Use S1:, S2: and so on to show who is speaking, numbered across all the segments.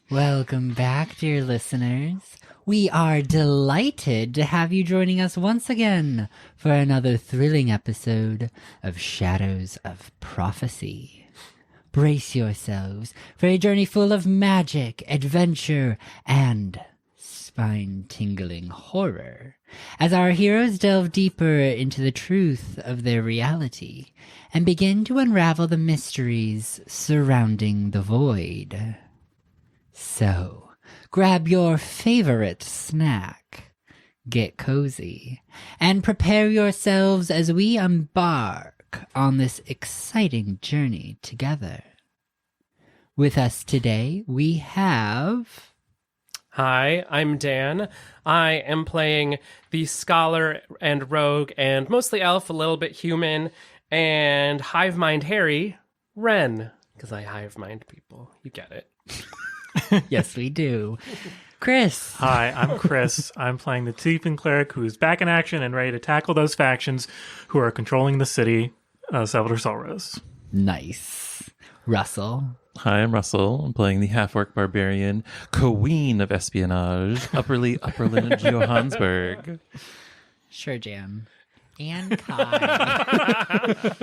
S1: Welcome back, dear listeners. We are delighted to have you joining us once again for another thrilling episode of Shadows of Prophecy. Brace yourselves for a journey full of magic, adventure, and spine-tingling horror as our heroes delve deeper into the truth of their reality and begin to unravel the mysteries surrounding the void. So, grab your favorite snack, get cozy, and prepare yourselves as we embark on this exciting journey together. With us today, we have...
S2: Hi, I'm Dan. I am playing the scholar and rogue and mostly elf, a little bit human, and hive mind Harry, Ren, because I hive mind people. You get it.
S1: Yes, we do. Chris.
S3: Hi, I'm Chris. I'm playing the Tiefling cleric who is back in action and ready to tackle those factions who are controlling the city, Salvador Solros.
S1: Nice. Russell.
S4: Hi, I'm Russell. I'm playing the half-orc barbarian, queen of espionage, Upperland Johannesburg.
S1: Sure, Jam. And Kai.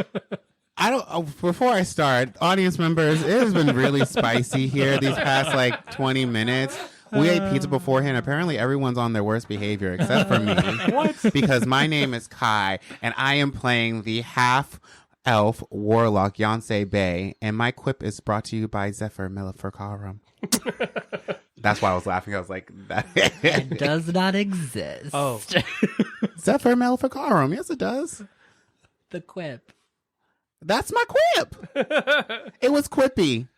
S5: Before I start, audience members, it has been really spicy here these past 20 minutes. We ate pizza beforehand. Apparently everyone's on their worst behavior except for me.
S3: What?
S5: Because my name is Kai and I am playing the half-elf warlock Yonsei Bay, and my quip is brought to you by Zephyr Melifercarum. That's why I was laughing. I was like, that
S1: It does not exist.
S2: Oh.
S5: Zephyr Melifercarum. Yes, it does.
S1: The quip.
S5: That's my quip. It was quippy.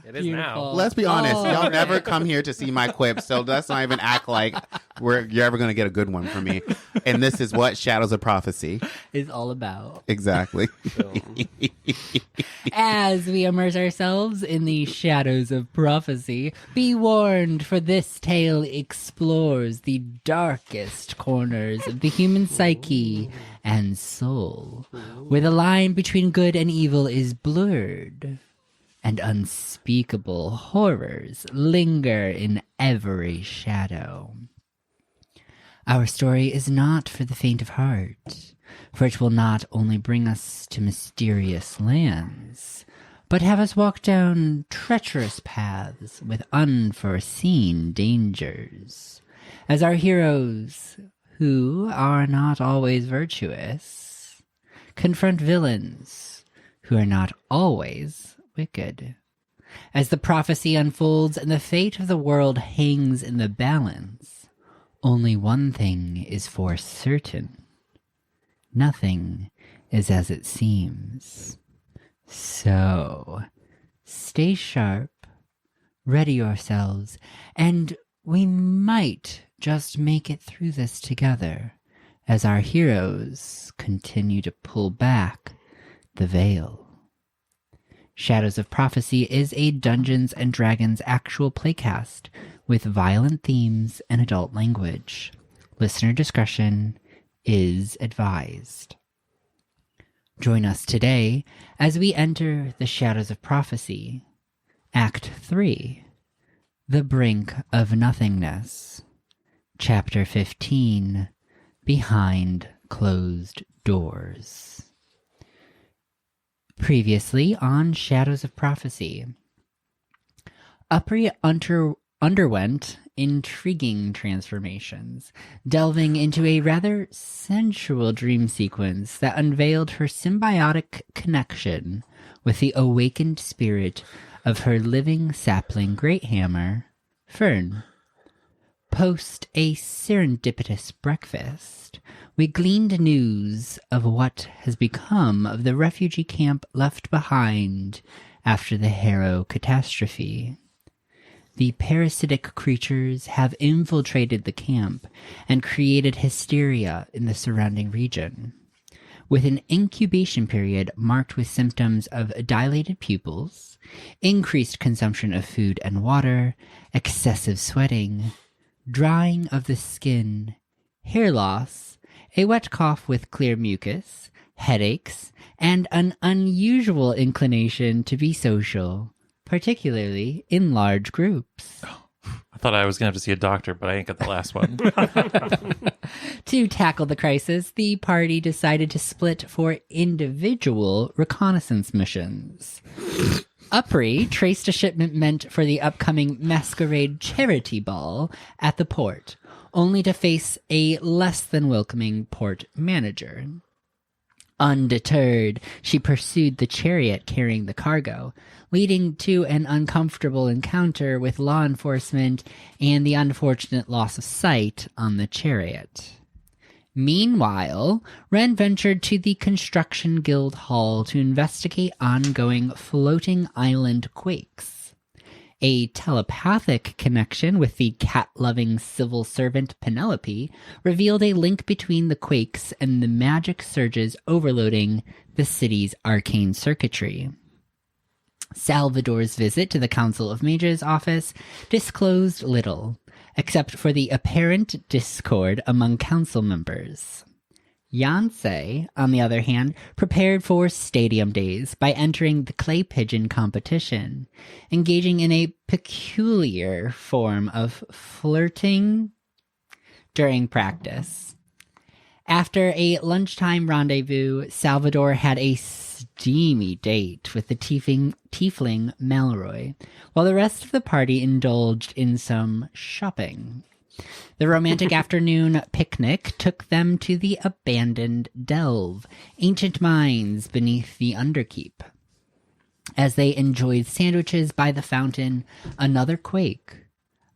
S2: It is
S1: Beautiful.
S2: now.
S5: Let's be honest.
S1: Oh,
S5: Y'all
S1: okay.
S5: never come here to see my quips, so let's not even act like you're ever going to get a good one from me. And this is what Shadows of Prophecy
S1: Is all about.
S5: exactly.
S1: As we immerse ourselves in the shadows of prophecy, be warned, for this tale explores the darkest corners of the human psyche and soul, where the line between good and evil is blurred, and unspeakable horrors linger in every shadow. Our story is not for the faint of heart, for it will not only bring us to mysterious lands, but have us walk down treacherous paths with unforeseen dangers, as our heroes, who are not always virtuous, confront villains who are not always wicked. As the prophecy unfolds and the fate of the world hangs in the balance, only one thing is for certain. Nothing is as it seems. So, stay sharp, ready yourselves, and we might just make it through this together as our heroes continue to pull back the veil. Shadows of Prophecy is a Dungeons & Dragons actual playcast with violent themes and adult language. Listener discretion is advised. Join us today as we enter the Shadows of Prophecy, Act 3, The Brink of Nothingness, Chapter 15, Behind Closed Doors. Previously on Shadows of Prophecy, Upri underwent intriguing transformations, delving into a rather sensual dream sequence that unveiled her symbiotic connection with the awakened spirit of her living sapling Greathammer, Fern. Post a serendipitous breakfast, we gleaned news of what has become of the refugee camp left behind after the Harrow catastrophe. The parasitic creatures have infiltrated the camp and created hysteria in the surrounding region. With an incubation period marked with symptoms of dilated pupils, increased consumption of food and water, excessive sweating, drying of the skin, hair loss, a wet cough with clear mucus, headaches, and an unusual inclination to be social, particularly in large groups.
S4: I thought I was going to have to see a doctor, but I ain't got the last one.
S1: To tackle the crisis, the party decided to split for individual reconnaissance missions. Upri traced a shipment meant for the upcoming Masquerade Charity Ball at the port, only to face a less than welcoming port manager. Undeterred, she pursued the chariot carrying the cargo, leading to an uncomfortable encounter with law enforcement and the unfortunate loss of sight on the chariot. Meanwhile, Ren ventured to the Construction Guild Hall to investigate ongoing floating island quakes. A telepathic connection with the cat-loving civil servant Penelope revealed a link between the quakes and the magic surges overloading the city's arcane circuitry. Salvador's visit to the Council of Mages office disclosed little, except for the apparent discord among council members. Yancey, on the other hand, prepared for stadium days by entering the clay pigeon competition, engaging in a peculiar form of flirting during practice. After a lunchtime rendezvous, Salvador had a steamy date with the tiefling Malroy, while the rest of the party indulged in some shopping. The romantic afternoon picnic took them to the abandoned Delve, ancient mines beneath the Underkeep. As they enjoyed sandwiches by the fountain, another quake,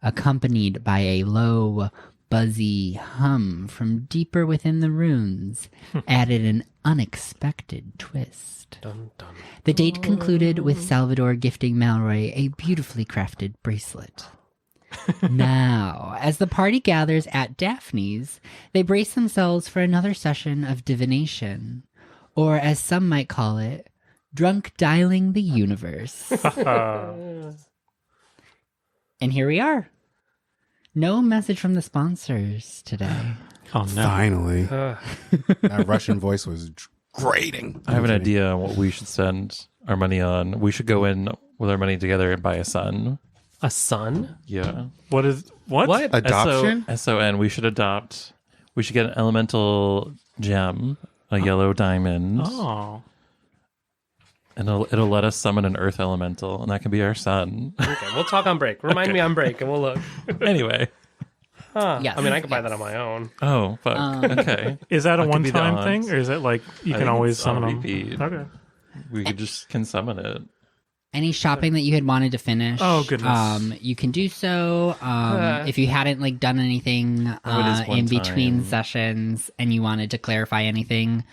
S1: accompanied by a low, buzzy hum from deeper within the ruins, added an unexpected twist.
S2: Dun, dun.
S1: The date concluded with Salvador gifting Malroy a beautifully crafted bracelet. Now, as the party gathers at Daphne's, they brace themselves for another session of divination, or as some might call it, drunk dialing the universe. And here we are. No message from the sponsors today.
S3: Oh, no.
S5: Finally. That Russian voice was grating.
S4: I have an idea on what we should spend our money on. We should go in with our money together and buy a son.
S2: A son?
S4: Yeah.
S3: What?
S5: Adoption?
S4: S-O-N. We should adopt. We should get an elemental gem, a yellow diamond.
S3: Oh.
S4: And it'll let us summon an earth elemental, and that can be our son.
S2: Okay, we'll talk on break. Remind me on break, and we'll look.
S4: Anyway.
S1: Yes,
S2: I mean, I could buy that on my own.
S4: Oh, fuck. Okay.
S3: Is that a
S4: That could be the
S3: one-time
S4: odds.
S3: thing, or is it like you
S4: I
S3: can
S4: think
S3: always
S4: it's on
S3: summon them?
S4: repeat.
S3: Okay.
S4: We can summon it.
S1: Any shopping that you had wanted to finish,
S3: Oh, goodness.
S1: you can do so. If you hadn't done anything
S4: it is one
S1: in between
S4: time.
S1: sessions and you wanted to clarify anything,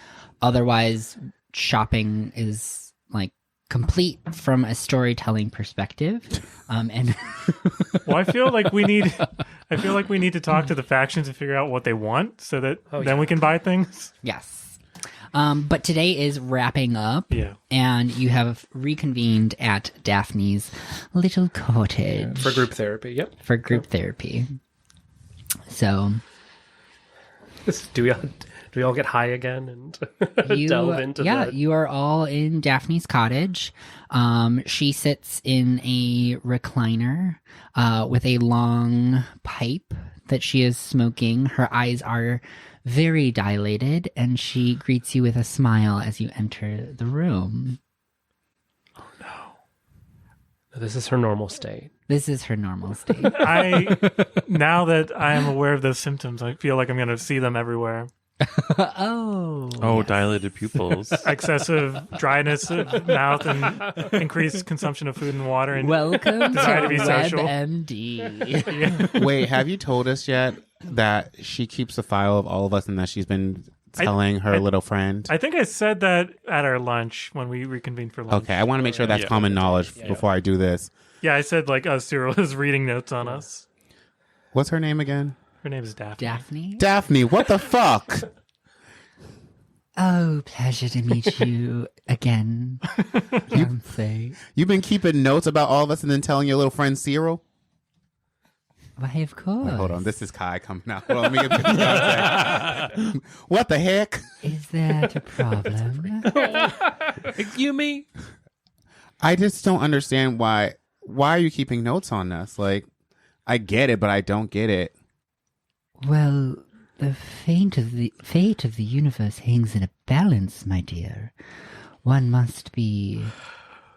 S1: otherwise shopping is complete from a storytelling perspective. And
S3: Well, I feel like we need to talk to the factions and figure out what they want, so that then we can buy things.
S1: yes. But today is wrapping up.
S3: Yeah.
S1: And you have reconvened at Daphne's little cottage
S2: For group therapy, yep.
S1: for group therapy. So
S2: Do we all get high again and delve into that?
S1: you are all in Daphne's cottage. She sits in a recliner with a long pipe that she is smoking. Her eyes are very dilated, and she greets you with a smile as you enter the room.
S2: This is her normal state.
S1: This is her normal state.
S3: Now that I am aware of those symptoms, I feel like I'm going to see them everywhere.
S1: Oh,
S4: Dilated pupils.
S3: Excessive dryness of mouth and increased consumption of food and water. And
S1: welcome to
S3: Desire to be social.
S1: WebMD.
S5: Wait, have you told us yet that she keeps a file of all of us and that she's been telling her little friend?
S3: I think I said that at our lunch when we reconvened for lunch.
S5: Okay, I want to make sure that's common knowledge before I do this.
S3: Yeah, I said Cyril is reading notes on us.
S5: What's her name again?
S3: Her name is Daphne.
S1: Daphne?
S5: Daphne, what the fuck?
S1: Oh, pleasure to meet you again, Yancey.
S5: You've been keeping notes about all of us and then telling your little friend Cyril?
S1: Why, of course.
S5: Wait, hold on, this is Kai coming out. Hold on, let me get this context. What the heck?
S1: Is that a problem?
S4: You me?
S5: I just don't understand why are you keeping notes on us? Like, I get it, but I don't get it.
S1: Well, the fate of the universe hangs in a balance, my dear. One must be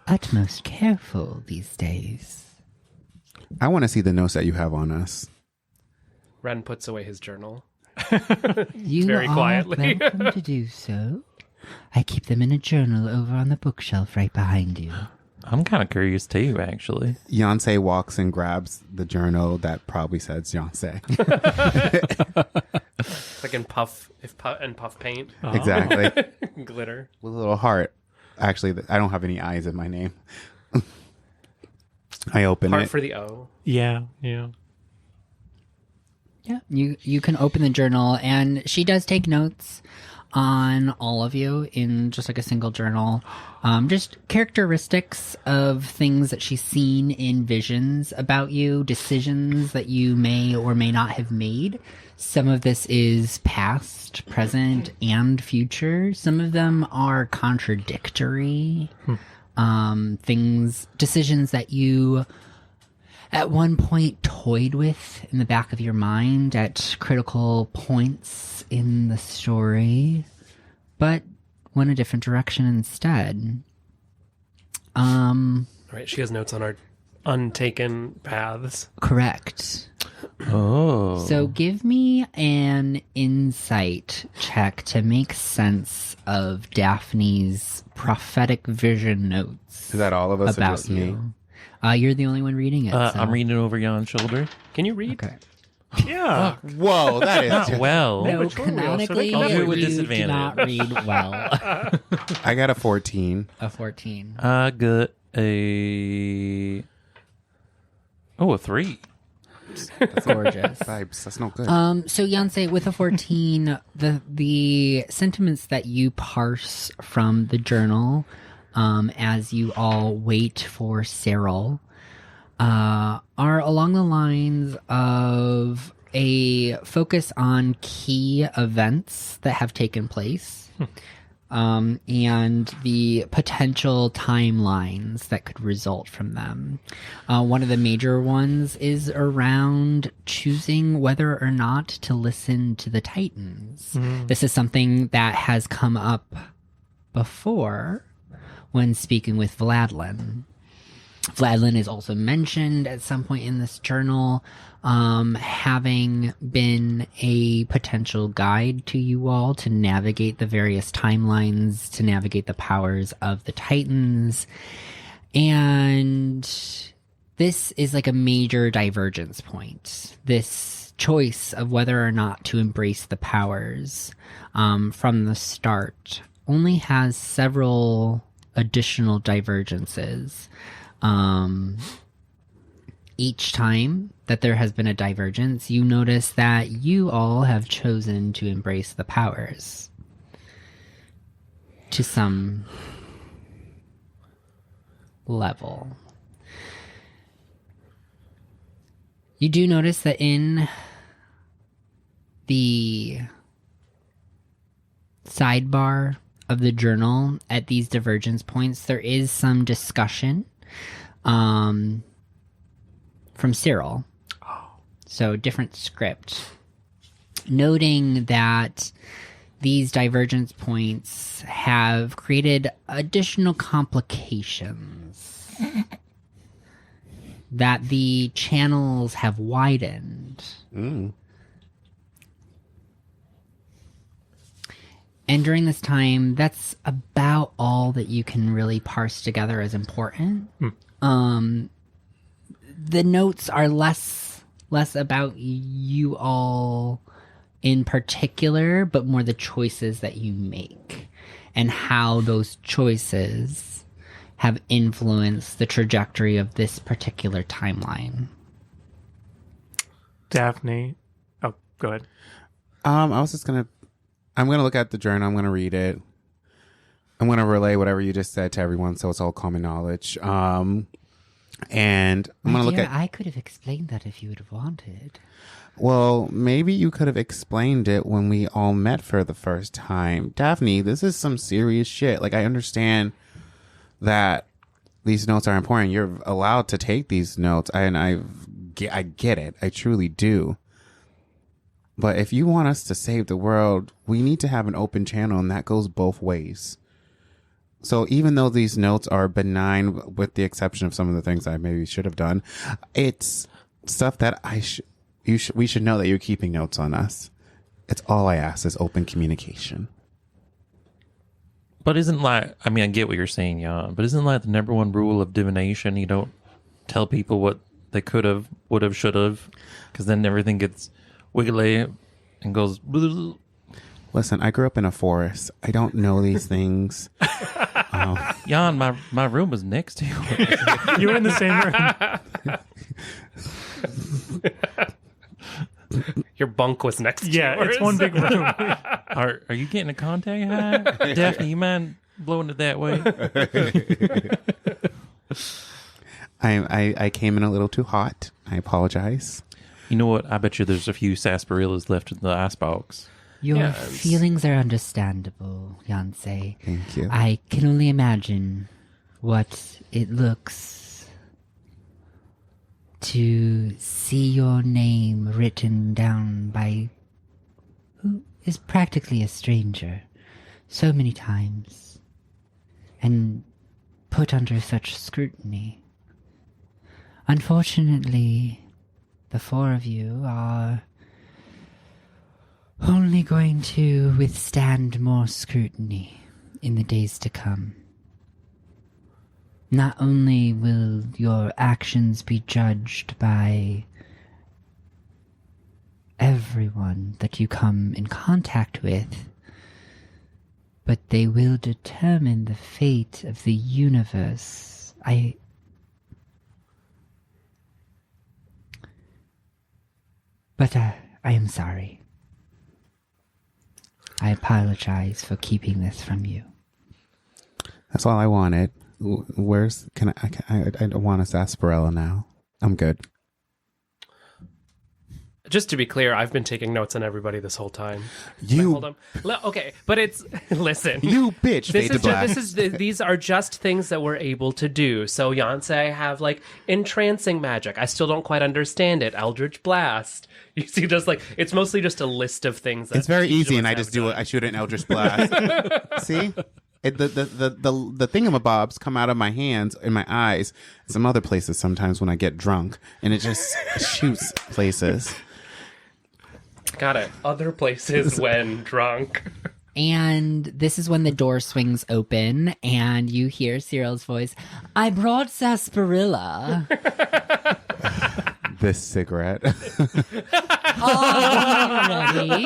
S1: utmost careful these days.
S5: I want to see the notes that you have on us.
S2: Ren puts away his journal.
S1: You
S2: Very
S1: are
S2: quietly.
S1: welcome to do so. I keep them in a journal over on the bookshelf right behind you.
S4: I'm kind of curious too, actually.
S5: Yonsei walks and grabs the journal that probably says Yonsei.
S2: Like in puff paint.
S5: Exactly.
S2: Glitter.
S5: With a little heart. Actually, I don't have any eyes in my name. I open
S2: Heart
S5: it.
S2: for the O.
S3: Yeah.
S1: Yeah, you can open the journal, and she does take notes on all of you in just like a single journal. Just characteristics of things that she's seen in visions about you, decisions that you may or may not have made. Some of this is past, present, and future. Some of them are contradictory. Decisions that you at one point toyed with in the back of your mind at critical points in the story, but went a different direction instead.
S2: Right. She has notes on our untaken paths.
S1: Correct.
S4: Oh.
S1: So give me an insight check to make sense of Daphne's prophetic vision notes
S5: Is that all of us or
S1: about
S5: just me?
S1: you. You're the only one reading it. so.
S4: I'm reading it over Jan's shoulder.
S2: Can you read?
S1: Okay.
S3: Yeah.
S5: Whoa, that is...
S4: Not well.
S1: No,
S3: which one we also
S1: canonically,
S3: make?
S4: I'll do it with
S1: you do
S4: disadvantage.
S1: not read well.
S5: I got a 14.
S1: A 14.
S4: I got a 3.
S1: That's gorgeous.
S5: Vibes, that's no good.
S1: So Yonsei, with a 14, the sentiments that you parse from the journal, as you all wait for Cyril, are along the lines of a focus on key events that have taken place. And the potential timelines that could result from them. One of the major ones is around choosing whether or not to listen to the Titans. This is something that has come up before when speaking with Vladlin. Vladlin is also mentioned at some point in this journal, having been a potential guide to you all to navigate the various timelines, to navigate the powers of the Titans. And this is like a major divergence point. This choice of whether or not to embrace the powers from the start only has several additional divergences. Each time that there has been a divergence, you notice that you all have chosen to embrace the powers to some level. You do notice that in the sidebar of the journal at these divergence points, there is some discussion from Cyril. So different script. Noting that these divergence points have created additional complications. That the channels have widened. And during this time, that's about all that you can really parse together as important. The notes are less about you all in particular, but more the choices that you make and how those choices have influenced the trajectory of this particular timeline.
S3: Daphne. Oh, go ahead.
S5: I'm gonna look at the journal. I'm gonna read it. I'm gonna relay whatever you just said to everyone, so it's all common knowledge. And I'm gonna look at.
S1: I could have explained that if you would have wanted.
S5: Well, maybe you could have explained it when we all met for the first time, Daphne. This is some serious shit. Like, I understand that these notes are important. You're allowed to take these notes, and I get it. I truly do. But if you want us to save the world, we need to have an open channel, and that goes both ways. So even though these notes are benign, with the exception of some of the things I maybe should have done, it's stuff that we should know that you're keeping notes on us. It's all I ask is open communication.
S4: But isn't like, I mean, I get what you're saying, Jan, but isn't like the number one rule of divination, you don't tell people what they could have, would have, should have, because then everything gets wiggly and goes.
S5: Listen, I grew up in a forest. I don't know these things.
S4: Jan, my room was next to you.
S3: You were in the same room.
S2: Your bunk was next to
S3: Yeah,
S2: yours.
S3: it's one big room.
S4: Are you getting a contact high? Daphne, you mind blowing it that way?
S5: I came in a little too hot. I apologize.
S4: You know what? I bet you there's a few sarsaparillas left in the icebox.
S1: Your
S2: Yes.
S1: feelings are understandable, Yancey.
S5: Thank you.
S1: I can only imagine what it looks to see your name written down by who is practically a stranger so many times and put under such scrutiny. Unfortunately, the four of you are only going to withstand more scrutiny in the days to come. Not only will your actions be judged by everyone that you come in contact with, but they will determine the fate of the universe. I am sorry. I apologize for keeping this from you.
S5: That's all I wanted. Where's I don't want a sarsaparilla now. I'm good.
S2: Just to be clear, I've been taking notes on everybody this whole time.
S5: You,
S2: Hold on. Okay, but it's listen.
S5: you bitch.
S2: This
S5: Fade to
S2: is
S5: black.
S2: these are just things that we're able to do. So Yancey, I have like entrancing magic. I still don't quite understand it. Eldritch blast. You see, just like it's mostly just a list of things. That
S5: It's very
S2: each of
S5: easy, and
S2: us
S5: I
S2: have
S5: just do
S2: done.
S5: it. I shoot an Eldritch blast. See, the thingamabobs come out of my hands and my eyes, some other places sometimes when I get drunk, and it just shoots places.
S2: Got it. Other places when drunk.
S1: And this is when the door swings open and you hear Cyril's voice. I brought sarsaparilla.
S5: This cigarette.
S1: Already.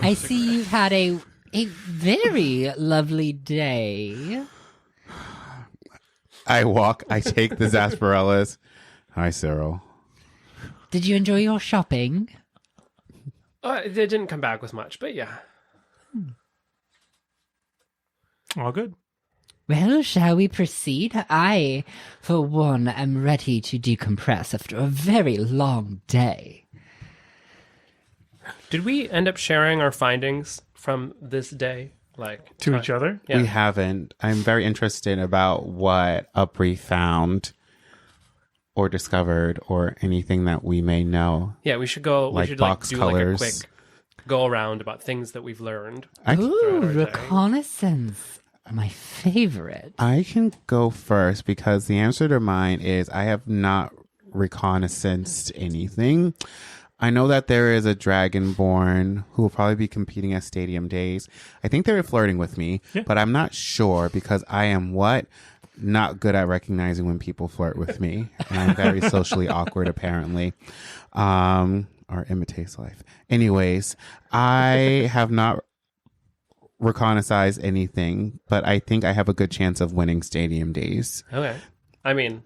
S1: I see you've had a very lovely day.
S5: I take the sarsaparillas. Hi, Cyril.
S1: Did you enjoy your shopping?
S2: It didn't come back with much, but yeah.
S3: All good.
S1: Well, shall we proceed? I, for one, am ready to decompress after a very long day.
S2: Did we end up sharing our findings from this day? Like
S3: To each other?
S2: Yeah.
S5: We haven't. I'm very interested about what Upri found or discovered or anything that we may know.
S2: Yeah, we should go.
S5: Like
S2: we should
S5: box
S2: do
S5: colors.
S2: like a quick go around about things that we've learned.
S1: Ooh,
S2: our day.
S1: reconnaissance. My favorite.
S5: I can go first because the answer to mine is I have not reconnaissanced anything. I know that there is a Dragonborn who will probably be competing at Stadium Days. I think they were flirting with me, but I'm not sure because I am not good at recognizing when people flirt with me. And I'm very socially awkward, apparently. Or imitates life. Anyways, I have not reconnaissance anything, but I think I have a good chance of winning Stadium Days.
S2: Okay. I mean,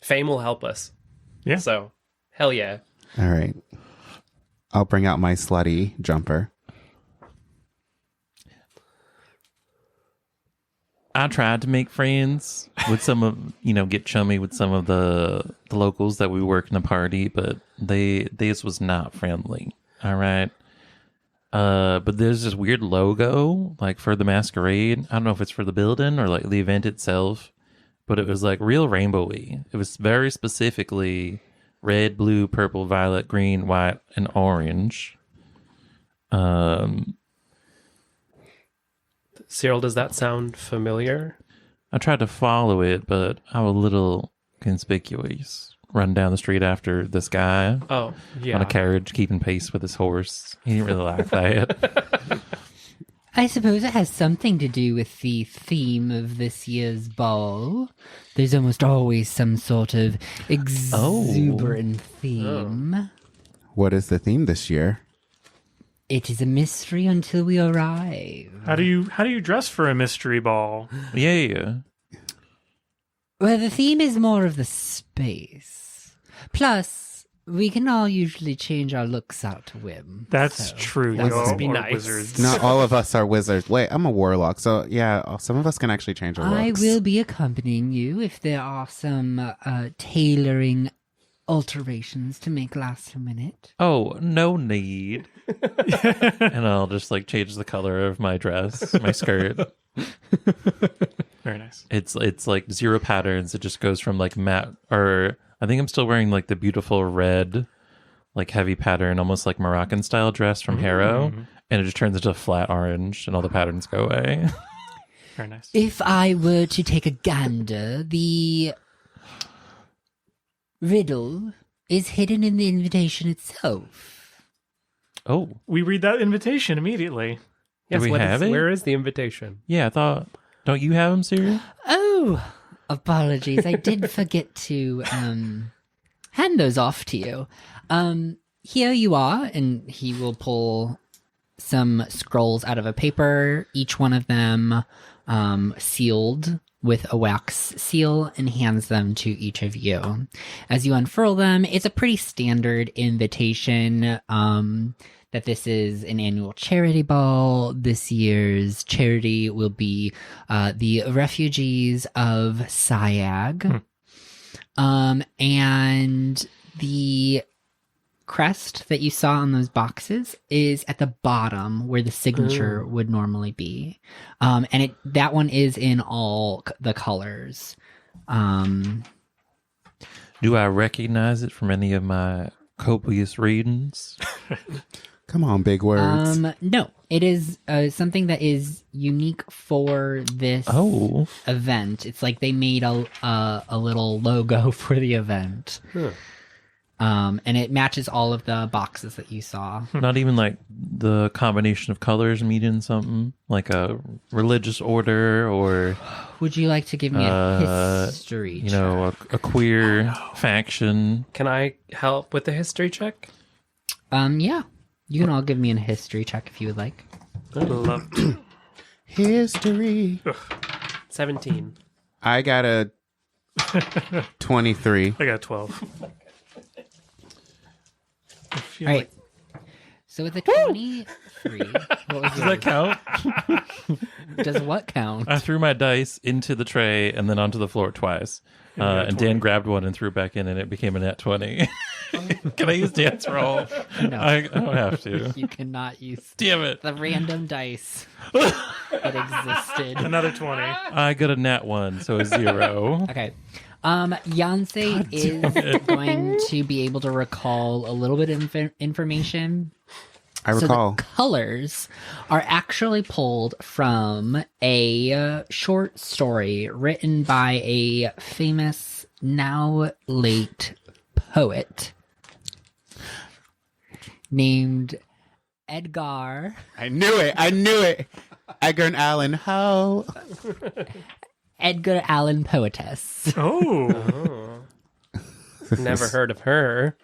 S2: fame will help us.
S3: Yeah.
S2: So, hell yeah.
S5: All right. I'll bring out my slutty jumper.
S4: I tried to make friends with some of, get chummy with some of the locals that we work in a party, but this was not friendly. All right. But there's this weird logo, like for the masquerade. I don't know if it's for the building or like the event itself, but it was like real rainbowy. It was very specifically red, blue, purple, violet, green, white, and orange.
S2: Cyril, does that sound familiar?
S4: I tried to follow it, but I was a little conspicuous. Running down the street after this guy
S2: Oh, yeah.
S4: on a carriage, keeping pace with his horse. He didn't really like that.
S1: I suppose it has something to do with the theme of this year's ball. There's almost always some sort of exuberant theme.
S5: What is the theme this year?
S1: It is a mystery until we arrive.
S3: How do you dress for a mystery ball?
S4: Yeah.
S1: Well, the theme is more of the space. Plus, we can all usually change our looks out to whim.
S3: That's
S1: so
S3: true.
S1: that
S3: Y'all
S1: must
S2: be
S3: are
S2: nice.
S3: wizards.
S5: Not all of us are wizards. Wait, I'm a warlock, so yeah, some of us can actually change our
S1: I
S5: looks.
S1: will be accompanying you if there are some tailoring alterations to make last minute.
S4: Oh, no need. And I'll just like change the color of my dress, my skirt.
S3: Very nice.
S4: It's like zero patterns. It just goes from like matte, or I think I'm still wearing like the beautiful red, like heavy pattern, almost like Moroccan style dress from Harrow, and it just turns into a flat orange, and all the patterns go away.
S3: Very nice.
S1: If I were to take a gander, the riddle is hidden in the invitation itself.
S4: Oh,
S3: We read that invitation immediately.
S2: Yes,
S4: we have it?
S2: Where is the invitation?
S4: yeah. I thought, don't you have them, Siri?
S1: Oh, apologies. I did forget to hand those off to you. Here you are, and he will pull some scrolls out of a paper, each one of them sealed with a wax seal, and hands them to each of you. As you unfurl them, it's a pretty standard invitation that this is an annual charity ball. This year's charity will be the refugees of Siag. And the crest that you saw on those boxes is at the bottom where the signature would normally be. And that one is in all the colors.
S4: Do I recognize it from any of my copious readings?
S5: Come on, big words.
S1: No, it is something that is unique for this
S4: Oh,
S1: event. It's like they made a little logo for the event. And it matches all of the boxes that you saw.
S4: not even like the combination of colors meaning something like a religious order or
S1: Would you like to give me a history check?
S4: a queer faction.
S2: Can I help with the history check?
S1: Yeah. You can all give me a history check if you would like.
S3: I'd love to.
S5: History.
S2: 17.
S5: I got a 23.
S3: I got 12. I feel
S1: All
S3: like
S1: right. So with a 23, what was
S4: Does that count?
S1: Does what count?
S4: I threw my dice into the tray and then onto the floor twice. And Dan grabbed one and threw it back in, and it became a nat 20. Can I use Dan's roll?
S1: No.
S4: I don't have to.
S1: You cannot use
S4: Damn it.
S1: the random dice that existed.
S3: another 20.
S4: I got a nat 1, so a 0.
S1: Okay. Yancey is going to be able to recall a little bit of information.
S5: I recall.
S1: So the colors are actually pulled from a short story written by a famous, now late poet named Edgar.
S5: I knew it. Edgar Allan Poe.
S1: Edgar Allan Poetess.
S3: Oh.
S2: Never heard of her.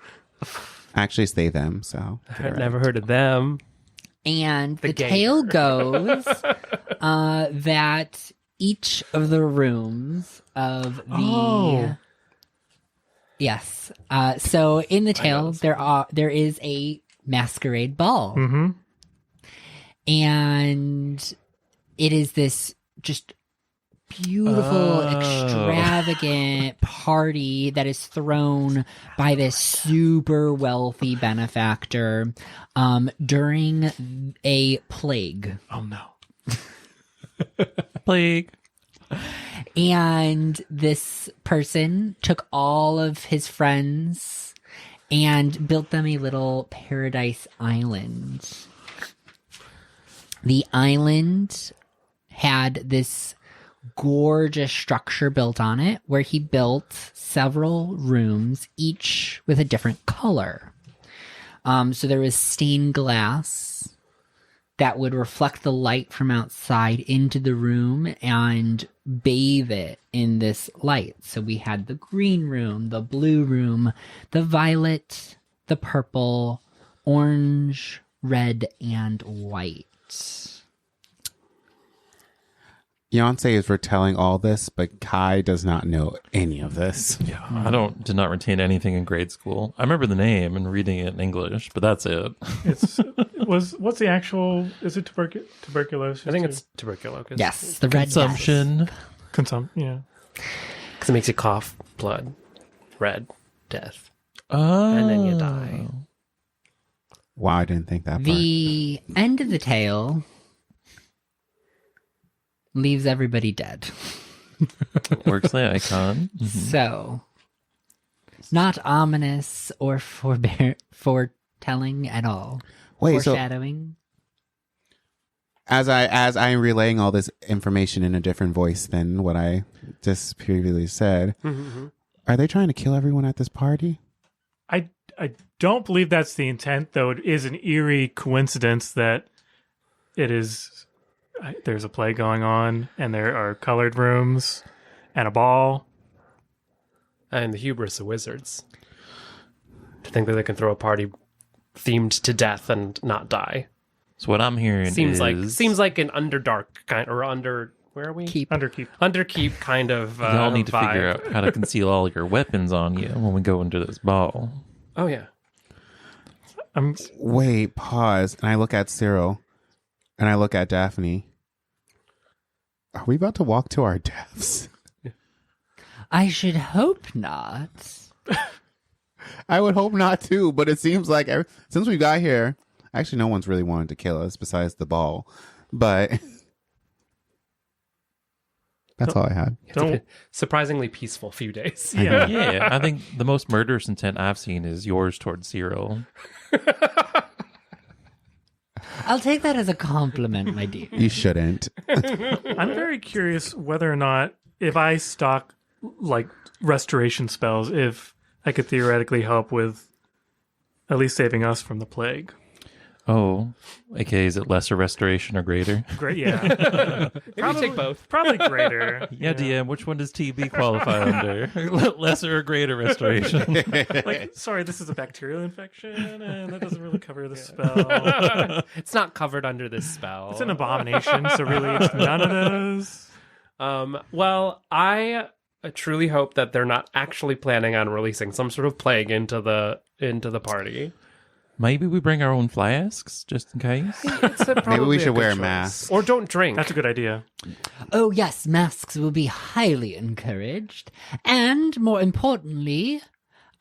S5: Actually, say them, so.
S2: I've never heard of them.
S1: And the
S2: gang.
S1: tale goes that each of the rooms of the
S3: Oh.
S1: yes. So in the tale, there is a masquerade ball,
S3: Mm-hmm.
S1: and it is this just beautiful, extravagant party that is thrown by this super wealthy benefactor during a plague.
S3: Oh no.
S4: Plague.
S1: And this person took all of his friends and built them a little paradise island. The island had this gorgeous structure built on it where he built several rooms, each with a different color. So there was stained glass that would reflect the light from outside into the room and bathe it in this light. So we had the green room, the blue room, the violet, the purple, orange, red, and white.
S5: Beyonce is retelling all this, but Kai does not know any of this.
S4: Yeah, I did not retain anything in grade school. I remember the name and reading it in English, but that's it.
S3: What's the actual? Is it tuberculosis?
S2: I think it's tuberculosis.
S1: Yes, the red
S4: Consumption.
S3: Yeah.
S2: Because it makes you cough, blood, red, death.
S4: Oh.
S2: And then you die.
S5: Wow, I didn't think that part.
S1: The end of the tale leaves everybody dead.
S4: Works like icon.
S1: So, not ominous or foretelling at all.
S5: Wait, so
S1: Foreshadowing.
S5: as I am relaying all this information in a different voice than what I just previously said, are they trying to kill everyone at this party?
S3: I don't believe that's the intent, though. It is an eerie coincidence that it is. There's a play going on, and there are colored rooms and a ball.
S2: And the hubris of wizards. To think that they can throw a party themed to death and not die.
S4: So what I'm hearing
S2: Seems
S4: is...
S2: like an underdark kind, or under, where are we?
S3: Underkeep.
S2: Underkeep kind of
S4: Y'all need to
S2: vibe.
S4: figure out how to conceal all your weapons on you when we go into this ball.
S2: Oh, yeah.
S5: Wait, pause. And I look at Cyril, and I look at Daphne. Are we about to walk to our deaths?
S1: I should hope not.
S5: I would hope not too, but it seems like since we got here, actually no one's really wanted to kill us besides the ball. But that's all I had.
S3: Don't.
S2: Surprisingly peaceful few days.
S3: Yeah.
S4: Yeah, I think the most murderous intent I've seen is yours towards Cyril.
S1: I'll take that as a compliment, my dear.
S5: You shouldn't.
S3: I'm very curious whether or not if I stock like restoration spells, if I could theoretically help with at least saving us from the plague.
S4: Oh, okay, is it lesser restoration or greater?
S3: Great, yeah.
S2: Maybe take both.
S3: Probably greater.
S4: Yeah, DM, which one does TB qualify under? Lesser or greater restoration?
S3: Like, sorry, this is a bacterial infection, and that doesn't really cover the spell.
S2: It's not covered under this spell.
S3: It's an abomination, so really it's none of those.
S2: Well, I truly hope that they're not actually planning on releasing some sort of plague into the party.
S4: Maybe we bring our own flasks, just in case?
S5: Maybe we should wear masks.
S2: Or don't drink.
S3: That's a good idea.
S1: Oh, yes, masks will be highly encouraged. And more importantly,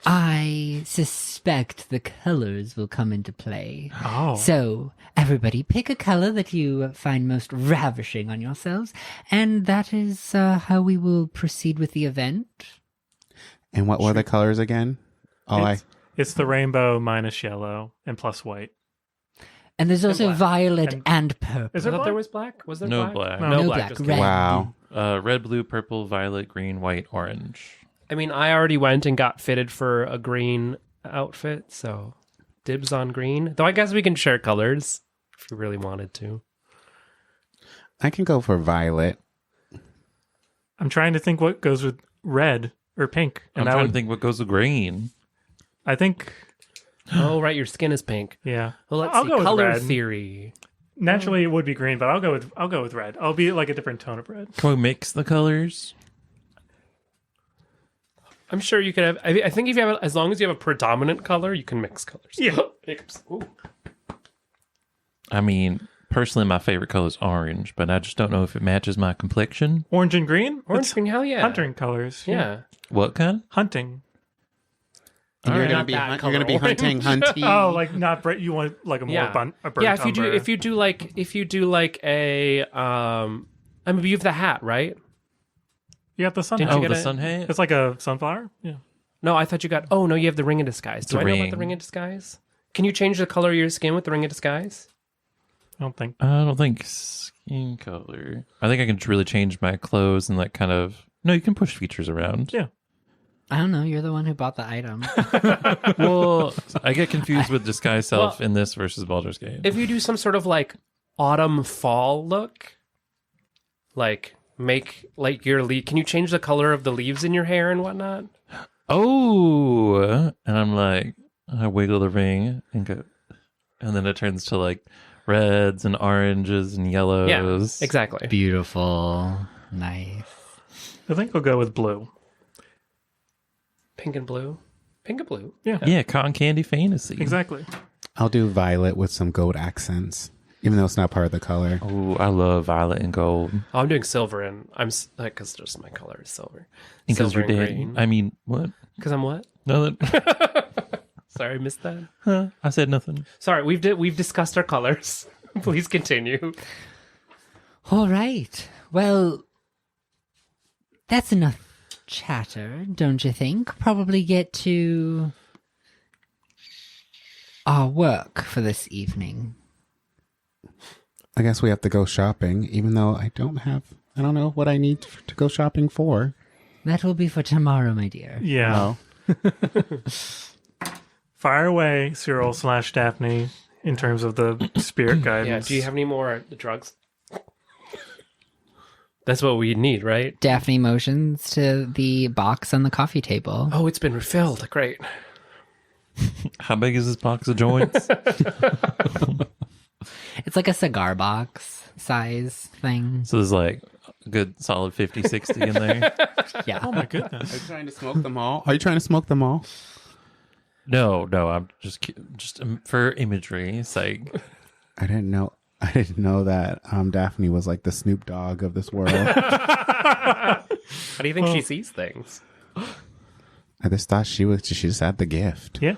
S1: I suspect the colors will come into play.
S3: Oh.
S1: So, everybody pick a color that you find most ravishing on yourselves, and that is how we will proceed with the event.
S5: And what were the colors again?
S3: It's the rainbow minus yellow and plus white.
S1: And there's also
S2: black.
S1: violet
S3: And-
S1: and purple.
S3: Is
S2: I
S3: there
S2: thought there
S3: black?
S2: was black. Was there
S4: No
S2: black?
S4: black.
S3: No.
S1: No
S2: black.
S1: black,
S2: Just
S1: red.
S5: Wow.
S4: Red, blue, purple, violet, green, white, orange.
S2: I mean, I already went and got fitted for a green outfit, so dibs on green. Though I guess we can share colors if you really wanted to.
S5: I can go for violet.
S3: I'm trying to think what goes with red or pink.
S4: I'm
S3: And
S4: trying to think what goes with green.
S3: I think,
S2: Oh, right, your skin is pink.
S3: yeah.
S2: Well, let's
S3: I'll
S2: see.
S3: go with
S2: Color
S3: red.
S2: theory.
S3: Naturally, it would be green, but I'll go with red. I'll be like a different tone of red.
S4: Can we mix the colors?
S2: I'm sure you could have. I think if you have, as long as you have a predominant color, you can mix colors.
S3: Yeah.
S2: Hiccups. Ooh.
S4: I mean, personally, my favorite color is orange, but I just don't know if it matches my complexion.
S3: Orange and green?
S2: Orange
S3: It's
S2: green, hell yeah.
S3: hunting colors.
S2: Yeah.
S4: What kind?
S3: Hunting.
S5: And you're
S2: Alright.
S5: gonna be
S2: Not that
S5: you're gonna be
S2: color
S5: hunting,
S2: orange.
S5: hunting.
S3: Oh, like not bright. You want like a more
S2: Yeah.
S3: burnt
S2: Yeah,
S3: umber.
S2: if you do like a I mean, you have the hat, right?
S3: You got the sun.
S2: Didn't
S3: hat.
S2: you
S4: Oh,
S2: get
S4: the
S2: it?
S4: sun hat?
S3: It's like a sunflower. Yeah.
S2: No, I thought you got. Oh no, you have the ring of disguise. Do
S4: a
S2: I know about the
S4: ring.
S2: ring of disguise? Can you change the color of your skin with the ring of disguise?
S3: I don't think.
S4: I don't think skin color. I think I can really change my clothes and like kind of. No, you can push features around.
S3: Yeah.
S1: I don't know. You're the one who bought the item.
S4: Well, I get confused with disguise self in this versus Baldur's Gate.
S2: If you do some sort of like autumn fall look, like make like your leaf. Can you change the color of the leaves in your hair and whatnot?
S4: Oh, and I'm like, I wiggle the ring and go, and then it turns to like reds and oranges and yellows.
S2: Yeah, exactly.
S1: Beautiful. Nice.
S3: I think we'll go with blue.
S2: Pink and blue. Pink and blue.
S4: Yeah, cotton candy fantasy.
S3: Exactly.
S5: I'll do violet with some gold accents, even though it's not part of the color.
S4: Oh, I love violet and gold.
S2: Oh, I'm doing silver and I'm like because just my color is silver.
S4: Because
S2: Silver
S4: you're
S2: and
S4: dead.
S2: green.
S4: I mean, what?
S2: Because I'm what?
S4: Nothing.
S2: Sorry, I missed that.
S4: Huh, I said nothing.
S2: Sorry, we've discussed our colors. Please continue.
S1: All right. Well, that's enough chatter, don't you think? Probably get to our work for this evening.
S5: I guess we have to go shopping, even though I don't know what I need to go shopping for.
S1: That will be for tomorrow, my dear.
S3: Yeah.
S5: Oh,
S3: Fire away, Cyril / Daphne, in terms of the spirit guidance.
S2: Yeah. Do you have any more drugs? That's what we need, right?
S1: Daphne motions to the box on the coffee table.
S2: Oh, it's been refilled. Great.
S4: How big is this box of joints?
S1: It's like a cigar box size thing.
S4: So there's like a good solid 50, 60 in there.
S1: Yeah.
S3: Oh my goodness.
S5: are you trying to smoke them all? Are you trying to smoke them all?
S4: No, I'm just for imagery sake.
S5: I didn't know that Daphne was like the Snoop Dogg of this world.
S2: How do you think she sees things?
S5: I just thought she just had the gift.
S3: Yeah.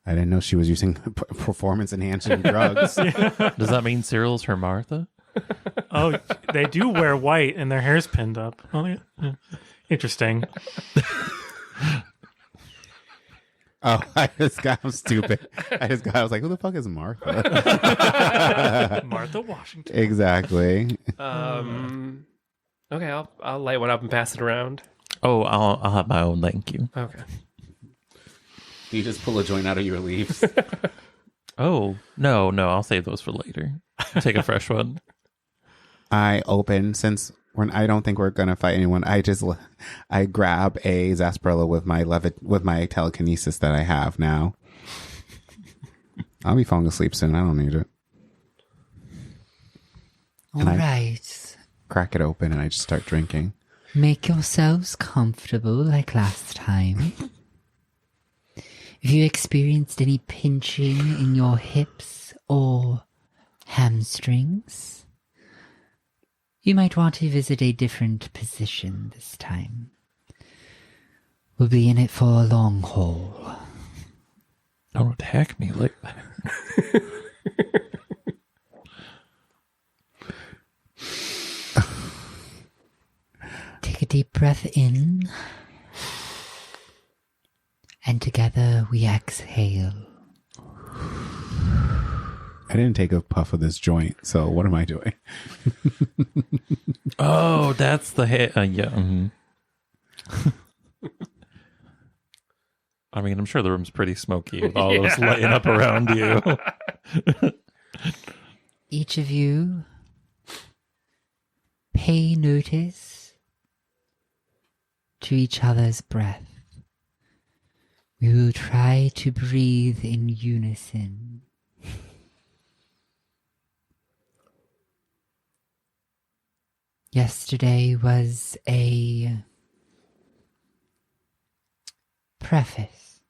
S5: I didn't know she was using performance enhancing drugs.
S4: Does that mean Cyril's her Martha?
S3: Oh, they do wear white and their hair's pinned up. Oh, yeah. Interesting.
S5: Oh, I'm stupid. I was like, who the fuck is Martha?
S3: Martha Washington.
S5: Exactly.
S2: Okay, I'll light one up and pass it around.
S4: Oh, I'll have my own. Thank you.
S2: Okay.
S5: You just pull a joint out of your leaves.
S4: Oh no, I'll save those for later. Take a fresh one.
S5: I open since I don't think we're gonna fight anyone. I grab a Sarsaparilla with my telekinesis that I have now. I'll be falling asleep soon. I don't need it.
S1: All right.
S5: Crack it open and I just start drinking.
S1: Make yourselves comfortable like last time. If you experienced any pinching in your hips or hamstrings, you might want to visit a different position this time. We'll be in it for a long haul.
S4: Don't attack me like that.
S1: Take a deep breath in. And together we exhale.
S5: I didn't take a puff of this joint, so what am I doing?
S4: Oh, that's the head. Yeah. I mean, I'm sure the room's pretty smoky with all those lighting up around you.
S1: Each of you pay notice to each other's breath. We will try to breathe in unison. Yesterday was a preface.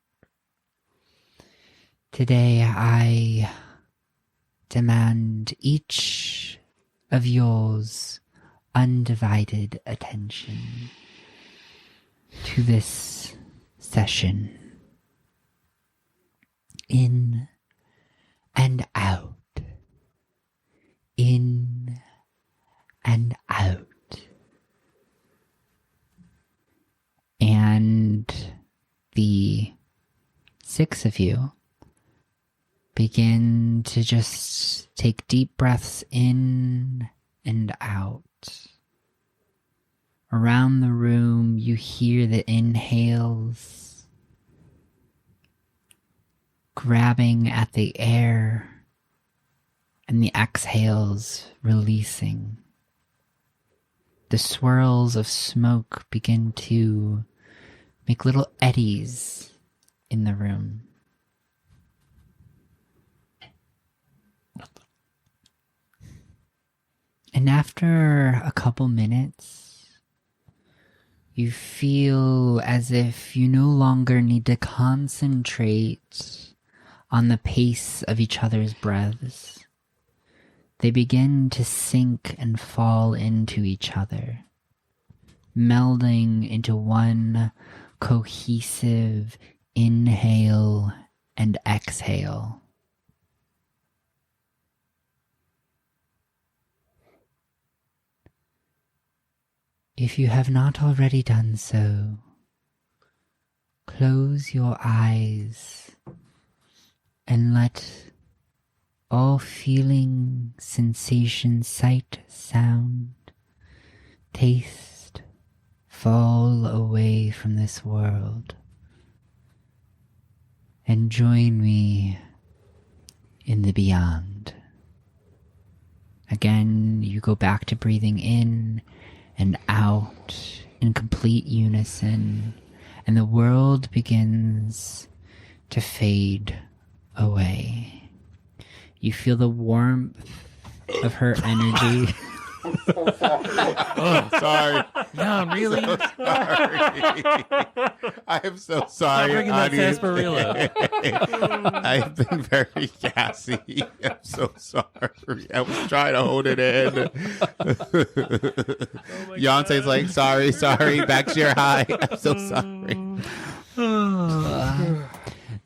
S1: Today I demand each of yours undivided attention to this session. In and out. In and out. And the 6 of you begin to just take deep breaths in and out. Around the room, you hear the inhales grabbing at the air and the exhales releasing. The swirls of smoke begin to make little eddies in the room. And after a couple minutes, you feel as if you no longer need to concentrate on the pace of each other's breaths. They begin to sink and fall into each other, melding into one cohesive inhale and exhale. If you have not already done so, close your eyes and let all feeling, sensation, sight, sound, taste fall away from this world and join me in the beyond. Again, you go back to breathing in and out in complete unison, and the world begins to fade away. You feel the warmth of her energy.
S5: Oh, sorry.
S4: No, really?
S5: So sorry. I am so
S4: Stop
S5: sorry.
S4: drinking that
S5: audience.
S4: sarsaparilla.
S5: I've been very gassy. I'm so sorry. I was trying to hold it in. Beyonce's like, sorry. Back to your high. I'm so sorry.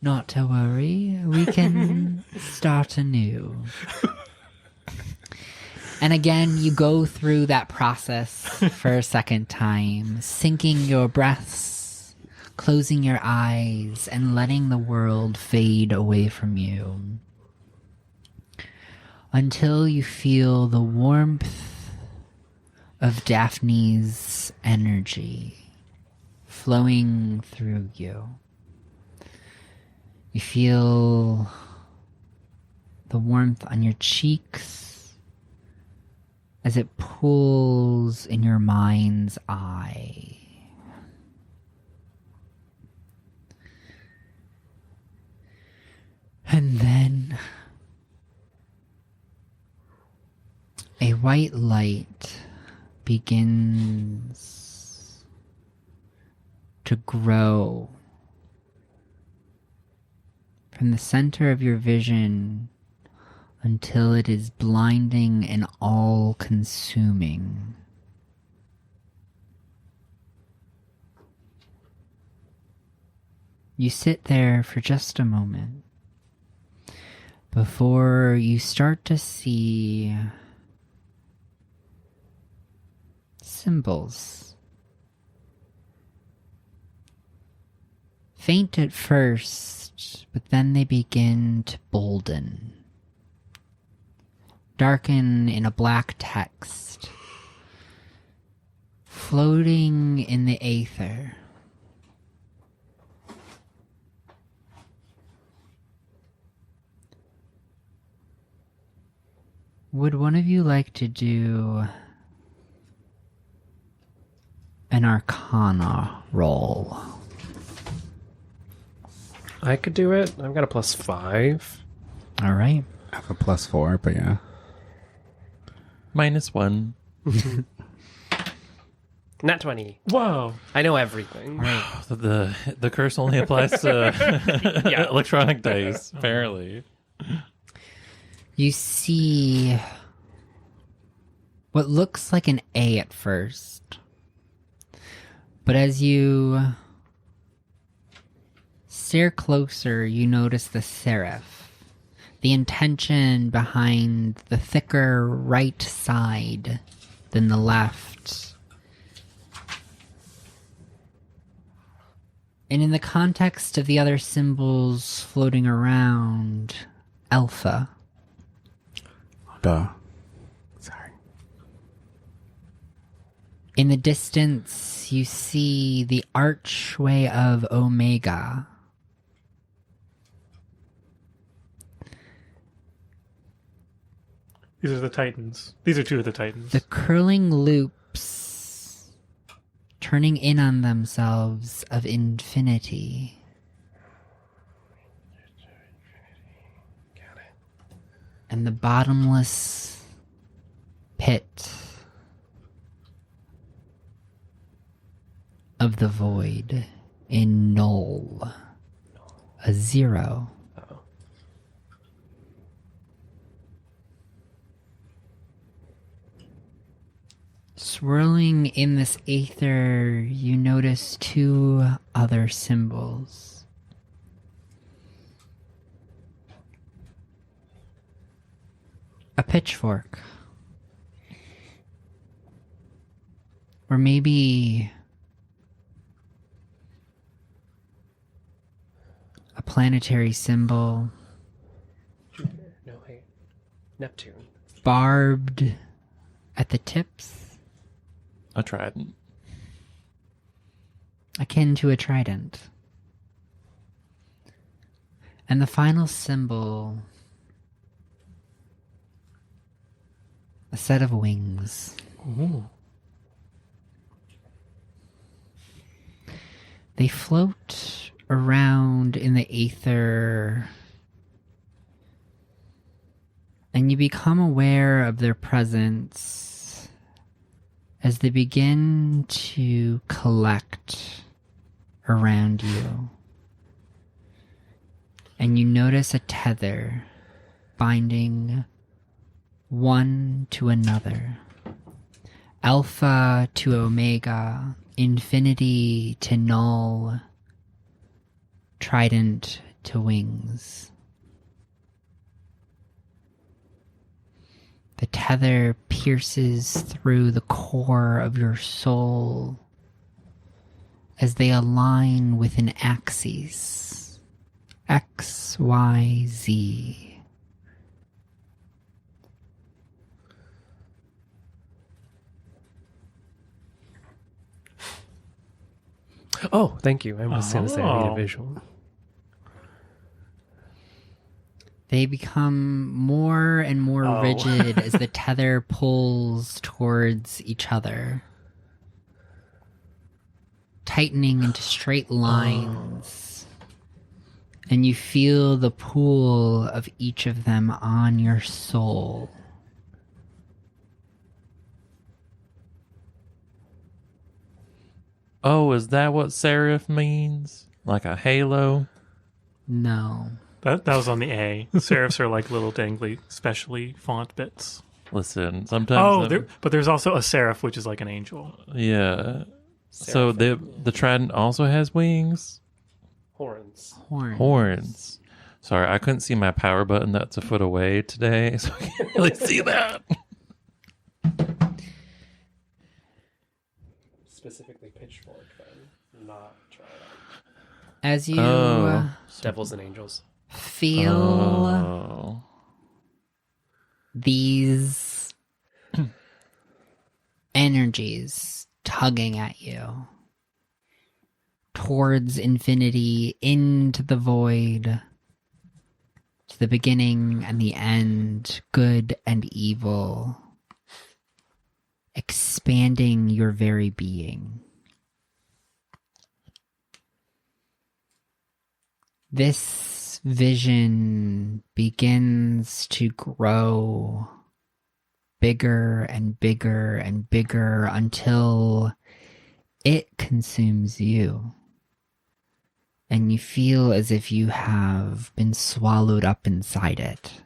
S1: Not to worry, we can start anew. And again, you go through that process for a second time, syncing your breaths, closing your eyes, and letting the world fade away from you. Until you feel the warmth of Daphne's energy flowing through you. You feel the warmth on your cheeks as it pulls in your mind's eye. And then a white light begins to grow from the center of your vision until it is blinding and all-consuming. You sit there for just a moment before you start to see symbols. Faint at first, but then they begin to bolden. Darken in a black text, floating in the aether. Would one of you like to do an Arcana roll?
S2: I could do it. I've got a +5.
S1: All right.
S5: I have a +4, but yeah.
S4: -1.
S2: Nat 20.
S3: Whoa.
S2: I know everything.
S4: The curse only applies to
S2: Yeah.
S4: electronic dice, apparently.
S1: You see what looks like an A at first. But as you stare closer, you notice the serif. The intention behind the thicker right side than the left. And in the context of the other symbols floating around, alpha.
S5: Duh. Sorry.
S1: In the distance, you see the archway of Omega.
S3: These are the Titans. These are two of the Titans.
S1: The curling loops turning in on themselves of infinity. And the bottomless pit of the void in null. A 0. Swirling in this aether, you notice 2 other symbols. A pitchfork. Or maybe a planetary symbol.
S2: Jupiter. No, wait. Neptune.
S1: Barbed at the tips.
S4: A trident.
S1: Akin to a trident. And the final symbol, a set of wings.
S3: Ooh.
S1: They float around in the aether, and you become aware of their presence as they begin to collect around you. And you notice a tether binding one to another. Alpha to Omega, infinity to null, trident to wings. The tether pierces through the core of your soul as they align with an axis. X, Y, Z.
S2: Oh, thank you. I was going to say I need a visual.
S1: They become more and more rigid as the tether pulls towards each other, tightening into straight lines. And you feel the pull of each of them on your soul.
S4: Oh, is that what serif means? Like a halo?
S1: No.
S3: That was on the A. Serifs are like little dangly, specially font bits.
S4: Listen, sometimes...
S3: But there's also a serif, which is like an angel.
S4: Yeah. So the trident also has wings?
S2: Horns.
S4: Horns. Sorry, I couldn't see my power button that's a foot away today, so I can't really see that.
S2: Specifically pitchfork, then, not trident.
S1: As you
S2: Devils and angels.
S1: feel these energies tugging at you towards infinity, into the void, to the beginning and the end, good and evil, expanding your very being. This vision begins to grow bigger and bigger and bigger until it consumes you. And you feel as if you have been swallowed up inside it.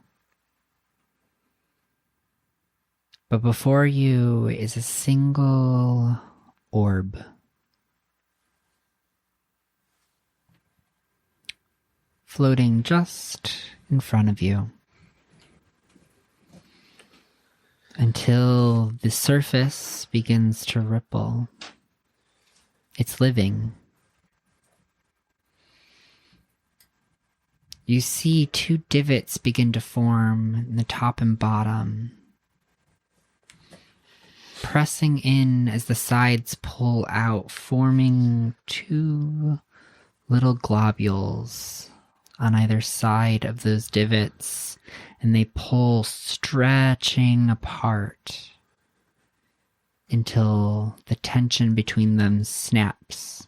S1: But before you is a single orb. Floating just in front of you. Until the surface begins to ripple. It's living. You see two divots begin to form in the top and bottom, pressing in as the sides pull out, forming two little globules on either side of those divots, and they pull, stretching apart until the tension between them snaps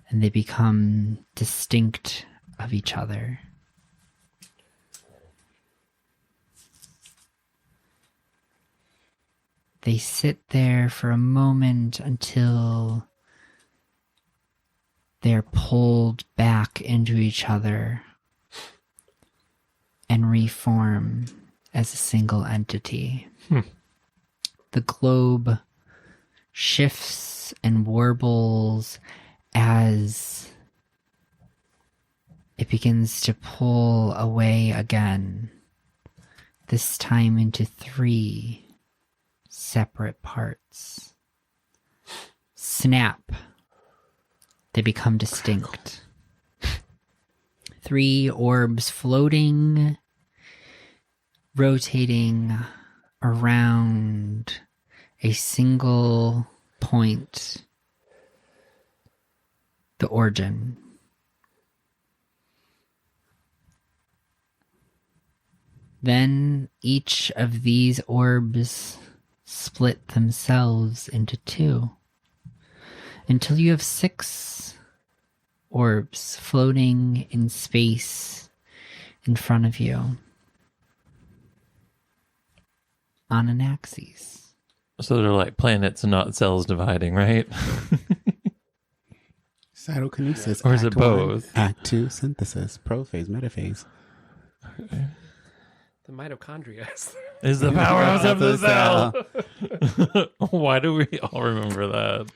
S1: and they become distinct of each other. They sit there for a moment until they're pulled back into each other and reform as a single entity. The globe shifts and warbles as it begins to pull away again, this time into 3 separate parts. Snap. They become distinct. 3 orbs floating, rotating around a single point. The origin. Then each of these orbs split themselves into 2 until you have 6 orbs floating in space in front of you on an axis.
S4: So they're like planets and not cells dividing, right?
S5: Cytokinesis.
S4: Or is it
S5: Act 1,
S4: both?
S5: Act 2, synthesis. Prophase, metaphase.
S2: The mitochondria.
S4: Is the powerhouse of the cell. Why do we all remember that?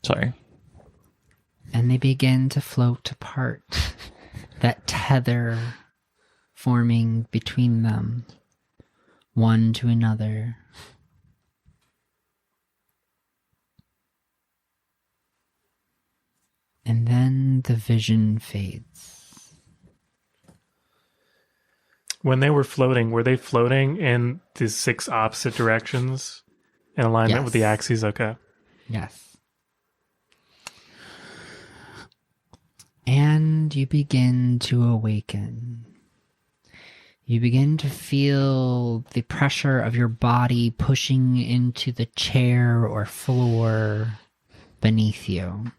S4: Sorry.
S1: And they begin to float apart. That tether forming between them, one to another. And then the vision fades.
S3: When they were they floating in the 6 opposite directions in alignment with the
S1: Yes.
S3: axes? Okay.
S1: Yes. And you begin to awaken. You begin to feel the pressure of your body pushing into the chair or floor beneath you.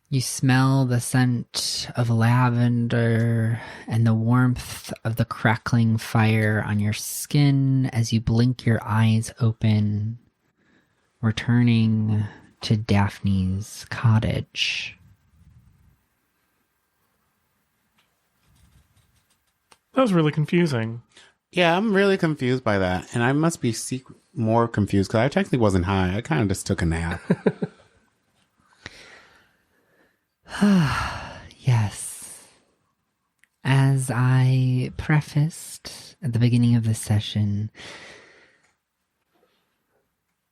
S1: You smell the scent of lavender and the warmth of the crackling fire on your skin as you blink your eyes open, returning to Daphne's cottage.
S3: That was really confusing.
S5: Yeah, I'm really confused by that. And I must be more confused because I technically wasn't high. I kind of just took a nap.
S1: Yes. As I prefaced at the beginning of the session,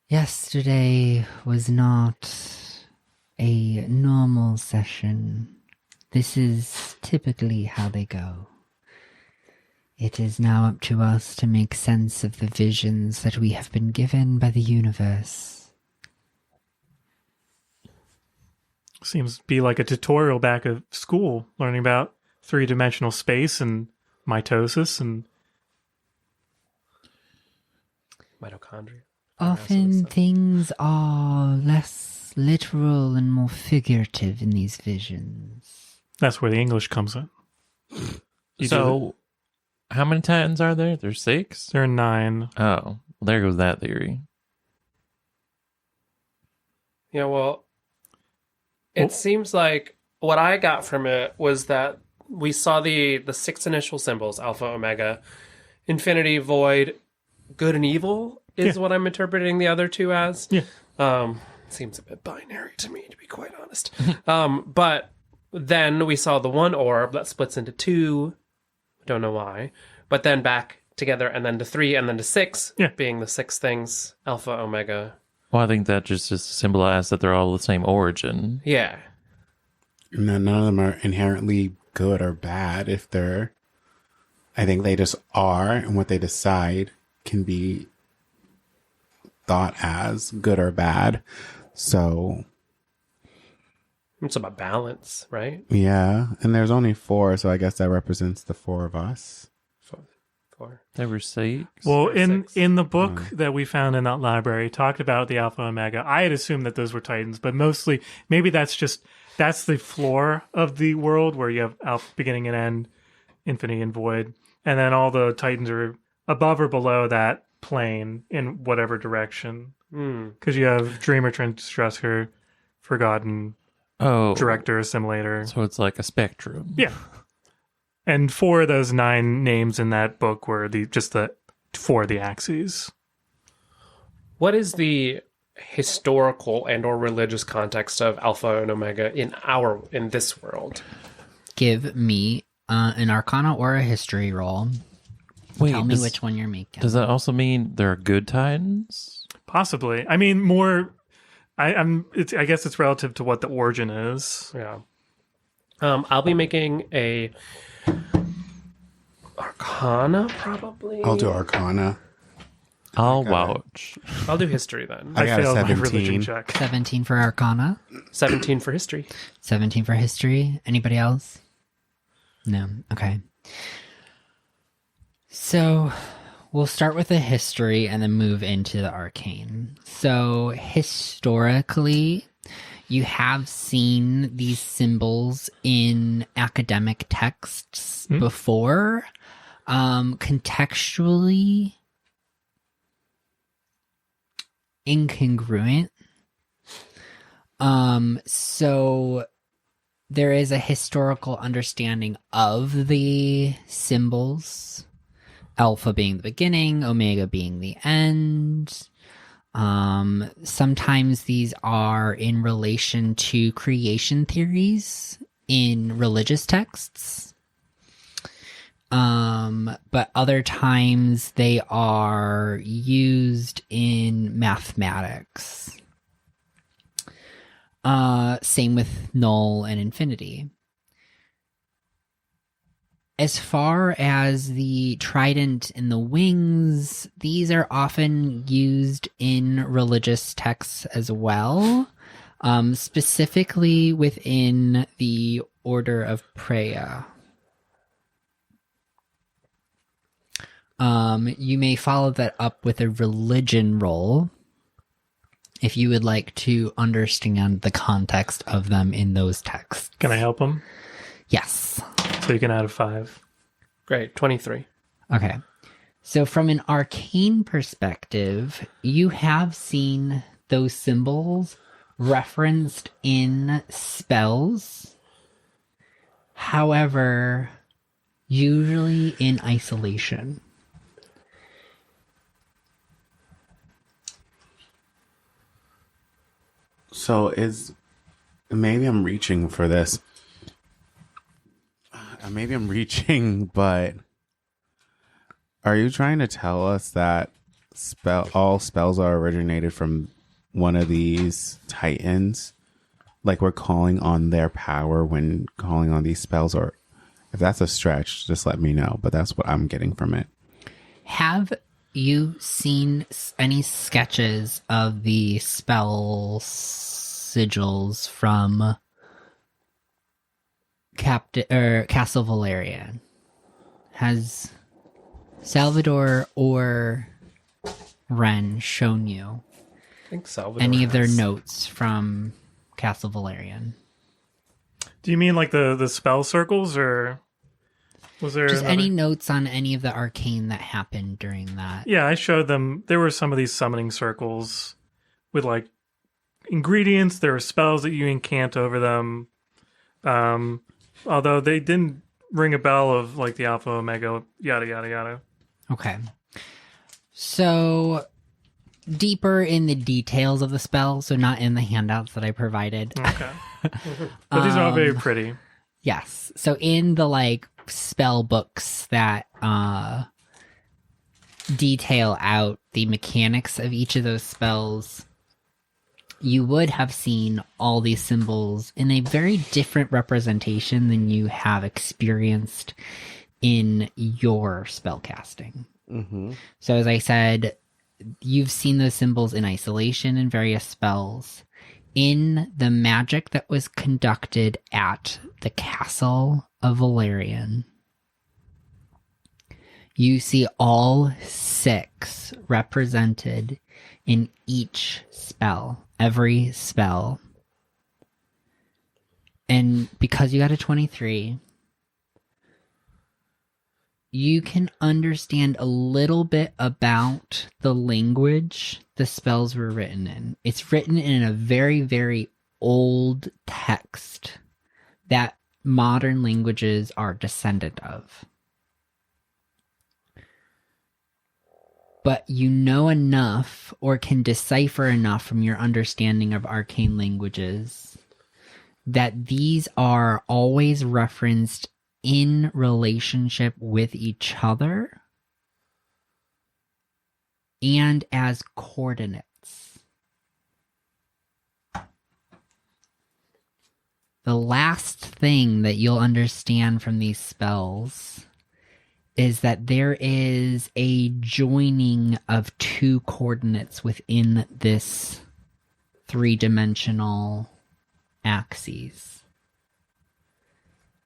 S1: yesterday was not a normal session. This is typically how they go. It is now up to us to make sense of the visions that we have been given by the universe.
S3: Seems to be like a tutorial back at school, learning about 3-dimensional space and mitosis and
S2: Mitochondria.
S1: Often things are less literal and more figurative in these visions.
S3: that's where the English comes in.
S4: So, how many titans are there? There's 6?
S3: There are 9.
S4: Oh, well, there goes that theory.
S2: Yeah, well, it seems like what I got from it was that we saw the 6 initial symbols: Alpha, Omega, Infinity, Void, Good and Evil is what I'm interpreting the other 2 as.
S3: Yeah.
S2: Seems a bit binary to me, to be quite honest. But then we saw the 1 orb that splits into 2. Don't know why. But then back together, and then to 3, and then to 6, being the 6 things: Alpha, Omega.
S4: Well, I think that just symbolizes that they're all the same origin.
S2: Yeah.
S5: None of them are inherently good or bad. If they're, I think they just are, and what they decide can be thought as good or bad. So
S2: It's about balance, right?
S5: yeah, and there's only 4, so I guess that represents the 4 of us.
S2: 4.
S4: There were 6.
S3: Well,
S2: Or
S3: in
S2: 6.
S3: the book that we found in that library, talked about the Alpha Omega. I had assumed that those were Titans, but mostly maybe that's the floor of the world where you have Alpha beginning and end, Infinity and Void, and then all the Titans are above or below that plane in whatever direction. Because you have Dreamer, Transgressor, Forgotten, Director, Assimilator.
S4: So it's like a spectrum.
S3: Yeah. And 4 of those 9 names in that book were just the 4 of the axes.
S2: What is the historical and or religious context of Alpha and Omega in this world?
S1: Give me an Arcana or a History roll.
S4: Wait,
S1: Tell me which one you're making.
S4: Does that also mean there are good Titans?
S3: Possibly. I mean, more. I guess it's relative to what the origin is.
S2: Yeah. I'll be making a Arcana, probably.
S5: I'll do Arcana.
S4: I'll vouch.
S2: I'll do history then.
S5: I got a
S3: failed my
S5: 17.
S3: religion check.
S1: 17 for Arcana.
S2: 17 for history.
S1: 17 for History. Anybody else? No. Okay. So we'll start with the history and then move into the arcane. So historically, you have seen these symbols in academic texts before. Contextually incongruent. So there is a historical understanding of the symbols. Alpha being the beginning, Omega being the end. Sometimes these are in relation to creation theories in religious texts. But other times they are used in mathematics. Same with null and infinity. As far as the trident and the wings, these are often used in religious texts as well, specifically within the Order of Prayer. You may follow that up with a religion roll if you would like to understand the context of them in those texts.
S3: Can I help him?
S1: Yes.
S3: So you can add a 5.
S2: Great, 23.
S1: Okay. So from an arcane perspective, you have seen those symbols referenced in spells. However, usually in isolation.
S5: So maybe I'm reaching for this. Maybe I'm reaching, but are you trying to tell us that all spells are originated from one of these titans? Like we're calling on their power when calling on these spells? Or if that's a stretch, just let me know. But that's what I'm getting from it.
S1: Have you seen any sketches of the spell sigils from Castle Valerian? Has Salvador or Ren shown you
S2: I think Salvador
S1: any of their
S2: has.
S1: notes from Castle Valerian?
S3: Do you mean like the spell circles, or was there
S1: Just
S3: another?
S1: any notes on any of the arcane that happened during that?
S3: Yeah, I showed them. There were some of these summoning circles with like ingredients. There were spells that you incant over them. Although they didn't ring a bell of like the alpha, omega, yada yada yada.
S1: Okay. So deeper in the details of the spell, so not in the handouts that I provided.
S3: Okay. But these are all very pretty.
S1: Yes. So in the like spell books that detail out the mechanics of each of those spells, you would have seen all these symbols in a very different representation than you have experienced in your spellcasting.
S5: Mm-hmm.
S1: So as I said, you've seen those symbols in isolation in various spells. In the magic that was conducted at the Castle of Valerian, you see all 6 represented in each spell, every spell. And because you got a 23, you can understand a little bit about the language the spells were written in. It's written in a very, very old text that modern languages are descendant of. But you know enough or can decipher enough from your understanding of arcane languages that these are always referenced in relationship with each other and as coordinates. The last thing that you'll understand from these spells is that there is a joining of 2 coordinates within this 3-dimensional axis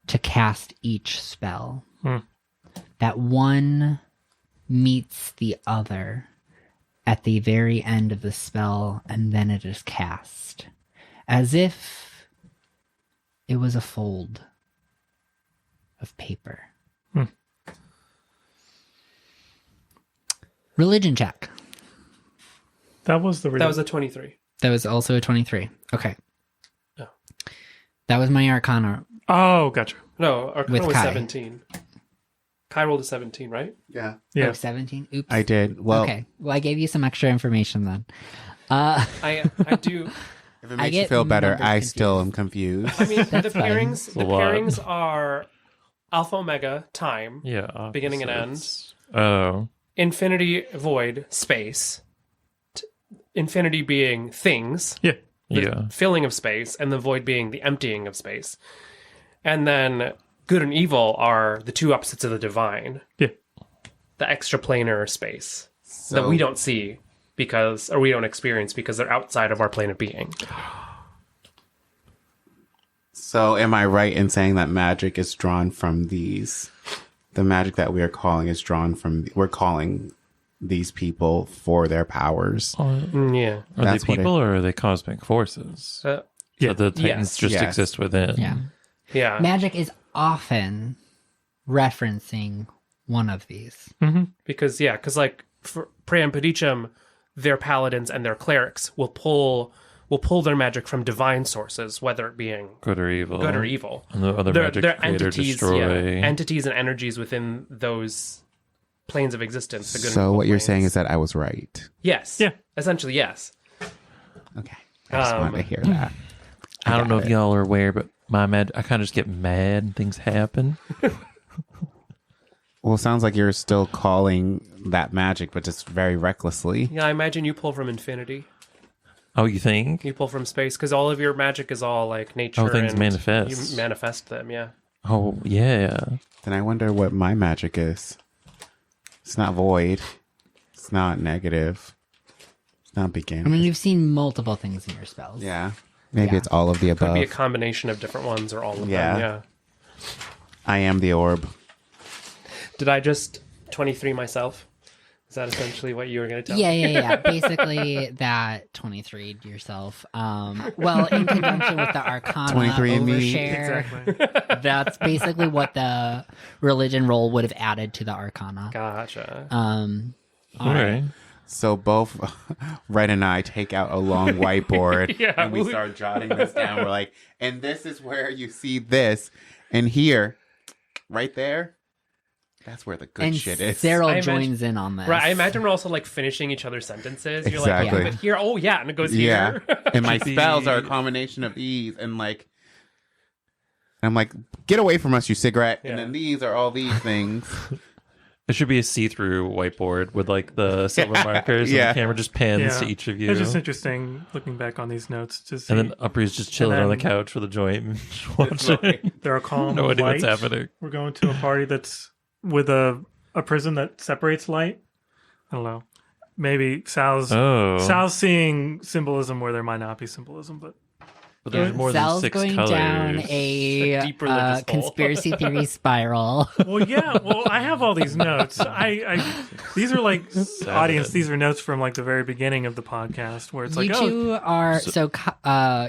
S1: to cast each spell. That one meets the other at the very end of the spell, and then it is cast. As if it was a fold of paper. Religion check.
S3: That was
S2: That was a 23.
S1: That was also a 23. Okay.
S2: Oh.
S1: That was my Arcana.
S3: Oh, gotcha.
S2: No, Arcana
S1: With
S2: was
S1: Kai.
S2: 17. Kai rolled a 17, right?
S5: Yeah.
S3: Yeah.
S1: Oh, 17? Oops.
S5: I did. Well,
S1: Okay. Well, I gave you some extra information then.
S2: I do.
S5: if it
S1: I
S5: makes you
S1: get
S5: feel better,
S1: numbers
S5: I still am confused.
S2: I mean, the
S1: That's fine.
S2: pairings. The
S4: a lot.
S2: pairings are alpha, omega, time,
S4: Yeah.
S2: beginning and end,
S4: opposites. Oh.
S2: infinity, void, space. Infinity being things,
S3: Yeah.
S2: the
S4: Yeah.
S2: filling of space, and the void being the emptying of space. And then good and evil are the 2 opposites of the divine,
S3: Yeah.
S2: the extraplanar space that we don't see or we don't experience because they're outside of our plane of being.
S5: So am I right in saying that magic is drawn from these? The magic that we are calling is drawn from, we're calling these people for their powers.
S2: Yeah.
S4: Are
S5: That's
S4: they
S5: what
S4: people or are they cosmic forces?
S3: Yeah.
S4: So the Titans just
S5: Yes.
S4: exist within.
S1: Yeah.
S2: Yeah.
S1: Magic is often referencing one of these.
S2: Because like for Priam Padicum, their paladins and their clerics will pull their magic from divine sources, whether it being
S4: Good or evil.
S2: good or evil.
S4: And the other
S2: They're
S4: magic create or
S2: entities,
S4: destroy.
S2: entities and energies within those planes of existence. The good and
S5: So
S2: evil
S5: what you're
S2: planes.
S5: saying is that I was right.
S2: yes,
S3: Yeah.
S2: essentially yes.
S5: Okay. I just wanted to hear that.
S4: I don't know
S5: got
S4: if
S5: it.
S4: y'all are aware, but my I kind of just get mad and things happen.
S5: Well, it sounds like you're still calling that magic, but just very recklessly.
S2: Yeah, I imagine you pull from infinity.
S4: Oh, you think?
S2: You pull from space because all of your magic is all like nature.
S4: Oh, things
S2: and
S4: manifest.
S2: You manifest them. Yeah.
S4: Oh, yeah.
S5: Then I wonder what my magic is. It's not void. It's not negative. It's not begin.
S1: I mean, you've seen multiple things in your spells.
S5: yeah. Maybe
S1: Yeah.
S5: it's all of the
S2: Could
S5: above.
S2: be a combination of different ones or all of
S5: Yeah.
S2: them. Yeah.
S5: I am the orb.
S2: Did I just 23 myself? Is that essentially what you were going to tell
S1: Yeah,
S2: me?
S1: yeah, yeah. Basically, that 23 yourself. Well, in conjunction with the Arcana
S5: 23 and me.
S1: overshare,
S3: Exactly.
S1: that's basically what the religion roll would have added to the Arcana.
S2: Gotcha.
S4: All right.
S5: So both Red and I take out a long whiteboard
S2: Yeah.
S5: and we start jotting this down. We're like, and this is where you see this. And here, right there, that's where the good
S1: And
S5: shit is.
S1: Cyril
S2: I imagine-
S1: joins in on this.
S2: Right, I imagine we're also like finishing each other's sentences. You're like,
S5: Exactly.
S2: yeah, but here, oh yeah, and it goes
S5: Yeah.
S2: here.
S5: And my
S4: Should
S5: spells
S4: be-
S5: are a combination of these and like, I'm like, get away from us, you cigarette.
S2: Yeah.
S5: And then these are all these things.
S4: There should be a see-through whiteboard with like the silver markers,
S5: Yeah.
S4: and the camera just pans to each of you.
S3: It's just interesting looking back on these notes to see.
S4: And then Upri's just chilling
S3: And
S4: on the
S3: then-
S4: couch with a joint and just watching.
S3: there are columns
S4: No
S3: of
S4: idea what's
S3: light.
S4: happening.
S3: We're going to a party that's with a prison that separates light. I don't know. Maybe Sal's seeing symbolism where there might not be symbolism, but
S4: But there's more than
S1: Sal's
S4: 6
S1: going
S4: colors.
S1: down
S2: A
S1: a
S2: deep religious hole.
S1: conspiracy theory spiral.
S3: well, yeah. Well, I have all these notes. I these are like audience. These are notes from like the very beginning of the podcast where it's
S1: You
S3: like,
S1: two are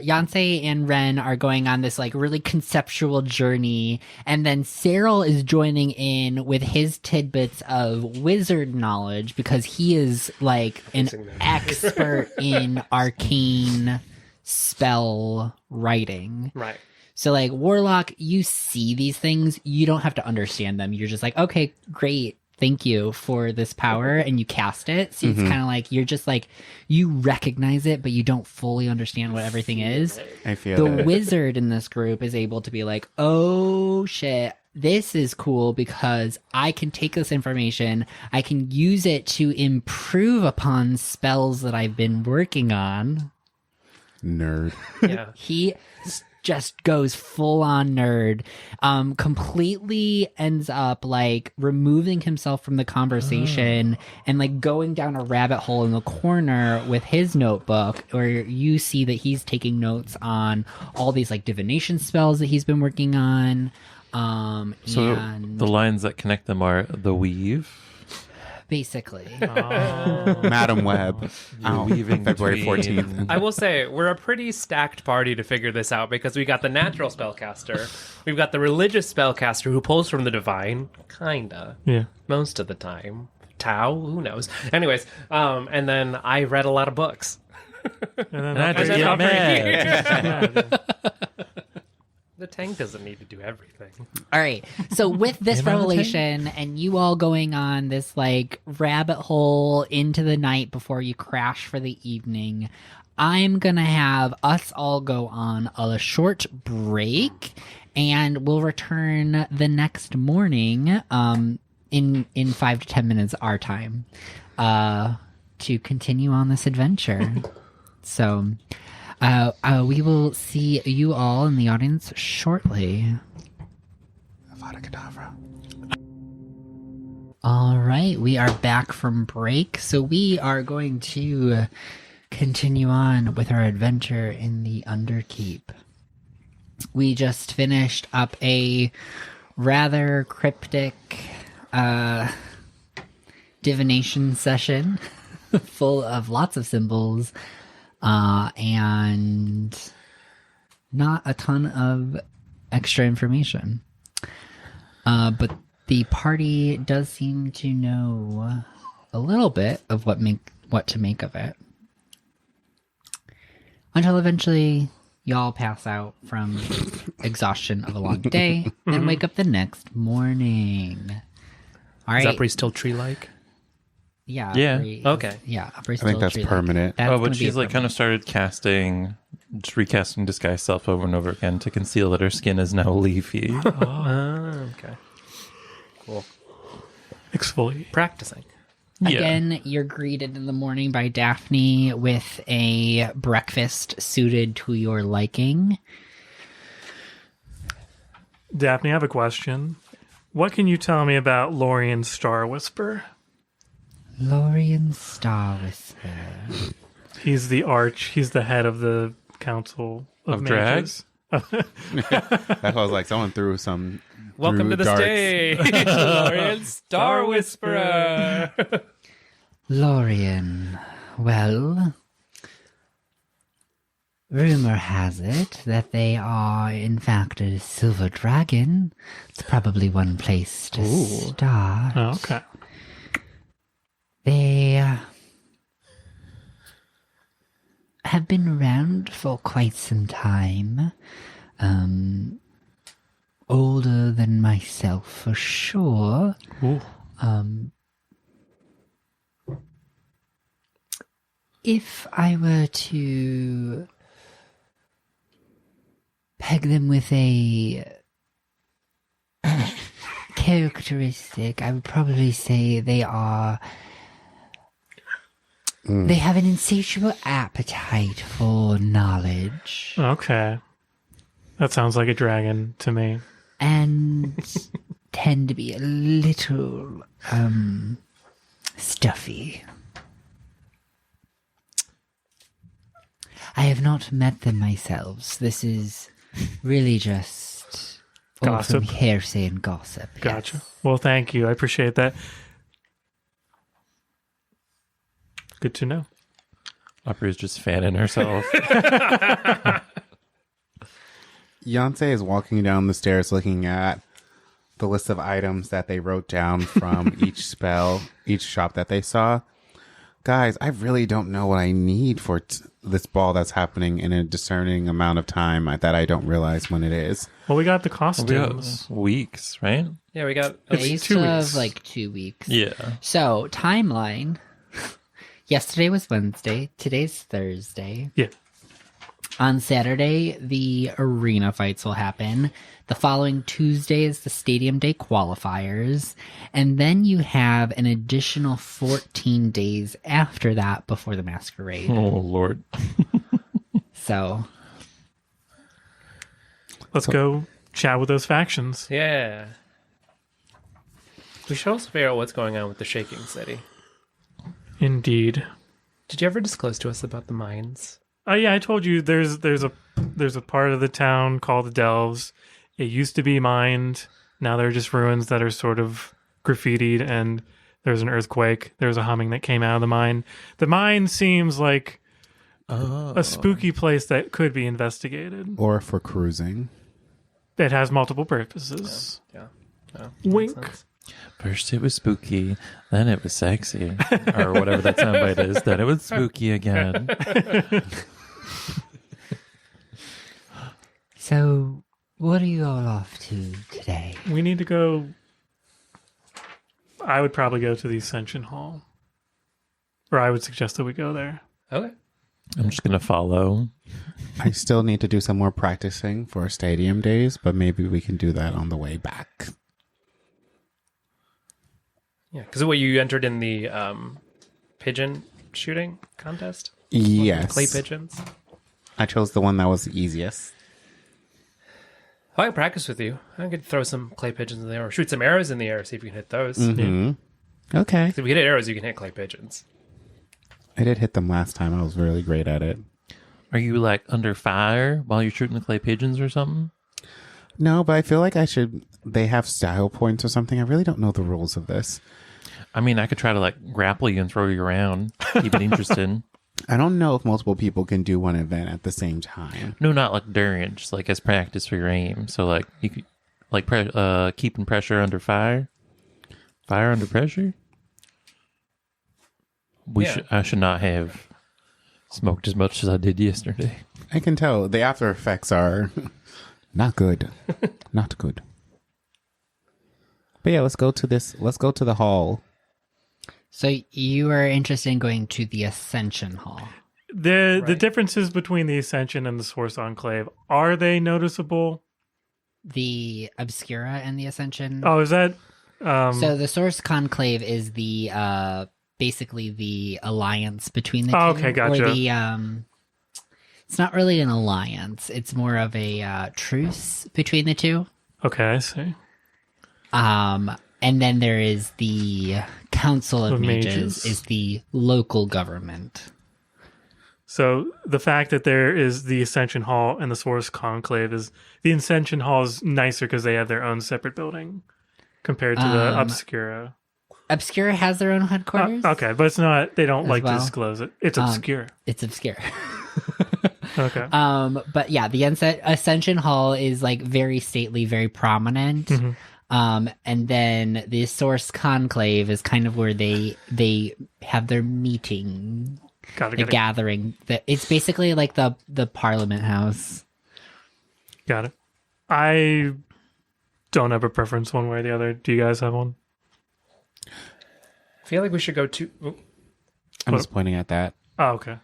S1: Yancey and Ren are going on this like really conceptual journey, and then Cyril is joining in with his tidbits of wizard knowledge because he is like an expert in arcane spell writing.
S2: Right.
S1: So like Warlock, you see these things, you don't have to understand them. You're just like, okay, great. Thank you for this power, and you cast it. So it's kind of like you're just like you recognize it, but you don't fully understand what everything is.
S5: I feel
S1: The
S5: it.
S1: wizard in this group is able to be like, oh shit, this is cool because I can take this information, I can use it to improve upon spells that I've been working on.
S5: Nerd.
S2: Yeah.
S1: He just goes full on nerd, completely ends up like removing himself from the conversation and like going down a rabbit hole in the corner with his notebook, where you see that he's taking notes on all these like divination spells that he's been working on.
S4: So
S1: And
S4: the lines that connect them are the weave.
S1: basically,
S5: Madam Web. Out
S4: weaving
S5: February
S4: between-
S5: 14th.
S2: I will say we're a pretty stacked party to figure this out because we got the natural spellcaster, we've got the religious spellcaster who pulls from the divine, kinda,
S3: yeah.
S2: most of the time. Tao, who knows? Anyways, and then I read a lot of books.
S3: And then
S4: And I just
S2: then
S4: get
S2: Upri-
S4: mad.
S2: The tank doesn't need to do everything.
S1: all right. So with this
S4: Am I the
S1: revelation and you all going on this like rabbit hole into the night before you crash for the evening, I'm gonna have us all go on a short break, and we'll return the next morning, in 5 to 10 minutes our time, to continue on this adventure. So. We will see you all in the audience shortly.
S5: Avada Kedavra.
S1: All right, we are back from break, so we are going to continue on with our adventure in the Underkeep. We just finished up a rather cryptic divination session full of lots of symbols. And not a ton of extra information. But the party does seem to know a little bit of what to make of it. Until eventually y'all pass out from exhaustion of a long day and wake up the next morning. All right.
S2: Is Upri still tree-like?
S1: Yeah.
S4: Yeah.
S1: Upri-
S2: Okay.
S1: Yeah. Upri's
S5: I think
S1: still
S5: that's
S1: tree-like.
S5: permanent.
S1: That's
S4: Oh,
S1: gonna
S4: but
S1: be
S4: she's
S1: a
S4: like kind of started just recasting disguise self over and over again to conceal that her skin is now leafy.
S2: Okay. Cool.
S3: Exfoliate.
S2: Practicing.
S1: Again, you're greeted in the morning by Daphne with a breakfast suited to your liking.
S3: Daphne, I have a question. What can you tell me about Lorien Star Whisper?
S1: Lorien Star Whisper.
S3: He's the head of the council of
S4: drags?
S3: mages.
S5: That's why I was like, someone threw some.
S2: Welcome to
S5: threw
S2: the
S5: darts.
S2: stage, Lorien Star Whisperer.
S1: Lorien. Well, rumor has it that they are, in fact, a silver dragon. It's probably one place to start.
S3: Oh, okay.
S1: They have been around for quite some time. older than myself for sure.
S3: Ooh.
S1: If I were to peg them with a characteristic, I would probably say they are. They have an insatiable appetite for knowledge
S3: Okay. That sounds like a dragon to me.
S1: and tend to be a little stuffy. I have not met them myself. This is really just all
S3: Gossip.
S1: from hearsay and gossip.
S3: Gotcha.
S1: Yes.
S3: Well, thank you. I appreciate that. Good to know.
S4: Aubrey's just fanning herself.
S5: Yonsei is walking down the stairs looking at the list of items that they wrote down from each spell, each shop that they saw. Guys, I really don't know what I need for this ball that's happening in a discerning amount of time that I don't realize when it is.
S3: Well, we got the
S4: We got
S3: costumes.
S4: weeks, right?
S2: Yeah, we got
S1: They used
S3: 2
S1: to
S3: weeks.
S1: have like 2 weeks.
S4: Yeah.
S1: So, timeline. Yesterday was Wednesday. Today's Thursday.
S3: Yeah.
S1: On Saturday, the arena fights will happen. The following Tuesday is the Stadium Day qualifiers. And then you have an additional 14 days after that before the masquerade.
S4: Oh, Lord.
S1: So,
S3: Let's go chat with those factions.
S2: Yeah. We should also figure out what's going on with the Shaking City.
S3: Indeed.
S2: Did you ever disclose to us about the mines?
S3: Oh yeah, I told you there's a part of the town called the Delves. It used to be mined. Now they're just ruins that are sort of graffitied, and there's an earthquake. There's a humming that came out of the mine. The mine seems like a spooky place that could be investigated.
S5: Or for cruising.
S3: It has multiple purposes.
S2: Yeah. No,
S3: Wink.
S2: makes sense.
S4: First it was spooky, then it was sexy. Or whatever that soundbite is. Then it was spooky again.
S1: so what are you all off to today?
S3: We need to go. I would probably go to the Ascension Hall. Or I would suggest that we go there.
S2: Okay.
S4: I'm just going to follow.
S5: I still need to do some more practicing for stadium days, but maybe we can do that on the way back.
S2: Yeah, because what you entered in the pigeon shooting contest?
S5: Yes.
S2: Clay pigeons?
S5: I chose the one that was the easiest.
S2: I can practice with you. I could throw some clay pigeons in the air or shoot some arrows in the air, see if you can hit those.
S5: Mm-hmm. Okay.
S2: If we hit arrows, you can hit clay pigeons.
S5: I did hit them last time. I was really great at it.
S4: Are you like under fire while you're shooting the clay pigeons or something?
S5: No, but I feel like I should. They have style points or something. I really don't know the rules of this.
S4: I mean, I could try to like grapple you and throw you around, keep it interesting.
S5: I don't know if multiple people can do one event at the same time.
S4: No, not like during, just like as practice for your aim. So like you could like keeping pressure under fire, fire under pressure.
S2: Yeah.
S4: I should not have smoked as much as I did yesterday.
S5: I can tell the after effects are not good. Not good. But yeah, let's go to this. Let's go to the hall.
S1: So you are interested in going to the Ascension Hall.
S3: The
S2: Right.
S3: differences between the Ascension and the Source Enclave, are they noticeable?
S1: The Obscura and the Ascension.
S3: Oh, is that
S1: So the Source Conclave is the basically the alliance between the two.
S3: Oh, okay, gotcha.
S1: Or the it's not really an alliance. It's more of a truce between the two.
S3: okay, I see.
S1: And then there is the Council of
S3: Of
S1: Mages
S3: Mages.
S1: is the local government.
S3: So the fact that there is the Ascension Hall and the Source Conclave is the Ascension Hall is nicer because they have their own separate building compared to the Obscura.
S1: Obscura has their own headquarters.
S3: Okay, but it's not. They don't
S1: As
S3: like
S1: well.
S3: to disclose it. It's obscure.
S1: It's Obscura.
S3: Okay.
S1: But yeah, the Ascension Hall is like very stately, very prominent.
S3: Mm-hmm.
S1: And then the Source Conclave is kind of where they have their meeting,
S3: Got
S1: the
S3: it.
S1: gathering. It's basically like the Parliament House.
S3: Got it. I don't have a preference one way or the other. Do you guys have one?
S2: I feel like we should go to.
S5: I'm just pointing at that.
S3: Oh, okay.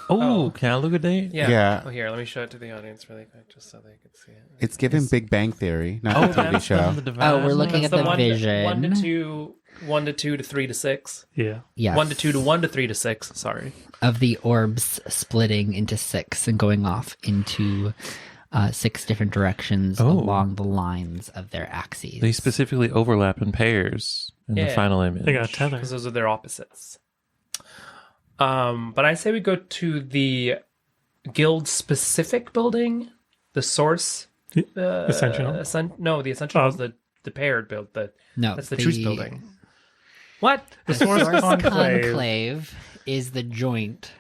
S4: Oh, can I look at that?
S2: Yeah.
S5: Yeah.
S2: Oh, here, let me show it to the audience really quick, just so they can see it.
S5: It's given Big Bang Theory, not
S4: Oh,
S5: the TV
S4: that's
S5: show.
S4: the divide.
S1: Oh, we're looking
S2: That's
S1: at the
S2: one
S1: vision.
S2: 1 to 2, 1 to 2 to 3 to 6.
S3: Yeah.
S1: Yes.
S2: 1 to 2 to 1 to 3 to 6. Sorry.
S1: Of the orbs splitting into 6 and going off into 6 different directions along the lines of their axes.
S4: They specifically overlap in pairs in the
S2: Yeah.
S4: final image.
S3: They got a tether.
S2: Because those are their opposites. But I say we go to the guild specific building, the source.
S3: Ascension.
S2: No, the Ascension
S3: Oh.
S2: is the paired build.
S1: No,
S2: That's the truce building. What?
S3: The Source Conclave.
S1: Conclave is the joint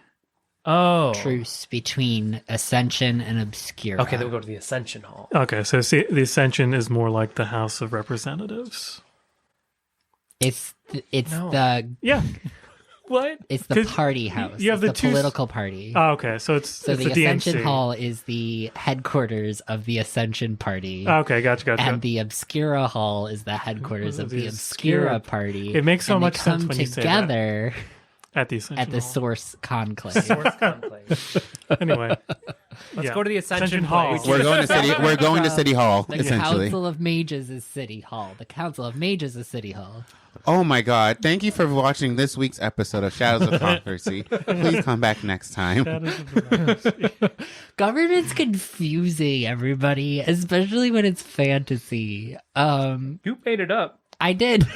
S2: Oh.
S1: truce between Ascension and Obscura.
S2: Okay, then we go to the Ascension Hall.
S3: Okay, so see, the Ascension is more like the House of Representatives.
S1: It's
S2: No.
S3: Yeah.
S2: What?
S1: it's the
S3: 'Cause
S1: party house.
S3: you have
S1: It's
S3: the
S1: the
S3: two
S1: political party.
S3: Oh, okay, so it's
S1: So
S3: it's
S1: the
S3: the
S1: Ascension
S3: DNC.
S1: Hall is the headquarters of the Ascension Party.
S3: Okay, gotcha.
S1: And the Obscura Hall is the headquarters of the Obscura Party.
S3: It makes so
S1: and they
S3: much sense
S1: come
S3: when you say that.
S1: together
S3: At the Ascension
S1: at the
S3: Hall.
S1: Source Conclave.
S2: Source Conclave.
S3: Anyway,
S2: Let's go to the Ascension
S3: Hall.
S2: place.
S5: We're going to city. We're going to City Hall,
S1: The
S5: essentially.
S1: Council of Mages is City Hall. The Council of Mages is City Hall.
S5: Oh my God! Thank you for watching this week's episode of Shadows of Controversy. Please come back next time.
S3: that is the
S1: Government's confusing, everybody, especially when it's fantasy.
S2: You made it up.
S1: I did.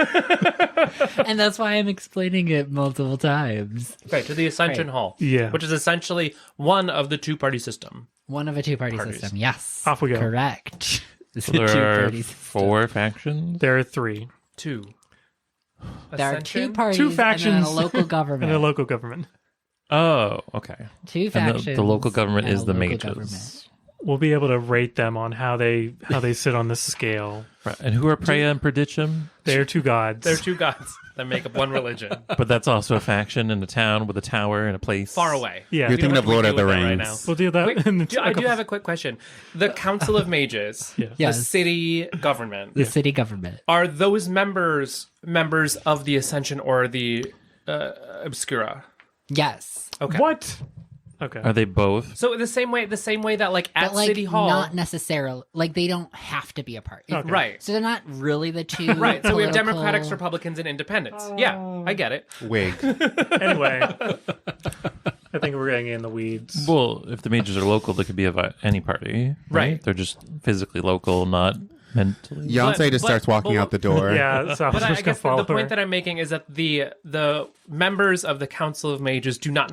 S1: And that's why I'm explaining it multiple times.
S2: Okay, to the Ascension
S1: Right.
S2: Hall.
S3: Yeah.
S2: Which is essentially one of the two-party system.
S1: One of a two-party
S2: Parties.
S1: system. Yes.
S3: Off we go.
S1: Correct. It's a
S4: So there are
S1: two-party system.
S4: 4 factions.
S3: There are 3.
S2: 2.
S1: There are
S2: Ascension?
S1: two parties
S3: Two factions
S1: and then a local government.
S3: And the local government.
S4: Oh, okay.
S1: Two
S4: And
S1: factions.
S4: the local government
S1: and
S4: is
S1: a
S4: the
S1: local
S4: mages.
S1: government.
S3: We'll be able to rate them on how they sit on this scale.
S4: Right. And who are Preya and Perditium?
S3: They are 2 gods.
S2: They're 2 gods that make up one religion.
S4: But that's also a faction in a town with a tower and a place.
S2: Far away.
S3: Yeah.
S5: You're
S3: You
S5: thinking
S2: know
S5: of
S2: what
S5: Lord
S2: we
S5: of
S2: do
S5: the
S2: with that right
S5: Rings.
S3: We'll do that
S2: Wait,
S3: in the
S2: I do have a quick question. The Council of Mages,
S3: Yeah.
S2: the
S1: Yes.
S2: city government,
S1: The city government.
S2: are those members of the Ascension or the Obscura?
S1: Yes.
S2: Okay.
S3: What? Okay.
S4: Are they both?
S2: So the same way that like at
S1: But like
S2: City Hall,
S1: not necessarily like they don't have to be a part.
S3: Okay.
S2: right?
S1: So they're not really the two.
S2: Right. So we have
S1: political-
S2: Democrats, Republicans, and Independents. Yeah, I get it.
S5: Wig.
S3: Anyway, I think we're getting in the weeds.
S4: Well, if the mages are local, they could be of any party.
S2: Right.
S4: They're just physically local, not mentally.
S5: Beyonce just starts walking out the door.
S3: Yeah, so I was
S2: But I
S3: just going
S2: guess
S3: to follow
S2: the point
S3: her.
S2: that I'm making is that the members of the Council of Mages do not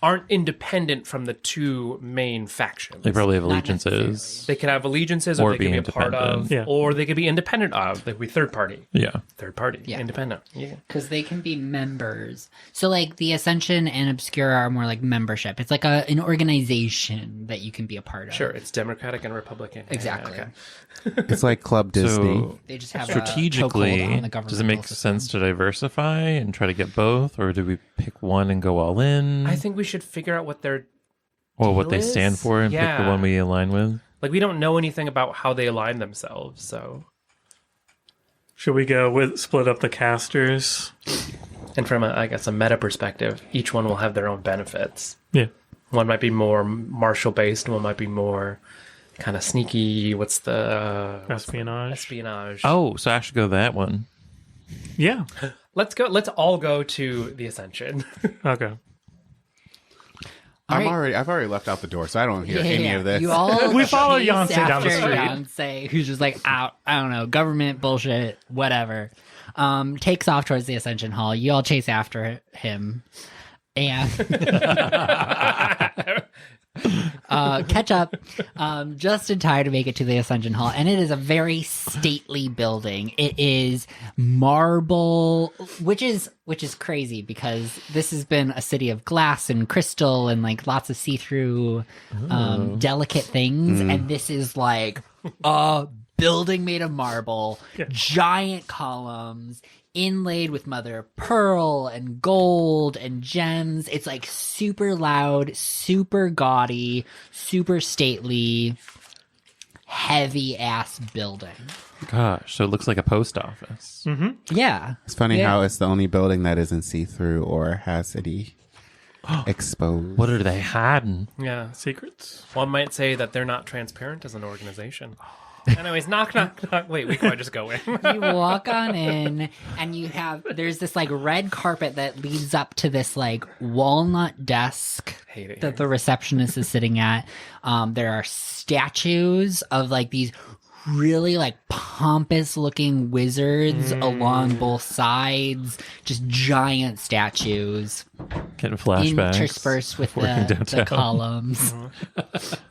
S2: aren't independent from the two main factions.
S4: They probably have
S1: Not
S4: allegiances.
S2: They could have allegiances,
S4: Or
S2: or they
S4: be
S2: could be a part of,
S4: independent.
S3: Yeah.
S2: or they could be independent of. They could be third party,
S4: Yeah.
S1: Yeah.
S2: independent. Yeah.
S1: because they can be members. So like the Ascension and Obscura are more like membership. It's like an organization that you can be a part of.
S2: Sure, it's Democratic and Republican. Yeah,
S1: Exactly.
S2: okay.
S5: It's like Club Disney.
S4: So
S1: They just have
S4: strategically,
S1: a chokehold on the
S4: does it make
S1: governmental system.
S4: sense to diversify and try to get both, or do we pick one and go all in?
S2: I think we should figure out what their
S4: or what they
S2: deal
S4: stand
S2: is?
S4: for and pick the
S2: Yeah.
S4: one we align with.
S2: like. We don't know anything about how they align themselves, so.
S3: Should we go with split up the casters?
S2: And from I guess a meta perspective, each one will have their own benefits.
S3: Yeah.
S2: One might be more martial based, one might be more kind of sneaky. What's the
S3: Espionage.
S2: espionage?
S4: Oh, so I should go that one.
S3: Yeah.
S2: Let's go. Let's all go to the Ascension.
S3: Okay.
S1: All right.
S5: I've already left out the door, so I don't hear any of this.
S1: You all
S3: We follow
S1: chase
S3: Yonsei down the
S1: after
S3: street.
S1: Yonsei, who's just like out. I don't know, government bullshit, whatever. Takes off towards the Ascension Hall. You all chase after him, and catch up just in time to make it to the Ascension Hall. And it is a very stately building. It is marble, which is crazy because this has been a city of glass and crystal and like lots of see-through delicate things, and this is like a building made of marble, giant columns inlaid with mother of pearl and gold and gems. It's like super loud, super gaudy, super stately, heavy ass building.
S4: Gosh, so it looks like a post office.
S1: Yeah.
S5: It's funny
S1: Yeah.
S5: how it's the only building that isn't see-through or has any exposed.
S4: What are they hiding?
S2: Yeah.
S3: Secrets.
S2: One might say that they're not transparent as an organization. Anyways, knock, knock, knock. Wait, we can just go in.
S1: You walk on in and there's this like red carpet that leads up to this like walnut desk
S2: Hate it
S1: that
S2: here.
S1: the receptionist is sitting at. There are statues of like these really like pompous looking wizards along both sides, just giant statues
S4: Getting flashbacks.
S1: interspersed with
S4: working
S1: the
S4: downtown.
S1: columns.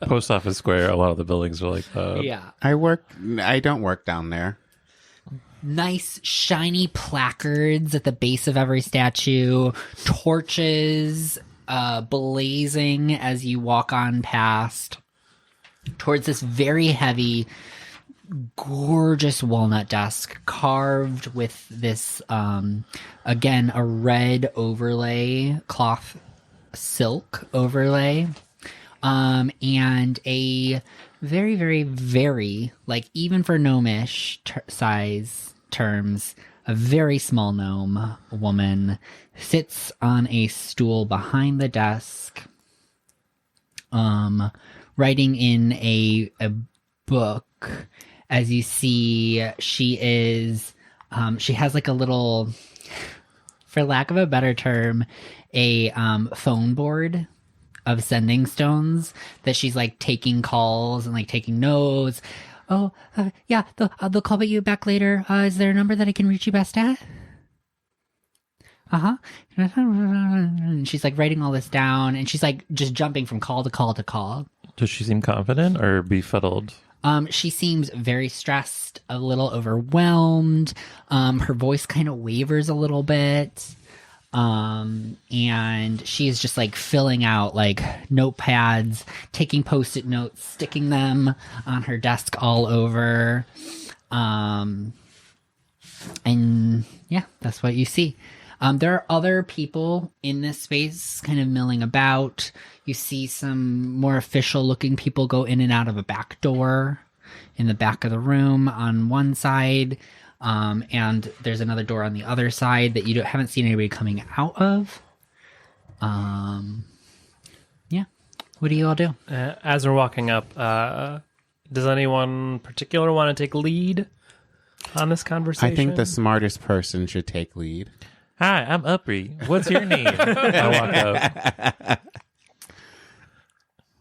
S4: Post office square. A lot of the buildings are like that.
S1: Yeah.
S5: I don't work down there.
S1: Nice shiny placards at the base of every statue, torches blazing as you walk on past towards this very heavy, gorgeous walnut desk carved with this again a red overlay, cloth silk overlay, and a very, very, very, like, even for gnomish size terms, a very small gnome woman sits on a stool behind the desk, writing in a book. As you see, she has like a little, for lack of a better term, a phone board of sending stones that she's like taking calls and like taking notes. Oh, yeah, they'll call you back later. Is there a number that I can reach you best at? And she's like writing all this down, and she's like just jumping from call to call to call.
S4: Does she seem confident or befuddled?
S1: She seems very stressed, a little overwhelmed. Her voice kind of wavers a little bit. And she's just like filling out like notepads, taking post-it notes, sticking them on her desk all over. And yeah, that's what you see. There are other people in this space kind of milling about. You see some more official looking people go in and out of a back door in the back of the room on one side. And there's another door on the other side that you haven't seen anybody coming out of. Yeah. What do you all do?
S2: As we're walking up, does anyone particular want to take lead on this conversation?
S5: I think the smartest person should take lead.
S4: Hi, I'm Upri. What's your name? I walk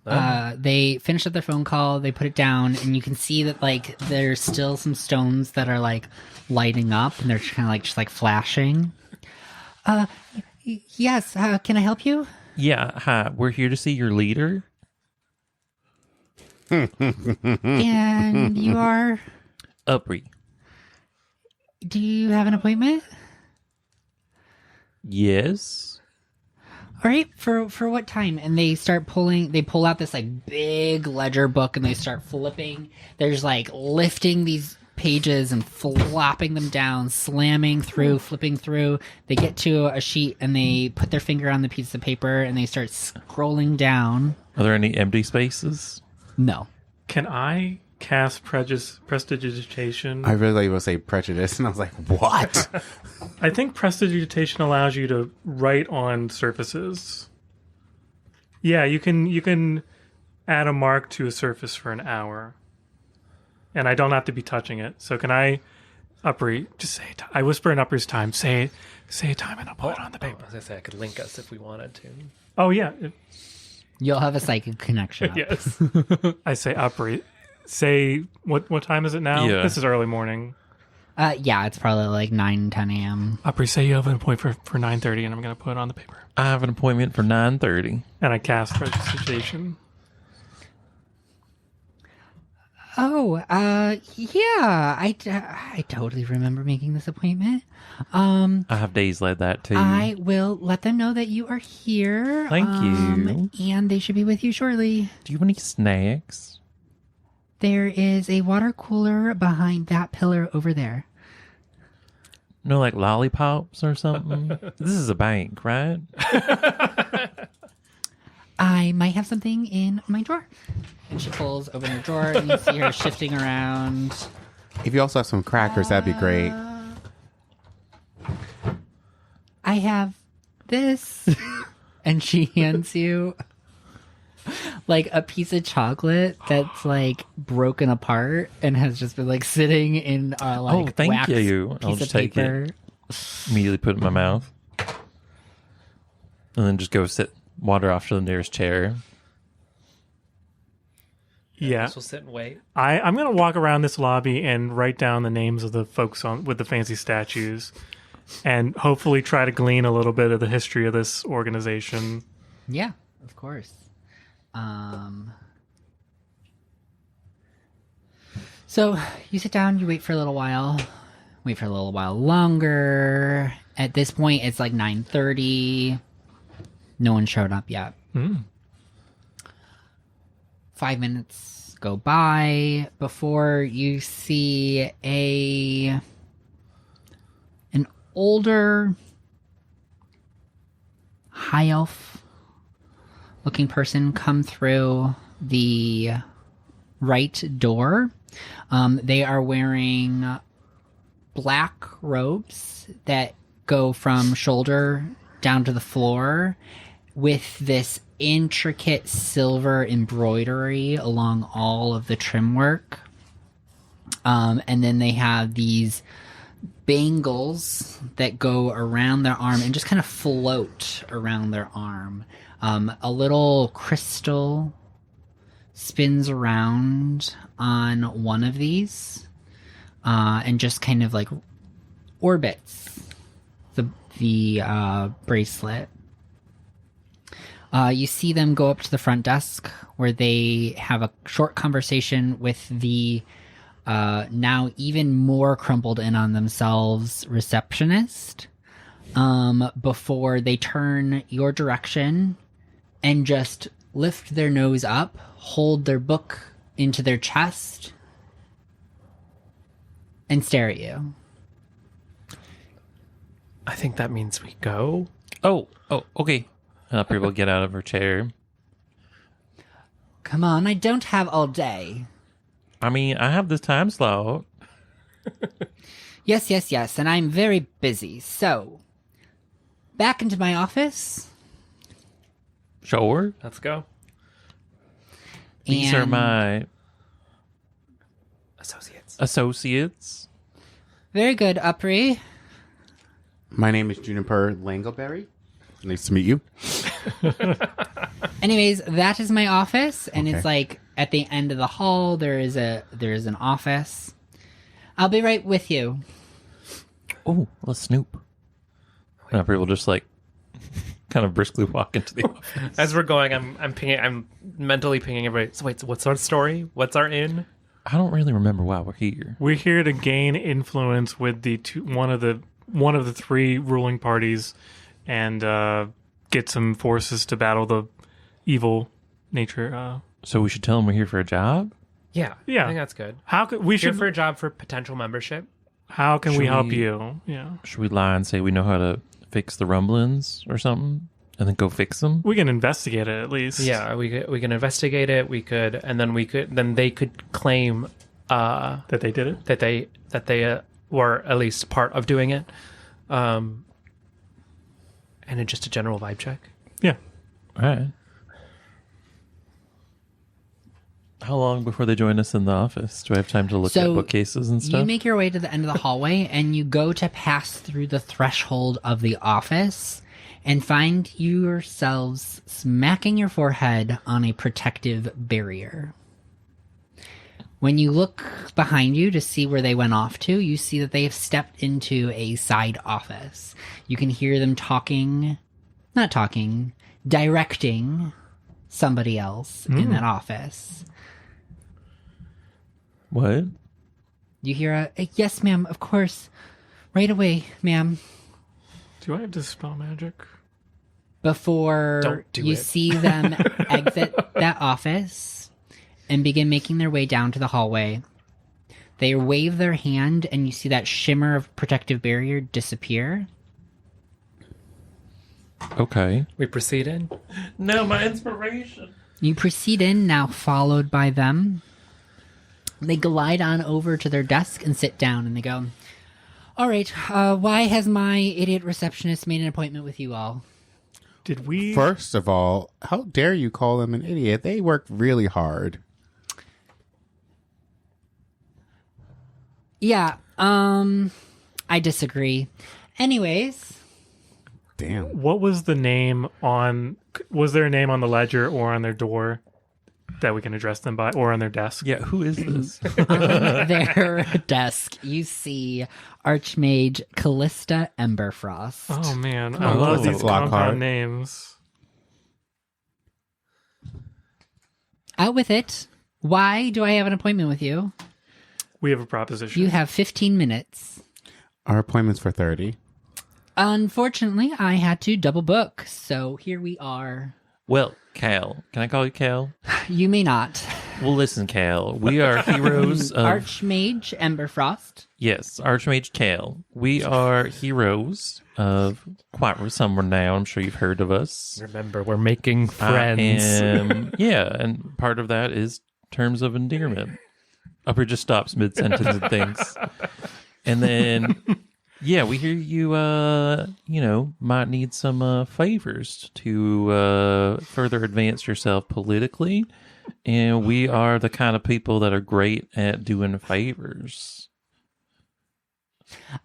S4: up.
S1: They finish up their phone call, they put it down, and you can see that like there's still some stones that are like lighting up, and they're kind of like just like flashing. Yes, can I help you?
S4: Yeah, hi. We're here to see your leader.
S1: And you are?
S4: Upri.
S1: Do you have an appointment?
S4: Yes.
S1: All right, for what time? And they pull out this like big ledger book, and they start flipping. There's like lifting these pages and flopping them down, slamming through, flipping through. They get to a sheet, and they put their finger on the piece of paper, and they start scrolling down.
S4: Are there any empty spaces?
S1: No.
S3: Can I cast prestidigitation?
S5: I really will say prejudice, and I was like, what?
S3: I think prestidigitation allows you to write on surfaces. Yeah, you can add a mark to a surface for an hour, and I don't have to be touching it. So can I, Upri, just say? I whisper in Upri's time. Say a time, and I'll put it on the
S2: I
S3: paper.
S2: was gonna say I could link us if we wanted to.
S3: Oh yeah,
S1: You'll have a psychic connection. Up.
S3: yes. I say Upri. Say what time is it now?
S4: Yeah.
S3: This is early morning.
S1: Yeah, it's probably like 9, 10 a.m.
S3: Upri, say you have an appointment for 9:30, and I'm going to put it on the paper.
S4: I have an appointment for 9:30.
S3: And I cast prestidigitation.
S1: Oh, yeah, I totally remember making this appointment.
S4: I have days like that too.
S1: I will let them know that you are here.
S4: Thank you.
S1: And they should be with you shortly.
S4: Do you have any snacks?
S1: There is a water cooler behind that pillar over there.
S4: No, like lollipops or something? This is a bank, right?
S1: I might have something in my drawer. And she pulls open her drawer, and you see her shifting around.
S5: If you also have some crackers, that'd be great.
S1: I have this. And she hands you like a piece of chocolate that's like broken apart and has just been like sitting in a like
S4: Oh, thank
S1: wax
S4: you.
S1: piece
S4: I'll
S1: of
S4: just take
S1: paper.
S4: it. Immediately put it in my mouth. And then just go wander off to the nearest chair.
S3: Yeah.
S2: So we'll sit and wait.
S3: I'm going to walk around this lobby and write down the names of the folks with the fancy statues and hopefully try to glean a little bit of the history of this organization.
S1: Yeah, of course. So you sit down, you wait for a little while, longer. At this point, it's like 9:30. No one showed up yet. 5 minutes go by before you see an older high elf looking person come through the right door. They are wearing black robes that go from shoulder down to the floor with this intricate silver embroidery along all of the trim work. And then they have these bangles that go around their arm and just kind of float around their arm. A little crystal spins around on one of these and just kind of like orbits the bracelet. You see them go up to the front desk where they have a short conversation with the now even more crumpled in on themselves receptionist before they turn your direction and just lift their nose up, hold their book into their chest, and stare at you.
S2: I think that means we go.
S4: Oh, okay. Upper will get out of her chair.
S1: Come on, I don't have all day.
S4: I mean, I have this time slot.
S1: Yes, and I'm very busy. So, back into my office.
S4: Sure.
S2: Let's go.
S4: These are my
S2: Associates.
S1: Very good, Upri.
S5: My name is Juniper Langleberry. Nice to meet you.
S1: Anyways, that is my office, and
S5: Okay.
S1: it's like at the end of the hall. There is an office. I'll be right with you.
S4: Oh, let's snoop. And Upper will just like kind of briskly walk into the office.
S2: As we're going, I'm mentally pinging everybody. So wait, so what's our story? What's our in?
S4: I don't really remember why we're here.
S3: We're here to gain influence with one of the three ruling parties and get some forces to battle the evil nature.
S4: So we should tell them we're here for a job?
S2: Yeah.
S3: Yeah.
S2: I think that's good.
S3: How could we
S2: Here
S3: should
S2: for a job for potential membership.
S3: How can we
S4: Should
S3: help
S4: we-
S3: you? Yeah.
S4: Should we lie and say we know how to fix the rumblings or something? And then go fix them?
S3: We can investigate it at least.
S2: Yeah, we can investigate it. We could, and then they could claim
S3: That they did it.
S2: that they were at least part of doing it. And it's just a general vibe check.
S3: Yeah.
S4: All right. How long before they join us in the office? Do I have time to look at bookcases and stuff?
S1: You make your way to the end of the hallway, and you go to pass through the threshold of the office and find yourselves smacking your forehead on a protective barrier. When you look behind you to see where they went off to, you see that they have stepped into a side office. You can hear them directing somebody else in that office.
S4: What?
S1: You hear a yes, ma'am, of course. Right away, ma'am.
S3: Do I have to spell magic?
S1: Before
S2: Don't do
S1: you
S2: it.
S1: see them exit that office and begin making their way down to the hallway, they wave their hand and you see that shimmer of protective barrier disappear.
S4: Okay.
S2: We proceeded.
S4: No, my inspiration.
S1: You proceed in, now followed by them. They glide on over to their desk and sit down, and they go, all right, why has my idiot receptionist made an appointment with you all?
S3: Did we?
S5: First of all, how dare you call them an idiot? They worked really hard.
S1: Yeah, I disagree. Anyways,
S5: Damn.
S3: What was the name on? Was there a name on the ledger or on their door that we can address them by, or on their desk?
S4: Yeah, who is this?
S1: their desk, you see Archmage Callista Emberfrost.
S3: Oh man, I
S4: Oh,
S3: love these
S5: Lockhart.
S3: compound names.
S1: Out with it. Why do I have an appointment with you?
S3: We have a proposition.
S1: You have 15 minutes.
S5: Our appointment's for 30.
S1: Unfortunately, I had to double book, so here we are.
S4: Well, Cal. Can I call you Cal?
S1: You may not.
S4: Well, listen, Cal. We are heroes of...
S1: Archmage Emberfrost.
S4: Yes, Archmage Cal. We are heroes of quite some renown. I'm sure you've heard of us.
S2: Remember, we're making friends.
S4: Yeah, and part of that is terms of endearment. Upper just stops mid-sentence and things. And then, yeah, we hear you, might need some favors to further advance yourself politically. And we are the kind of people that are great at doing favors.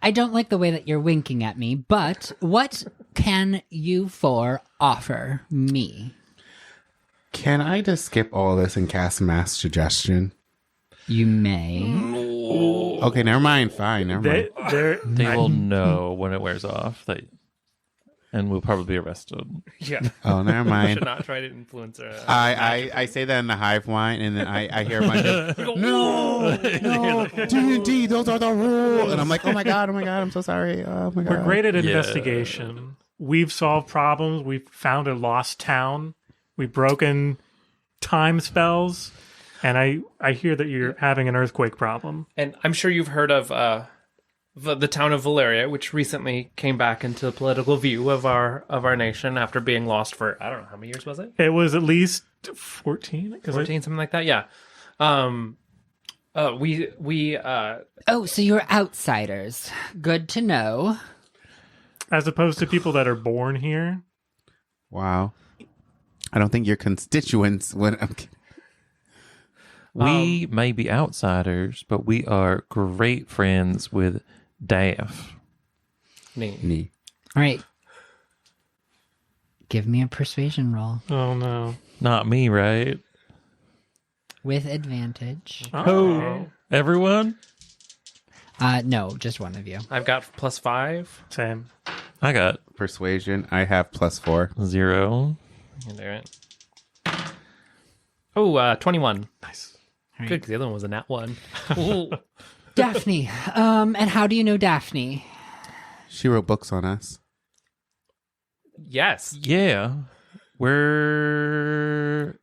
S1: I don't like the way that you're winking at me, but what can you four offer me?
S5: Can I just skip all this and cast mass suggestion?
S1: You may.
S5: Okay, never mind. Fine, never mind.
S4: They will know when it wears off, and we'll probably be arrested.
S2: Yeah.
S5: Oh, never
S2: Should
S5: mind.
S2: not try to influence her.
S5: I say that in the hive mind, and then I hear a bunch of, no, D&D, those are the rules. And I'm like, oh my God, I'm so sorry. Oh my God.
S3: We're great at investigation. We've solved problems. We've found a lost town. We've broken time spells. And I hear that you're having an earthquake problem.
S2: And I'm sure you've heard of the town of Valeria, which recently came back into political view of our nation after being lost for, I don't know, how many years was it?
S3: It was at least 14?
S2: 14, something like that, yeah. We
S1: Oh, so you're outsiders. Good to know.
S3: As opposed to people that are born here.
S5: Wow. I don't think your constituents would. I'm kidding.
S4: We may be outsiders, but we are great friends with Daphne.
S5: Me.
S1: All right. Give me a persuasion roll
S3: Oh, no.
S4: Not me, right?
S1: with advantage.
S3: Oh.
S4: Everyone?
S1: No, just one of you.
S2: I've got +5.
S3: Same.
S4: I got
S5: Persuasion. I have +4.
S4: 0.
S2: You do it. Oh, 21.
S3: Nice.
S1: All
S2: Good,
S1: right.
S2: 'cause the other one was a nat 1. Ooh.
S1: Daphne. And how do you know Daphne?
S5: She wrote books on us.
S2: Yes.
S4: Yeah. We're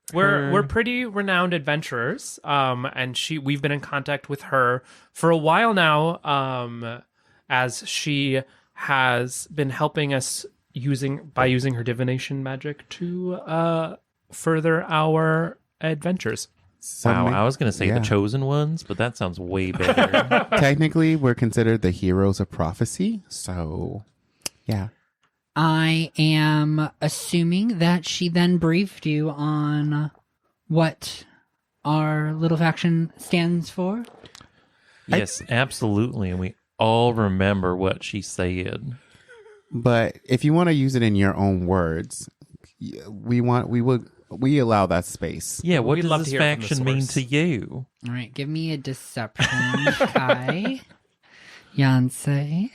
S2: pretty renowned adventurers, and we've been in contact with her for a while now, as she has been helping us using her divination magic to further our adventures.
S4: Wow, I was going to say
S5: yeah.
S4: the chosen ones, but that sounds way better.
S5: Technically, we're considered the heroes of prophecy. So, yeah.
S1: I am assuming that she then briefed you on what our little faction stands for.
S4: Yes, absolutely. And we all remember what she said.
S5: But if you want to use it in your own words, we allow that space.
S4: Yeah, what
S2: We'd
S4: does
S2: love to
S4: this
S2: hear it from the
S4: faction mean
S2: source.
S4: to you?
S1: All right, give me a deception, Kai. Yancey.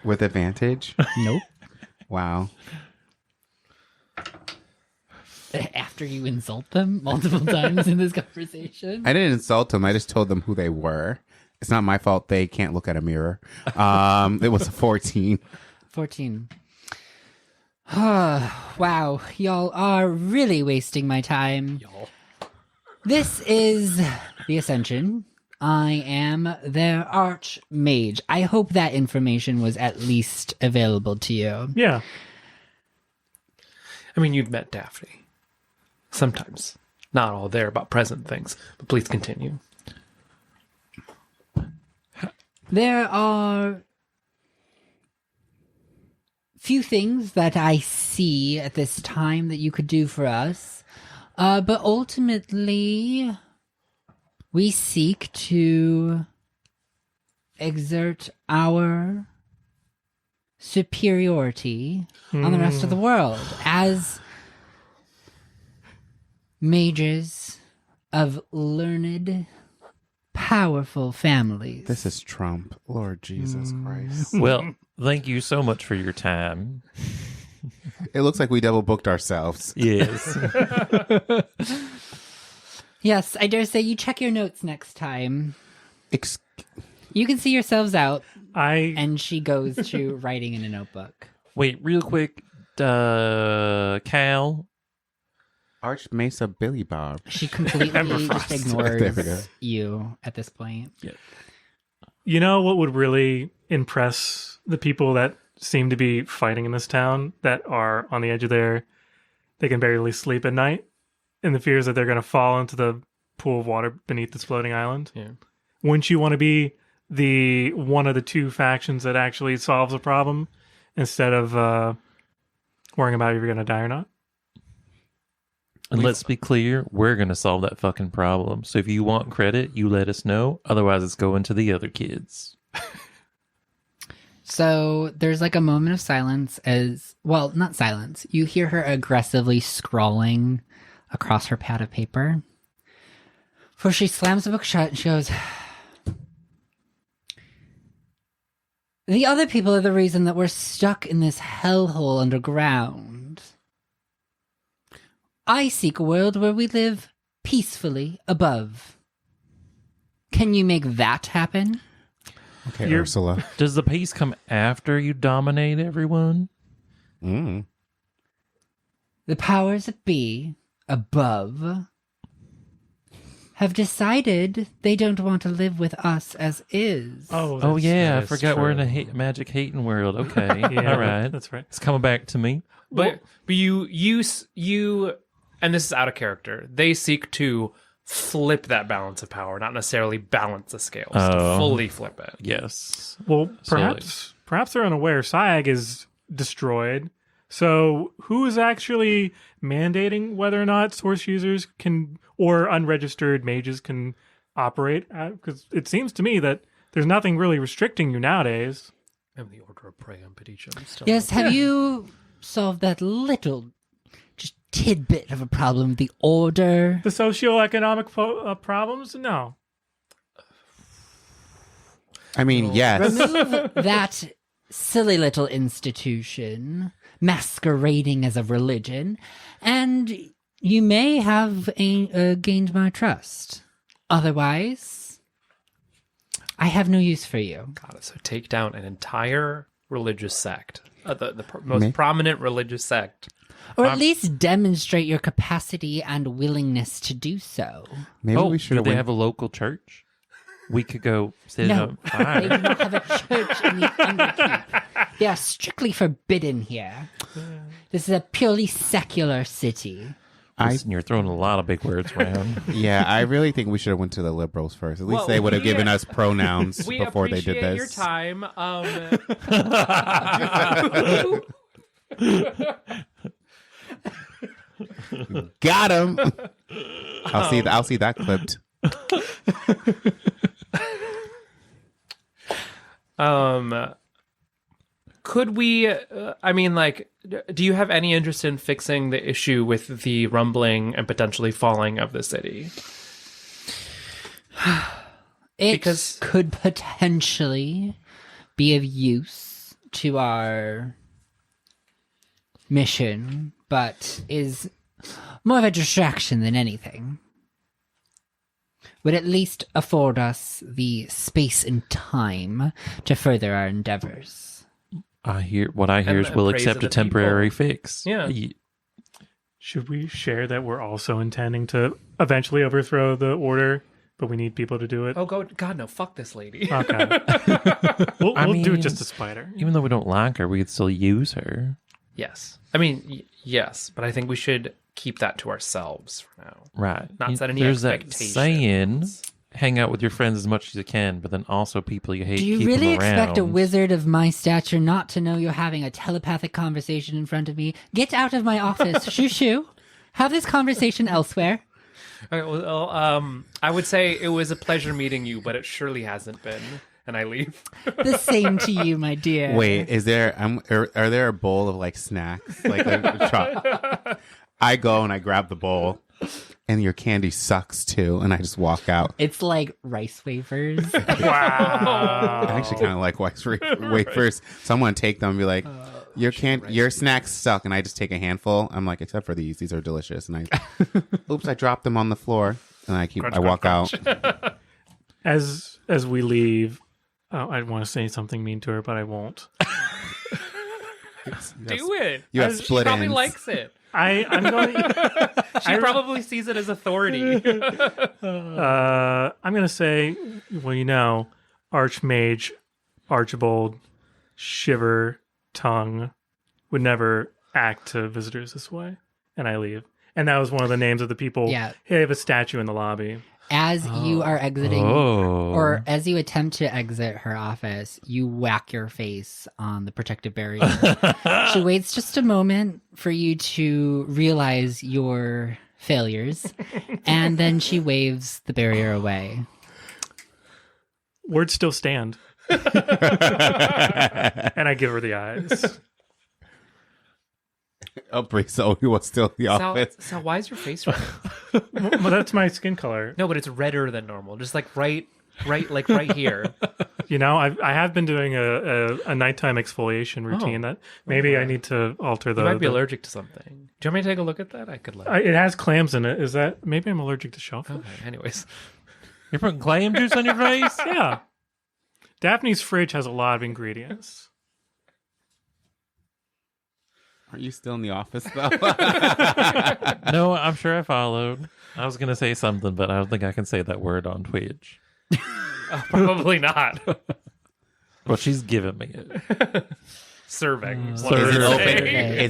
S5: With advantage?
S1: Nope.
S5: Wow.
S1: After you insult them multiple times in this conversation.
S5: I didn't insult them. I just told them who they were. It's not my fault they can't look at a mirror. It was a 14.
S1: 14. Wow, y'all are really wasting my time. This is the Ascension. I am their Archmage. I hope that information was at least available to you.
S3: Yeah.
S2: I mean, you've met Daphne. sometimes. Not all there about present things. But please continue.
S1: There are few things that I see at this time that you could do for us, but ultimately we seek to exert our superiority on the rest of the world as mages of learned, powerful families.
S5: This is Trump. Lord Jesus Christ.
S4: Well, thank you so much for your time.
S5: It looks like we double booked ourselves.
S4: Yes.
S1: Yes, I dare say you check your notes next time.
S5: Ex-
S1: You can see yourselves out.
S3: I
S1: And she goes to writing in a notebook.
S4: Wait, real quick. Cal.
S5: Arch Mesa Billy Bob.
S1: She completely just
S5: There we go.
S1: ignores you at this point.
S3: You know what would really impress the people that seem to be fighting in this town, that are on the edge of they can barely sleep at night, and the fears that they're going to fall into the pool of water beneath this floating island?
S2: Yeah.
S3: Wouldn't you want to be the one of the two factions that actually solves a problem instead of worrying about if you're going to die or not?
S4: And let's be clear, we're going to solve that fucking problem. So if you want credit, you let us know. Otherwise, it's going to the other kids.
S1: So there's like a moment of silence as, well, not silence. You hear her aggressively scrawling across her pad of paper. For she slams the book shut and she goes, "The other people are the reason that we're stuck in this hellhole underground. I seek a world where we live peacefully above. Can you make that happen?"
S5: Okay, Ursula.
S4: Does the peace come after you dominate everyone?
S5: Mm.
S1: The powers that be above have decided they don't want to live with us as is.
S4: Oh yeah, I
S3: that's
S4: forgot we're in
S3: true.
S4: a magic hating world. Okay,
S3: Yeah,
S4: all right.
S3: that's right.
S4: It's coming back to me.
S2: But you, and this is out of character. They seek to flip that balance of power, not necessarily balance the scales. To
S4: Oh.
S2: fully flip it.
S4: Yes.
S3: Well,
S4: Slowly.
S3: perhaps they're unaware. SIAG is destroyed. So who is actually mandating whether or not source users can, or unregistered mages can operate? Because it seems to me that there's nothing really restricting you nowadays.
S2: And the Order of Prey on Pedichum.
S1: Yes, have you solved that little, just tidbit of a problem with the order?
S3: The socioeconomic problems? No.
S5: I mean, yes.
S1: Remove that silly little institution masquerading as a religion, and you may have gained my trust. Otherwise, I have no use for you.
S2: Got it. So take down an entire religious sect. The most prominent religious sect.
S1: Or at least demonstrate your capacity and willingness to do so.
S5: Maybe we should
S4: do
S5: have
S4: they
S5: went.
S4: have a local church? We could go set it
S1: No,
S4: on
S1: they
S4: fire.
S1: do not have a church in the Underkeep. They are strictly forbidden here. This is a purely secular city.
S4: Listen, you're throwing a lot of big words around.
S5: Yeah, I really think we should have went to the liberals first. At least
S2: Well,
S5: they would have
S2: we-
S5: given us pronouns
S2: We
S5: before they
S2: appreciate
S5: did
S2: your
S5: this.
S2: time.
S5: Got him. I'll see that clipped.
S2: Could we? I mean, like, do you have any interest in fixing the issue with the rumbling and potentially falling of the city?
S1: It
S2: Because-
S1: could potentially be of use to our mission, but is more of a distraction than anything. Would at least afford us the space and time to further our endeavors.
S4: What I hear is
S2: And
S4: we'll
S2: praise
S4: accept
S2: of
S4: a
S2: the
S4: temporary
S2: people.
S4: fix.
S2: Yeah.
S3: Should we share that we're also intending to eventually overthrow the order, but we need people to do it?
S2: Oh God, no! Fuck this lady.
S3: Okay. we'll do
S4: mean-
S3: it just to spite her.
S4: Even though we don't like her, we could still use her.
S2: Yes, I mean Yes, but I think we should keep that to ourselves for now.
S4: Right.
S2: Not set any
S4: There's
S2: expectations.
S4: that saying, hang out with your friends as much as you can, but then also people you hate,
S1: Do you
S4: keep
S1: really
S4: them around.
S1: expect a wizard of my stature not to know you're having a telepathic conversation in front of me? Get out of my office. Shoo shoo. Have this conversation elsewhere.
S2: Okay, well, I would say it was a pleasure meeting you, but it surely hasn't been. And I leave.
S1: The same to you, my dear.
S5: Wait, is there? Are there a bowl of like snacks? I go and I grab the bowl, and your candy sucks too, and I just walk out.
S1: It's like rice wafers.
S5: I actually kind of like wafers, so I'm gonna take them and be like, your snacks suck, and I just take a handful. I'm like, except for these are delicious, and I dropped them on the floor, and I walk out.
S3: As we leave, I want to say something mean to her, but I won't.
S2: Do it.
S5: You have
S2: She
S5: split
S2: probably
S5: ends.
S2: likes it.
S3: I'm going.
S2: She probably sees it as authority.
S3: I'm going to say, well, Archmage Archibald Shiver Tongue would never act to visitors this way, and I leave. And that was one of the names of the people.
S1: Yeah.
S3: Hey, I have a statue in the lobby.
S1: As you are exiting,
S4: Oh.
S1: or as you attempt to exit her office, you whack your face on the protective barrier. She waits just a moment for you to realize your failures, and then she waves the barrier away.
S3: Words still stand. And I give her the eyes.
S5: So he was still in the office.
S2: So why is your face red?
S3: Well, that's my skin color.
S2: No, but it's redder than normal. Just like right here.
S3: I have been doing a nighttime exfoliation routine that maybe I need to alter the.
S2: You might be allergic to something. Do you want me to take a look at that? I could look.
S3: It has clams in it. Is that maybe I'm allergic to shellfish?
S2: Okay, anyways.
S4: You're putting clam juice on your face?
S3: Yeah. Daphne's fridge has a lot of ingredients.
S5: Are you still in the office though?
S4: No, I'm sure I followed. I was going to say something, but I don't think I can say that word on Twitch.
S2: Probably not.
S4: Well, she's giving me it.
S2: Serving.
S5: Is it open?
S1: Survey.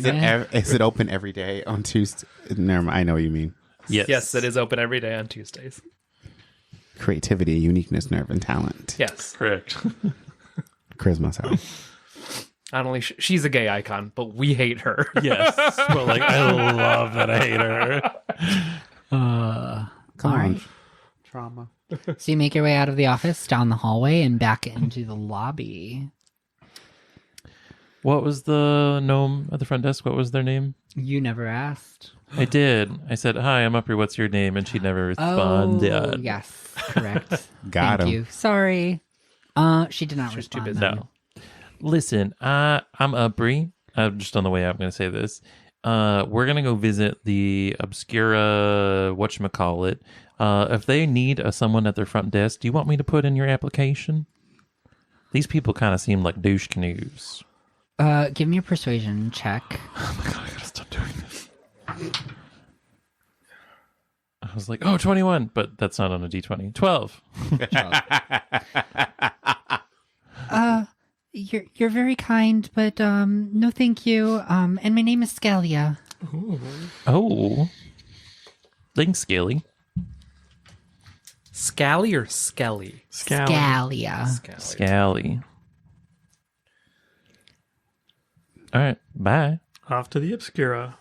S5: Is it open every day on Tuesday? Never mind. I know what you mean.
S2: Yes, it is open every day on Tuesdays.
S5: Creativity, uniqueness, nerve, and talent.
S2: Yes.
S4: Correct.
S5: Charisma. Sorry.
S2: Not only she's a gay icon, but we hate her.
S4: Yes. But I love that I hate her.
S5: Come
S1: All
S5: on.
S1: right.
S5: Trauma.
S1: So you make your way out of the office, down the hallway, and back into the lobby.
S4: What was the gnome at the front desk? What was their name?
S1: You never asked.
S4: I did. I said, "Hi, I'm up here. What's your name?" And she never responded.
S1: Oh, yes, correct.
S5: Got
S1: Thank
S5: him.
S1: you. Sorry. She did not
S2: She's too
S1: respond.
S2: busy.
S1: then.
S4: No. Listen, I'm Upri. I'm just on the way out. I'm going to say this. We're going to go visit the Obscura whatchamacallit. If they need someone at their front desk, do you want me to put in your application? These people kind of seem like douche canoes.
S1: Give me a persuasion check.
S4: Oh my God, I got to stop doing this. I was like, 21, but that's not on a D20. 12.
S1: You're very kind, but no thank you. And my name is Scalia.
S4: Oh. Thanks, Scaly.
S2: Scally or Skelly?
S1: Scalia.
S4: Scally. All right, bye.
S3: Off to the Obscura.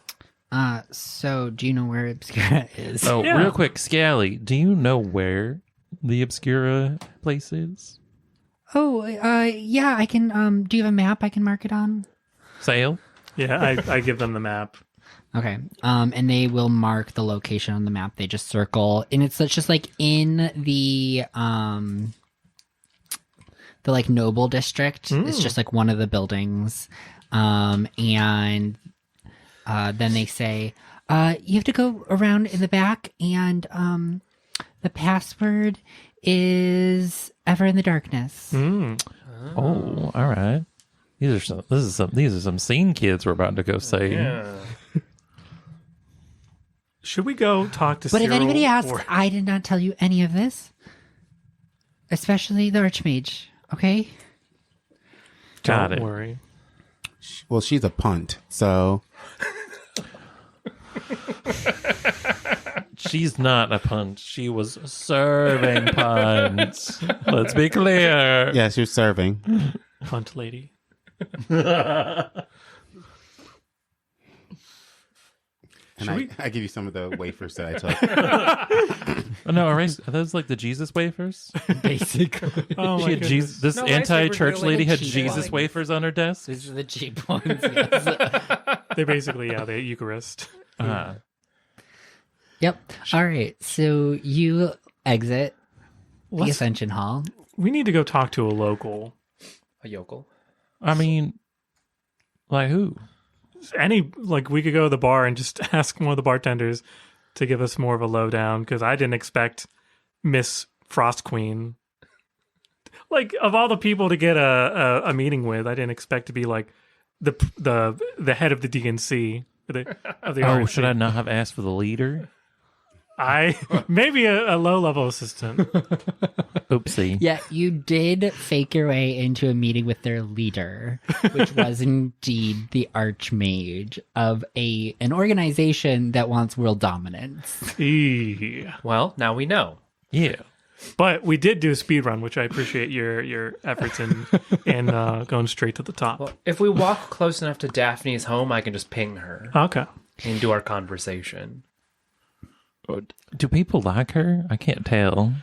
S1: So do you know where Obscura is?
S4: Oh,
S3: Yeah.
S4: real quick, Scally, do you know where the Obscura place is?
S1: Oh, yeah, I can, do you have a map I can mark it on?
S4: Sale?
S3: Yeah, I give them the map.
S1: Okay. And they will mark the location on the map. They just circle, and it's just like in the like noble district. It's just like one of the buildings. And then they say, you have to go around in the back, and the password is ever in the darkness.
S4: Oh, all right. These are some scene kids we're about to go see.
S2: Yeah.
S3: Should we go talk to
S1: But if
S3: Cyril
S1: anybody asks,
S3: or-
S1: I did not tell you any of this. Especially the Archmage, okay?
S4: Got
S3: Don't
S4: it.
S3: worry.
S5: Well, she's a punt, so
S4: She's not a punch. She was serving punch. Let's be clear.
S5: Yes, you're serving.
S3: Punt lady.
S5: And I give you some of the wafers that I took.
S4: Oh, no, are those like the Jesus wafers?
S1: Basically.
S3: Oh
S4: She
S3: my
S4: had
S3: goodness.
S4: this
S2: No, rice
S4: anti-church
S2: wafers are
S4: lady
S2: like
S4: had
S2: cheap
S4: Jesus
S2: ones.
S4: wafers on her desk.
S1: These are the cheap ones, yes.
S3: They're basically, the Eucharist.
S1: Yep. All right. So you exit the
S3: Let's-
S1: Ascension Hall.
S3: We need to go talk to a local.
S2: A yokel.
S4: I mean, like who?
S3: We could go to the bar and just ask one of the bartenders to give us more of a lowdown, because I didn't expect Miss Frost Queen, like, of all the people to get a meeting with, I didn't expect to be like the head of the DNC of the
S4: Oh,
S3: RNC.
S4: should I not have asked for the leader?
S3: Maybe a low level assistant.
S4: Oopsie.
S1: Yeah, you did fake your way into a meeting with their leader, which was indeed the Archmage of an organization that wants world dominance.
S3: Eee.
S2: Well, now we know.
S4: Yeah.
S3: But we did do a speed run, which I appreciate your efforts in going straight to the top.
S2: Well, if we walk close enough to Daphne's home, I can just ping her
S3: Okay.
S2: and do our conversation.
S4: Do people like her? I can't tell.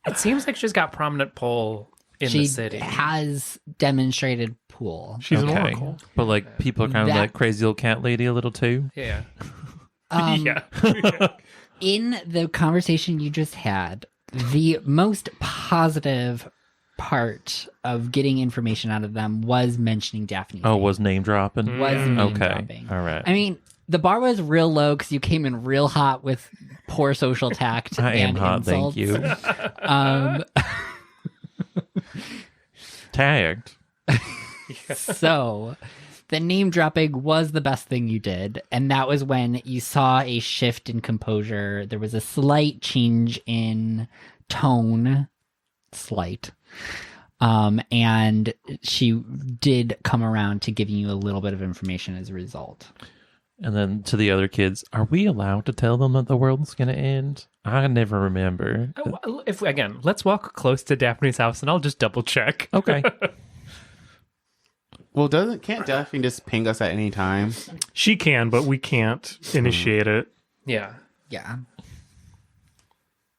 S2: It seems like she's got prominent pull in
S1: She
S2: the city.
S1: has demonstrated pool.
S3: She's an oracle.
S4: But like people are kind of
S1: That-
S4: like crazy old cat lady a little too.
S2: Yeah.
S1: Um,
S2: Yeah.
S1: In the conversation you just had, the most positive part of getting information out of them was mentioning Daphne.
S4: Oh, was name dropping?
S1: Was name
S4: Okay.
S1: dropping.
S4: All right.
S1: I mean, the bar was real low because you came in real hot with poor social tact
S4: I am
S1: and
S4: hot,
S1: insults.
S4: thank you.
S1: Um,
S4: Tagged.
S1: so the name dropping was the best thing you did, and that was when you saw a shift in composure. There was a slight change in tone, slight, and she did come around to giving you a little bit of information as a result.
S4: And then to the other kids, are we allowed to tell them that the world's going to end? I never remember.
S2: Again, let's walk close to Daphne's house and I'll just double check.
S4: Okay.
S5: Well, can't Daphne just ping us at any time?
S3: She can, but we can't initiate it.
S2: Yeah.
S1: Yeah.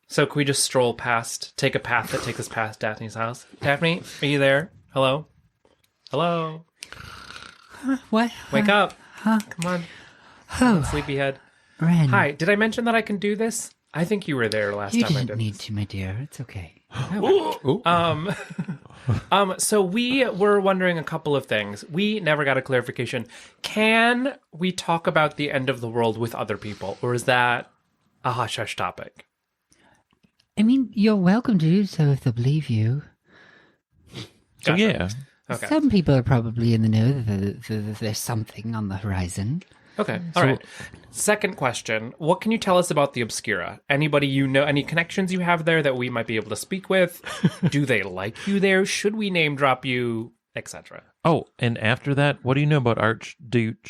S2: So can we just stroll past, take a path that takes us past Daphne's house? Daphne, are you there? Hello? Hello?
S1: What?
S2: Wake up.
S1: Huh?
S2: Come on. Come on, sleepyhead.
S1: Ren,
S2: Hi, did I mention that I can do this? I think you were there last
S1: you
S2: time I
S1: didn't
S2: did
S1: need
S2: this.
S1: to, my dear. It's okay.
S2: So we were wondering a couple of things. We never got a clarification. Can we talk about the end of the world with other people, or is that a hush-hush topic?
S1: I mean, you're welcome to do so if they believe you.
S4: So
S2: Gotcha.
S4: yeah.
S2: Okay.
S1: Some people are probably in the know that there's something on the horizon.
S2: Okay. All right. Second question. What can you tell us about the Obscura? Anybody you know, any connections you have there that we might be able to speak with? Do they like you there? Should we name drop you, etc.?
S4: Oh, and after that, what do you know about Archduke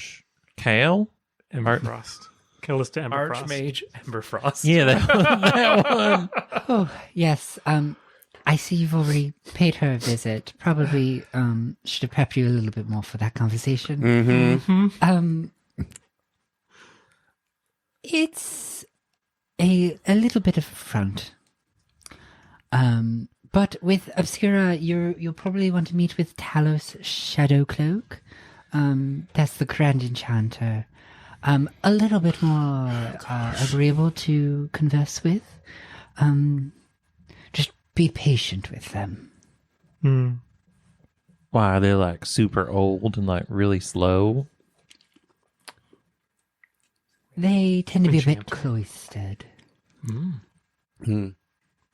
S4: Kale?
S3: Ember Frost. Kill us to Ember Frost.
S2: Archmage Emberfrost.
S4: Yeah, that one.
S1: Oh, yes. I see you've already paid her a visit. Probably should have prepped you a little bit more for that conversation.
S5: Mm-hmm.
S1: It's a little bit of a front. But with Obscura, you'll probably want to meet with Talos Shadowcloak. That's the Grand Enchanter. A little bit more agreeable to converse with. Just be patient with them.
S4: Why, they're like super old and like really slow.
S1: They tend to be a bit cloistered.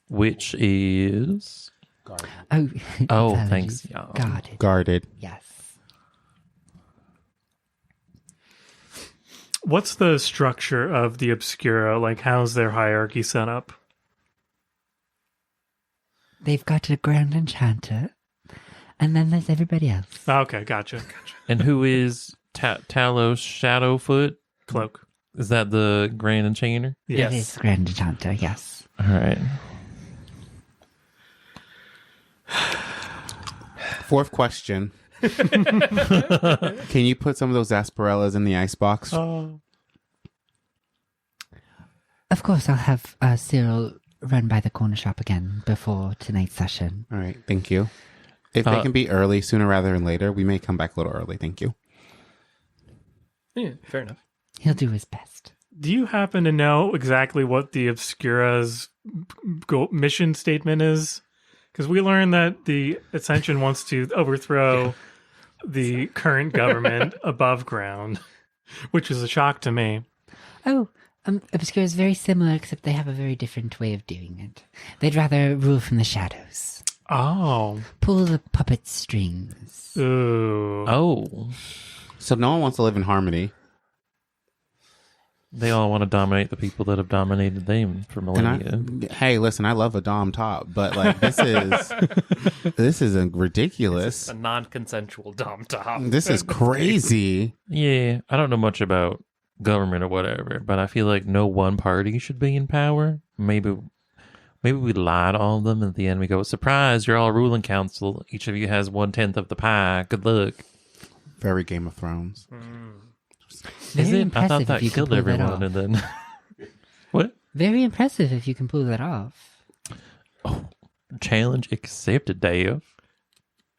S4: Which is
S1: Oh,
S4: Oh,
S1: apologies.
S4: thanks, y'all.
S1: Guarded.
S5: Guarded.
S1: Yes.
S3: What's the structure of the Obscura? Like, how's their hierarchy set up?
S1: They've got a Grand Enchanter, and then there's everybody else.
S3: Okay, gotcha.
S4: and who is Talos Shadowfoot?
S3: Cloak.
S4: Is that the Grand Enchanter?
S2: Yes.
S1: It is Grand Enchanter, yes.
S4: All right.
S5: Fourth question. Can you put some of those sarsaparillas in the icebox?
S3: Oh.
S1: Of course, I'll have Cyril run by the corner shop again before tonight's session.
S5: All right. Thank you. If they can be early sooner rather than later, we may come back a little early. Thank you.
S2: Yeah, fair enough.
S1: He'll do his best.
S3: Do you happen to know exactly what the Obscura's mission statement is? Because we learned that the Ascension wants to overthrow the current government above ground, which is a shock to me.
S1: Oh, Obscura is very similar, except they have a very different way of doing it. They'd rather rule from the shadows.
S3: Oh.
S1: Pull the puppet strings.
S3: Ooh.
S4: Oh,
S5: So no one wants to live in harmony.
S4: they all want to dominate the people that have dominated them for millennia.
S5: Hey, listen, I love a Dom top, but like this is a ridiculous.
S2: A non-consensual dom top.
S5: This is crazy.
S4: Yeah, I don't know much about government or whatever, but I feel like no one party should be in power. Maybe we lie to all of them, and at the end we go, surprise, you're all ruling council. Each of you has 1/10 of the pie. Good luck.
S5: Very Game of Thrones.
S1: Very
S4: Is it? I
S1: impressive
S4: thought
S1: if
S4: that
S1: you can
S4: killed
S1: pull that
S4: everyone,
S1: off.
S4: and then what?
S1: Very impressive if you can pull that off.
S4: Challenge accepted, Dave.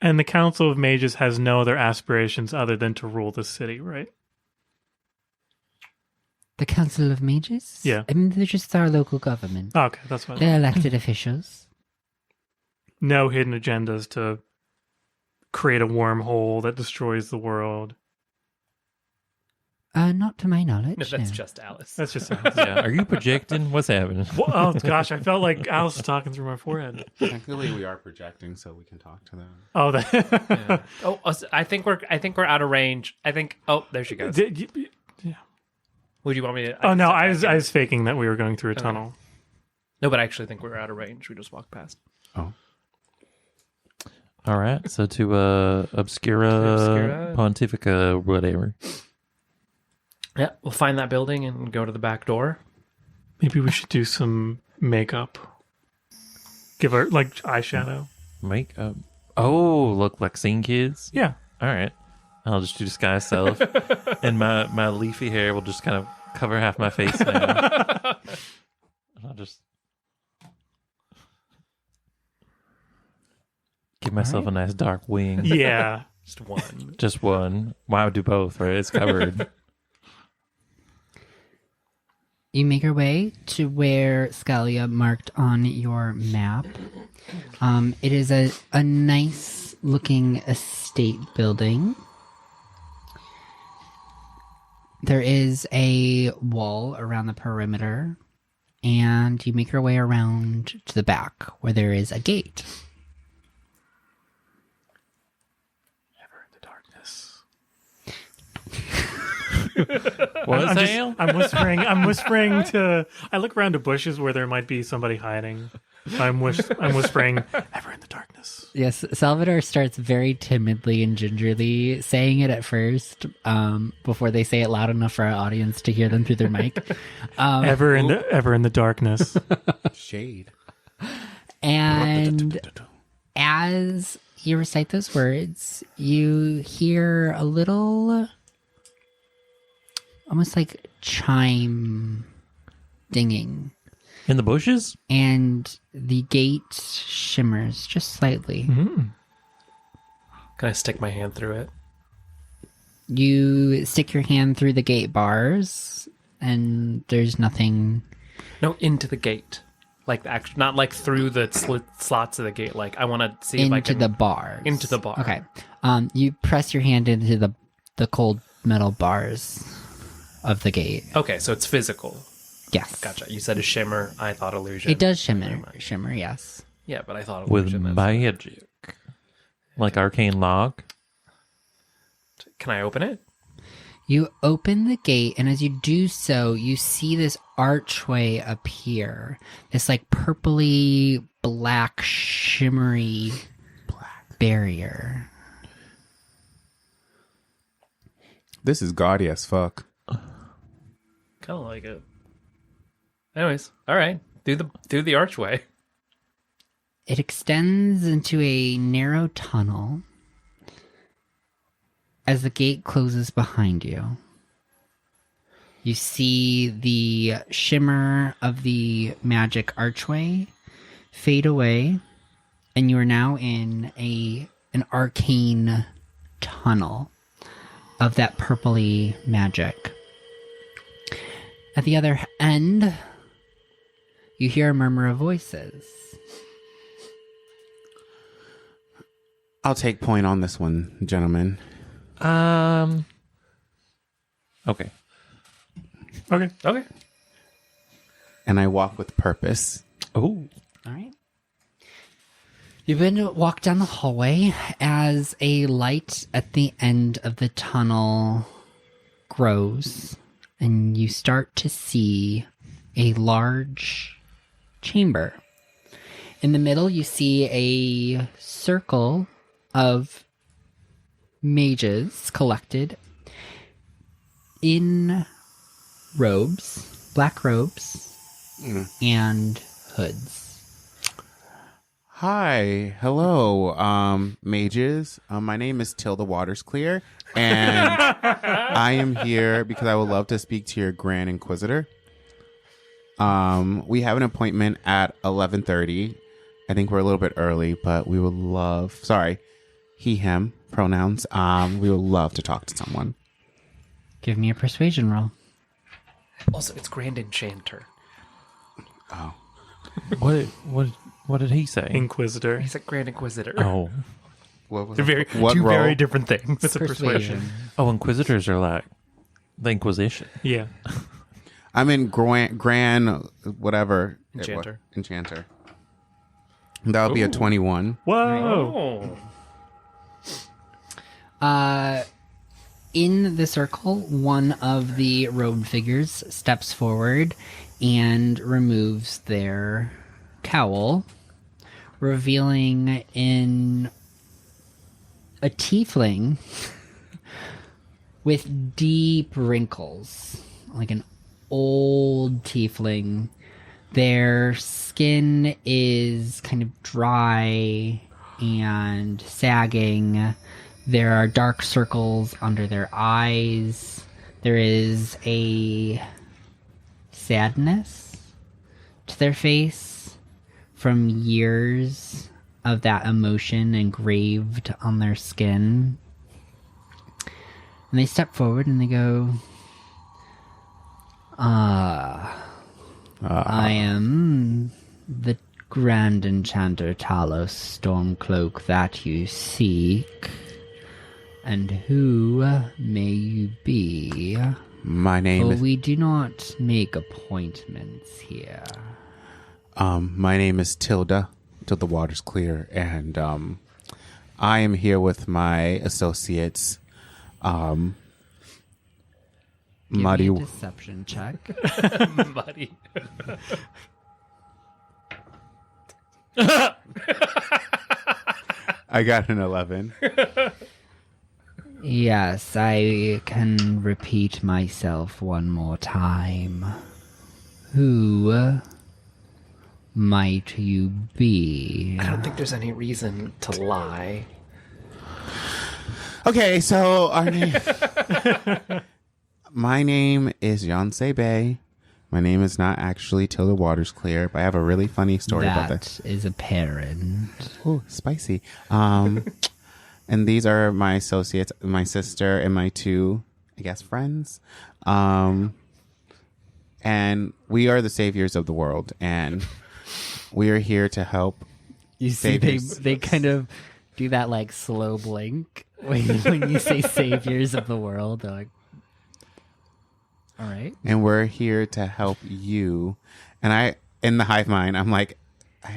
S3: And the Council of Mages has no other aspirations other than to rule the city, right?
S1: The Council of Mages?
S3: Yeah.
S1: I mean, they're just our local government.
S3: Oh, okay, that's what.
S1: They're elected officials.
S3: No hidden agendas to create a wormhole that destroys the world.
S1: Not to my knowledge.
S2: No, that's
S1: no.
S2: just Alice.
S3: That's just.
S4: Yeah, are you projecting? What's happening?
S3: Oh gosh, I felt like Alice was talking through my forehead.
S5: Technically, we are projecting, so we can talk to them.
S3: Oh, that.
S2: Yeah. Oh, I think we're out of range. I think. Oh, there she goes. Would you want me to?
S3: Oh no, I was faking that we were going through a tunnel.
S2: No, but I actually think we're out of range. We just walked past.
S5: Oh,
S4: All right, so to Obscura Pontifica, whatever.
S2: Yeah, we'll find that building and go to the back door.
S3: Maybe we should do some makeup. Give her like eyeshadow.
S4: Makeup. Oh, look like scene kids.
S3: Yeah.
S4: All right, I'll just do disguise self, and my leafy hair will just kind of cover half my face now. I'll just give myself a nice dark wing.
S3: Yeah.
S2: Just one.
S4: Just one. Why would do both? Right? It's covered.
S1: You make your way to where Scalia marked on your map. It is a nice looking estate building. There is a wall around the perimeter, and you make your way around to the back where there is a gate.
S3: Ever in the darkness.
S4: What, Hale?
S3: I'm whispering to. I look around to bushes where there might be somebody hiding. I'm whispering. Ever in the darkness.
S1: Yes, Salvador starts very timidly and gingerly saying it at first, before they say it loud enough for our audience to hear them through their mic.
S3: Ever in the darkness.
S5: shade.
S1: And as you recite those words, you hear a little, almost like chime dinging.
S4: In the bushes?
S1: And the gate shimmers just slightly.
S2: Can I stick my hand through it?
S1: You stick your hand through the gate bars, and there's nothing.
S2: No, into the gate. Like the actual, not like through the slots of the gate. Like I want to see if I
S1: Into
S2: can
S1: the bars.
S2: into the bar.
S1: Okay. You press your hand into the cold metal bars of the gate.
S2: Okay, so it's physical.
S1: Yes.
S2: Gotcha. You said a shimmer. I thought illusion.
S1: It does shimmer, yes.
S2: Yeah, but I thought
S4: With
S2: illusion.
S4: magic. Like arcane lock.
S2: Can I open it?
S1: You open the gate, and as you do so, you see this archway appear. This like purpley black shimmery barrier.
S5: This is gaudy as fuck.
S2: Kind of like it. Anyways, all right. Through the archway.
S1: It extends into a narrow tunnel as the gate closes behind you. You see the shimmer of the magic archway fade away, and you are now in an arcane tunnel of that purpley magic. At the other end, you hear a murmur of voices.
S5: I'll take point on this one, gentlemen.
S4: Okay.
S2: Okay.
S5: And I walk with purpose.
S4: Oh.
S1: All right. You begin to walk down the hallway as a light at the end of the tunnel grows, and you start to see a large chamber. In the middle, you see a circle of mages collected in robes, black robes, and hoods.
S5: Hi, hello, mages. My name is Tilda Waters Clear, and I am here because I would love to speak to your Grand Inquisitor. We have an appointment at 11:30. I think we're a little bit early, but we would love. Sorry, he, him pronouns. We would love to talk to someone.
S1: Give me a persuasion roll.
S2: Also, it's Grand Enchanter.
S5: Oh,
S4: What did he say?
S3: Inquisitor.
S2: He's a Grand Inquisitor.
S4: Oh.
S5: what was
S2: They're
S5: what
S2: two
S5: role?
S2: very different things.
S3: It's a persuasion.
S4: Oh, Inquisitors are like the Inquisition.
S3: Yeah.
S5: I'm in grand whatever.
S2: Enchanter.
S5: Enchanter. That would be a 21.
S3: Whoa.
S1: In the circle, one of the robed figures steps forward and removes their cowl, revealing in a tiefling with deep wrinkles, like an old tiefling. Their skin is kind of dry and sagging. There are dark circles under their eyes. There is a sadness to their face from years of that emotion engraved on their skin. And they step forward and they go, I am the Grand Enchanter Talos Stormcloak that you seek. And who may you be?
S5: My name
S1: For
S5: is
S1: we do not make appointments here.
S5: my name is Tilda Waters Clear, and I am here with my associates.
S1: Give
S5: Muddy.
S1: me a deception check.
S2: Buddy.
S5: I got an 11.
S1: Yes, I can repeat myself one more time. Who might you be?
S2: I don't think there's any reason to lie.
S5: Okay, so our name. My name is Yonsei Bay. My name is not actually Tilda Waters Clear, but I have a really funny story about that.
S1: That is apparent.
S5: Ooh, spicy. And these are my associates, my sister, and my two, I guess, friends. And we are the saviors of the world, and we are here to help.
S1: You see,
S5: Saviors.
S1: they kind of do that like slow blink when you say saviors of the world. They're like, all right.
S5: And we're here to help you. And in the hive mind, I'm like,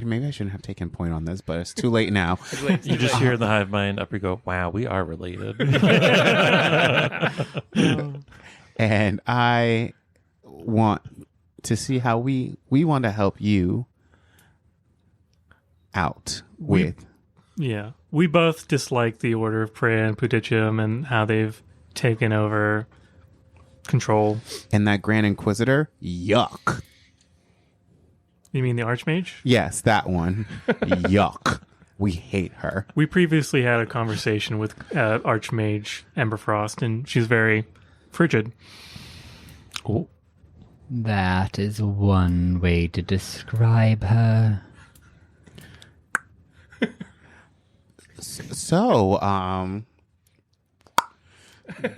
S5: maybe I shouldn't have taken point on this, but it's too late now.
S4: You just hear the hive mind up. You go, wow, we are related.
S5: And I want to see how we want to help you out with.
S3: Yeah. We both dislike the Order of Prayer and Pudicium and how they've taken over control.
S5: And that Grand Inquisitor, yuck.
S3: You mean the Archmage?
S5: Yes, that one. Yuck. We hate her.
S3: We previously had a conversation with Archmage Emberfrost, and she's very frigid.
S4: Oh.
S1: That is one way to describe her.
S5: So,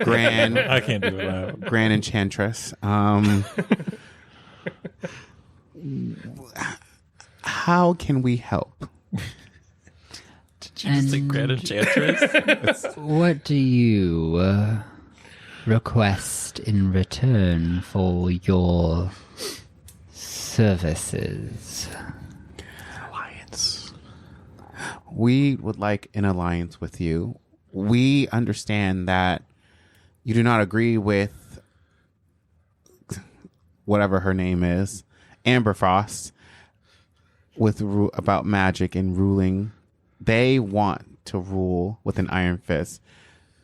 S5: Grand
S4: I can't do it loud.
S5: Grand Enchantress, how can we help?
S4: Did you just say Grand Enchantress?
S1: What do you request in return for your services?
S3: Alliance.
S5: We would like an alliance with you. We understand that you do not agree with whatever her name is, Amberfrost, about magic and ruling. They want to rule with an iron fist.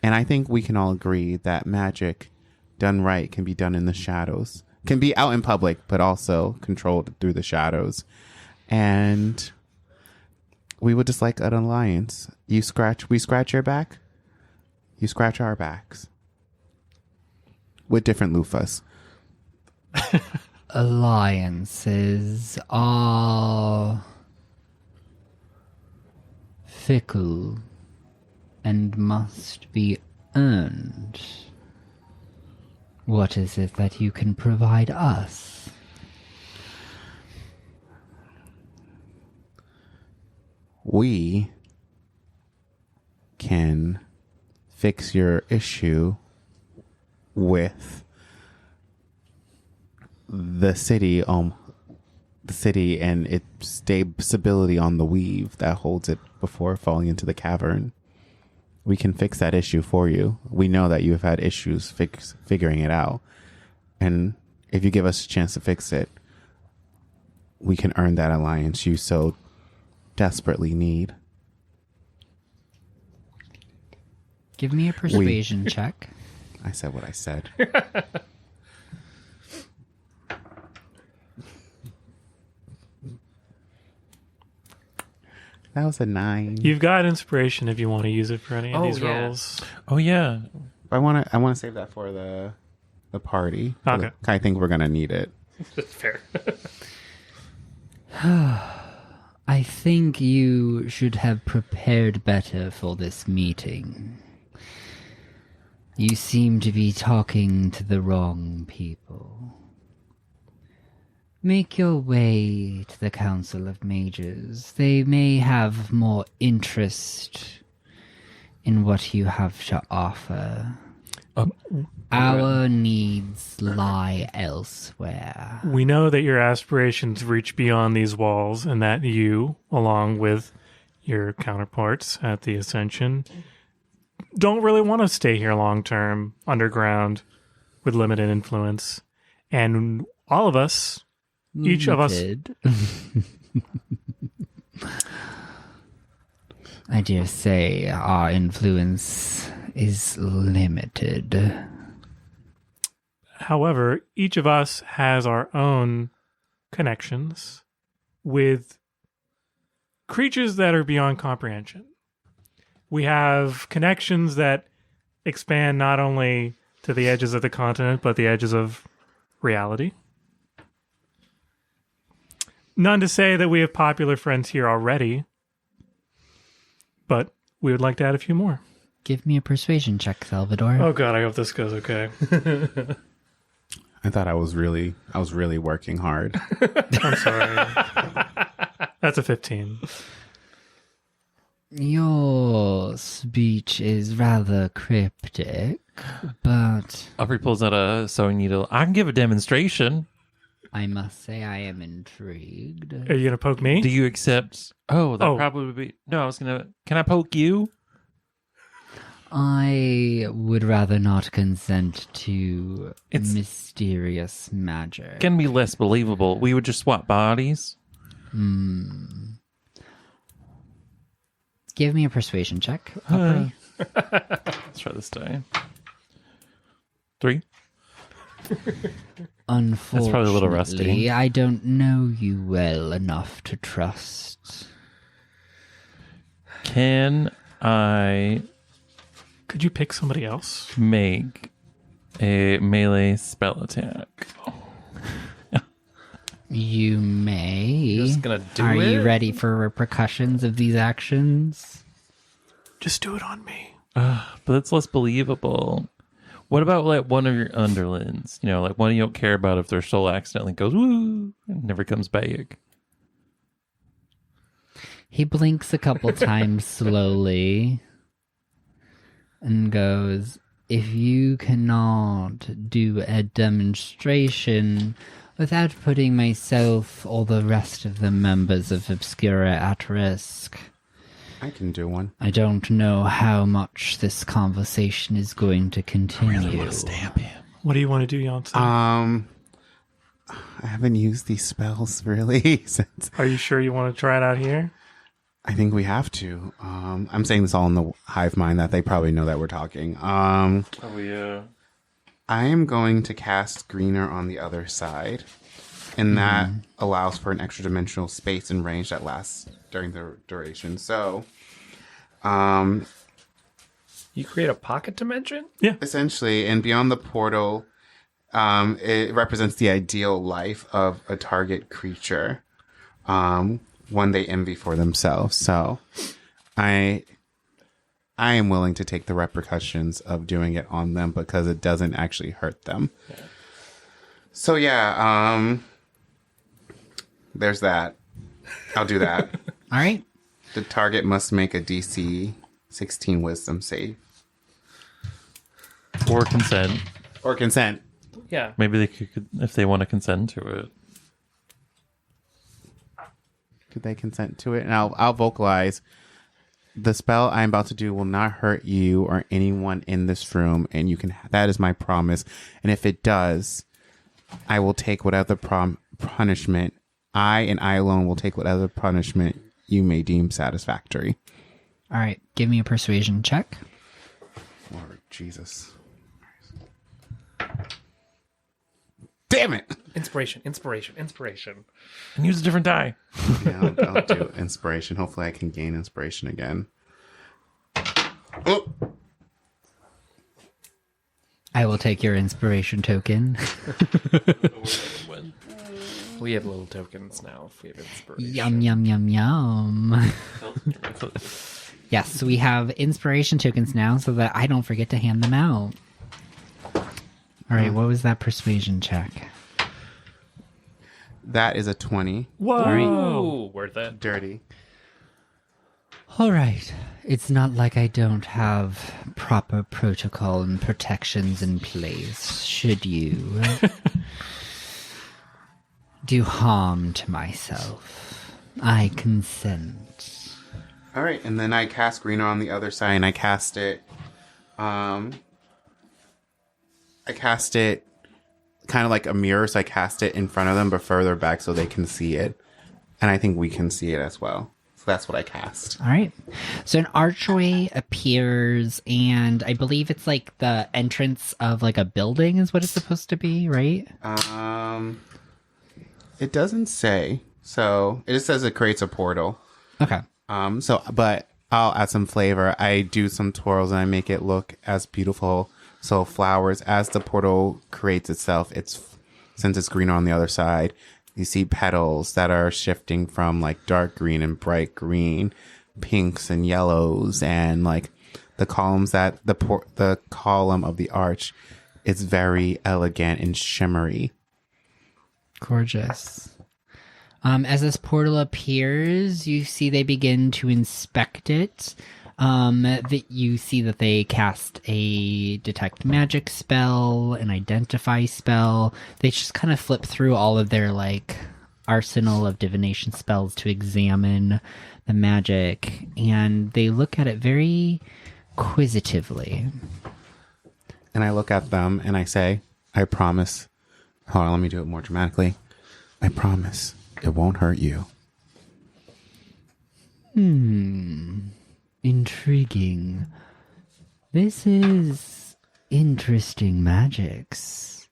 S5: And I think we can all agree that magic done right can be done in the shadows. Can be out in public, but also controlled through the shadows. And we would just like an alliance. We scratch your back. You scratch our backs. With different loofahs.
S1: Alliances are fickle and must be earned. What is it that you can provide us?
S5: We can fix your issue with the city and its stability on the weave that holds it before falling into the cavern. We can fix that issue for you. We know that you have had issues figuring it out. And if you give us a chance to fix it, we can earn that alliance you so desperately need.
S1: Give me a persuasion check.
S5: I said what I said. That was a 9.
S3: You've got inspiration if you want to use it for any of these
S2: yeah.
S3: roles.
S4: Oh, yeah.
S5: I want to save that for the party.
S3: Okay.
S5: I think we're gonna need it.
S2: That's fair.
S1: I think you should have prepared better for this meeting. You seem to be talking to the wrong people. Make your way to the Council of Mages. They may have more interest in what you have to offer. Our needs lie elsewhere.
S3: We know that your aspirations reach beyond these walls and that you, along with your counterparts at the Ascension, don't really want to stay here long term, underground, with limited influence. And all of us, each of us...
S1: I dare say our influence is limited.
S3: However, each of us has our own connections with creatures that are beyond comprehension. We have connections that expand not only to the edges of the continent, but the edges of reality. None to say that we have popular friends here already, but we would like to add a few more.
S1: Give me a persuasion check, Salvador.
S3: Oh God, I hope this goes okay.
S5: I thought I was really working hard.
S3: I'm sorry. That's a 15.
S1: Your speech is rather cryptic, but
S4: Aubrey pulls out a sewing needle. I can give a demonstration.
S1: I must say I am intrigued.
S3: Are you going to poke me?
S4: Do you accept? Oh, that probably would be. No, I was going to. Can I poke you?
S1: I would rather not consent to mysterious magic.
S4: Can be less believable. We would just swap bodies.
S1: Give me a persuasion check. Aubrey.
S4: Let's try this die. 3.
S1: Unfortunately,
S4: probably a little rusty.
S1: I don't know you well enough to trust.
S4: Can I
S3: Could you pick somebody else?
S4: make a melee spell attack?
S1: You may.
S2: Just gonna do
S1: Are
S2: it?
S1: you ready for repercussions of these actions?
S3: Just do it on me.
S4: But that's less believable. What about like one of your underlings? You know, like one you don't care about if their soul accidentally goes woo and never comes back.
S1: He blinks a couple times slowly and goes, if you cannot do a demonstration without putting myself or the rest of the members of Obscura at risk,
S5: I can do one.
S1: I don't know how much this conversation is going to continue.
S4: Stab him.
S3: What do you want to do, Yonsei?
S5: I haven't used these spells really since.
S3: Are you sure you want to try it out here?
S5: I think we have to. I'm saying this all in the hive mind that they probably know that we're talking.
S4: Oh yeah.
S5: I am going to cast Greener on the other side, and that allows for an extra dimensional space and range that lasts during the duration. So,
S2: You create a pocket dimension?
S5: essentially, and beyond the portal, it represents the ideal life of a target creature, one they envy for themselves. So, I am willing to take the repercussions of doing it on them because it doesn't actually hurt them. Yeah. So yeah, there's that. I'll do that.
S1: All right.
S5: The target must make a DC 16 Wisdom save
S4: Or consent.
S5: or consent.
S2: Yeah.
S4: Maybe they could if they want to consent to it.
S5: Could they consent to it? And I'll vocalize. The spell I'm about to do will not hurt you or anyone in this room, and you can. That is my promise. And if it does, I will take whatever punishment. I and I alone will take whatever punishment you may deem satisfactory.
S1: All right. Give me a persuasion check.
S5: Lord Jesus. Damn it!
S2: Inspiration.
S4: And use a different die.
S5: Yeah, I'll do inspiration. Hopefully I can gain inspiration again. Oh!
S1: I will take your inspiration token.
S2: We have little tokens now if we have inspiration.
S1: Yum, yum, yum, yum. Yes, we have inspiration tokens now so that I don't forget to hand them out. All right, what was that persuasion check?
S5: That is a 20.
S2: Ooh, worth it.
S5: Dirty.
S1: All right. It's not like I don't have proper protocol and protections in place. Should you do harm to myself, I consent.
S5: All right, and then I cast Greener on the other side, and I cast it. I cast it kind of like a mirror, so I cast it in front of them, but further back so they can see it, and I think we can see it as well. So that's what I cast.
S1: All right. So an archway appears, and I believe it's like the entrance of like a building is what it's supposed to be, right?
S5: It doesn't say, so it just says it creates a portal.
S1: Okay.
S5: But I'll add some flavor. I do some twirls and I make it look as beautiful. So flowers, as the portal creates itself, since it's green on the other side, you see petals that are shifting from like dark green and bright green, pinks and yellows, and like the columns that the column of the arch is very elegant and shimmery.
S1: Gorgeous. As this portal appears, you see they begin to inspect it. You see that they cast a detect magic spell, an identify spell. They just kind of flip through all of their like arsenal of divination spells to examine the magic, and they look at it very quizzitively.
S5: And I look at them and I say, I promise. Hold on, let me do it more dramatically. I promise it won't hurt you.
S1: Intriguing. This is interesting magics.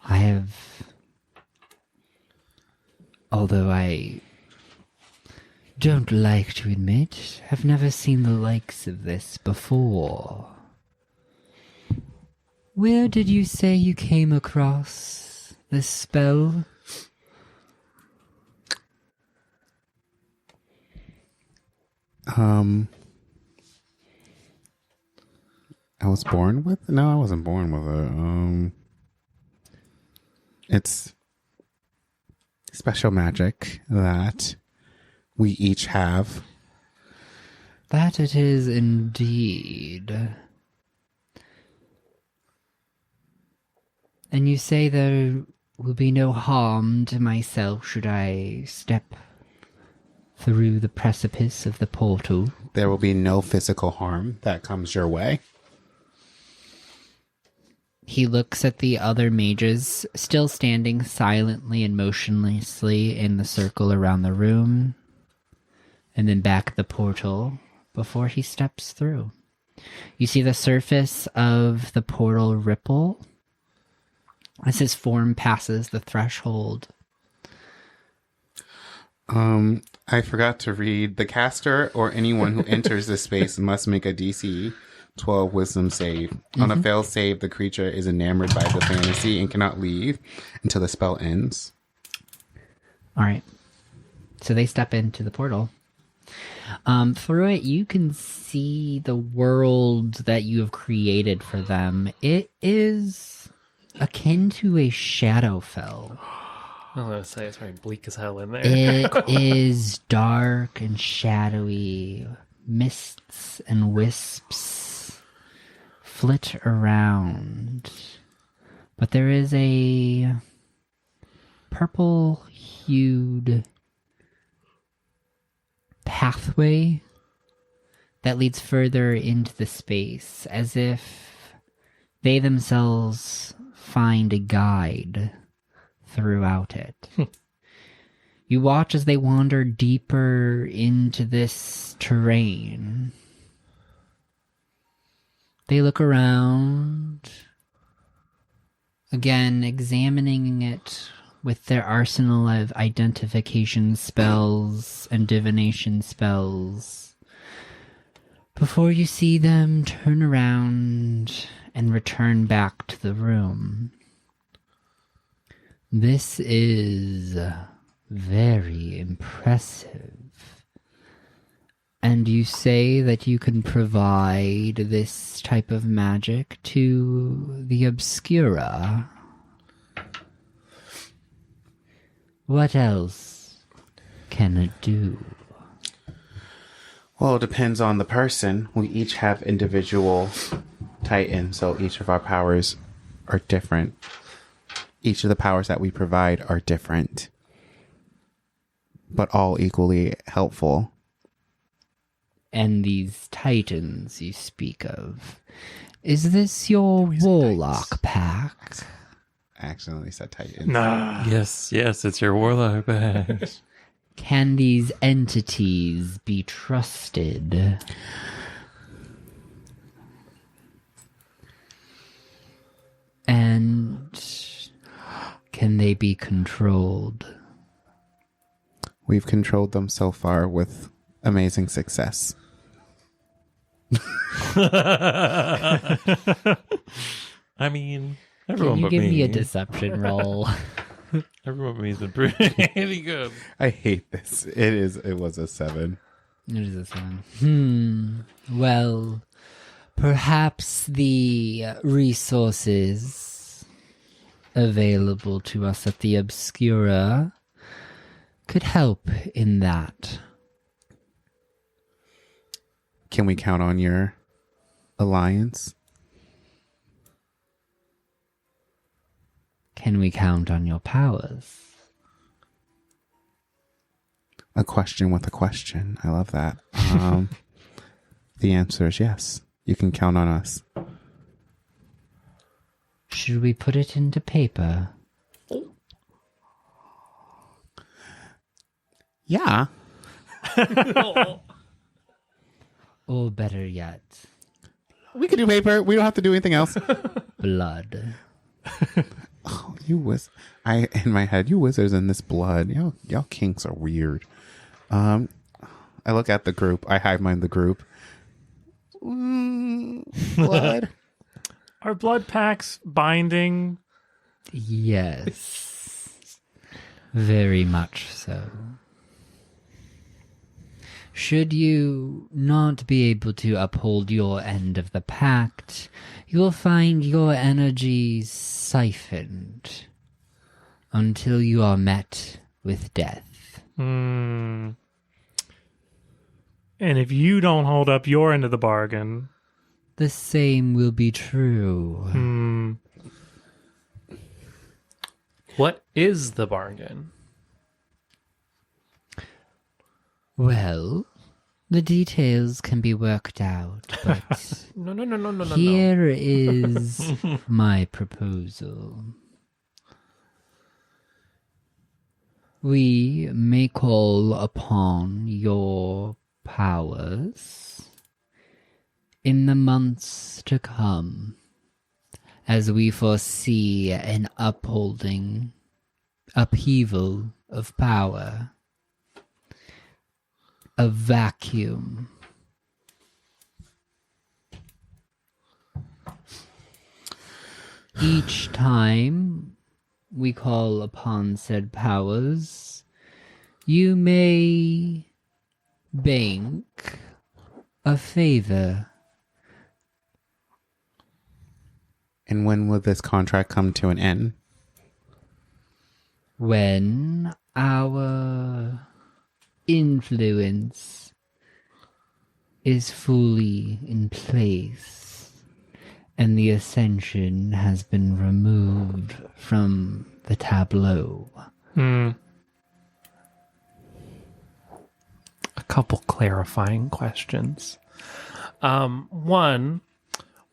S1: I have, although I don't like to admit, have never seen the likes of this before. Where did you say you came across this spell?
S5: I was born with? No, I wasn't born with it. It's special magic that we each have.
S1: That it is indeed. And you say there will be no harm to myself should I step through the precipice of the portal?
S5: There will be no physical harm that comes your way.
S1: He looks at the other mages, still standing silently and motionlessly in the circle around the room, and then back at the portal before he steps through. You see the surface of the portal ripple as his form passes the threshold.
S5: I forgot to read. The caster or anyone who enters this space must make a DC 12 wisdom save. On a failed save, the creature is enamored by the fantasy and cannot leave until the spell ends.
S1: All right. So they step into the portal. Through it, you can see the world that you have created for them. It is akin to a Shadowfell.
S2: I was going to say, it's very bleak as hell in there.
S1: It is dark and shadowy. Mists and wisps flit around. But there is a purple-hued pathway that leads further into the space, as if they themselves find a guide throughout it. You watch as they wander deeper into this terrain. They look around, again examining it with their arsenal of identification spells and divination spells, before you see them turn around and return back to the room. This is very impressive. And you say that you can provide this type of magic to the Obscura. What else can it do?
S5: Well, it depends on the person. We each have individual titans, so each of our powers are different. Each of the powers that we provide are different, but all equally helpful.
S1: And these titans you speak of, is this your warlock pack?
S5: I accidentally said titans.
S3: Nah.
S4: Yes, it's your warlock badge.
S1: Can these entities be trusted? And can they be controlled?
S5: We've controlled them so far with amazing success.
S4: I mean,
S1: Can
S4: everyone
S1: you
S4: but
S1: give
S4: me.
S1: me a deception roll?
S4: Everyone but me has been pretty good.
S5: I hate this. It was a 7.
S1: It is this one. Well, perhaps the resources available to us at the Obscura could help in that.
S5: Can we count on your alliance?
S1: Can we count on your powers?
S5: A question with a question. I love that. The answer is yes. You can count on us.
S1: Should we put it into paper?
S5: Yeah.
S1: Or better yet,
S5: We could do paper. We don't have to do anything else.
S1: blood.
S5: Oh, in my head, you wizards in this blood. Y'all kinks are weird. I look at the group. I hive mind the group. Blood.
S3: Are blood packs binding?
S1: Yes. Very much so. Should you not be able to uphold your end of the pact, you will find your energies siphoned until you are met with death.
S3: And if you don't hold up your end of the bargain...
S1: The same will be true.
S2: What is the bargain?
S1: Well, the details can be worked out, but
S2: No.
S1: here is my proposal. We may call upon your powers in the months to come, as we foresee an upheaval of power, a vacuum. Each time we call upon said powers, you may bank a favor.
S5: And when will this contract come to an end?
S1: When our influence is fully in place and the ascension has been removed from the tableau.
S2: A couple clarifying questions. One,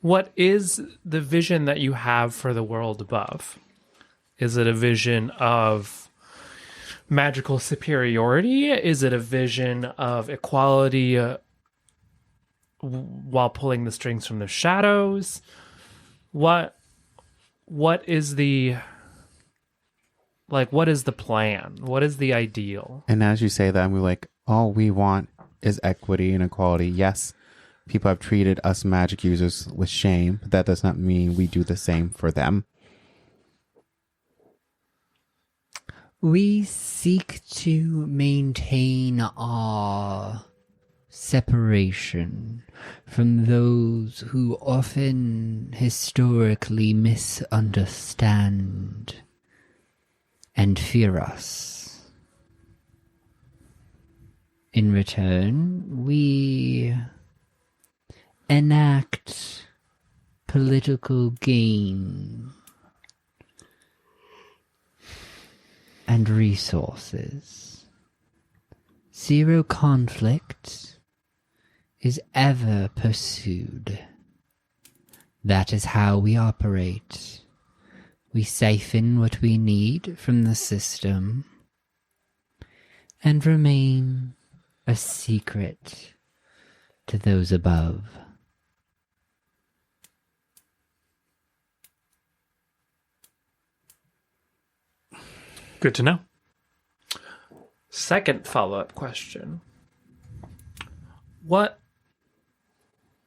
S2: what is the vision that you have for the world above? Is it a vision of magical superiority? Is it a vision of equality while pulling the strings from the shadows? What is the what is the plan? What is the ideal?
S5: And as you say that, we're like, all we want is equity and equality. Yes, people have treated us magic users with shame, but that does not mean we do the same for them.
S1: We seek to maintain our separation from those who often historically misunderstand and fear us. In return, we enact political gain and resources. Zero conflict is ever pursued. That is how we operate. We siphon what we need from the system and remain a secret to those above.
S3: Good to know.
S2: Second follow-up question. What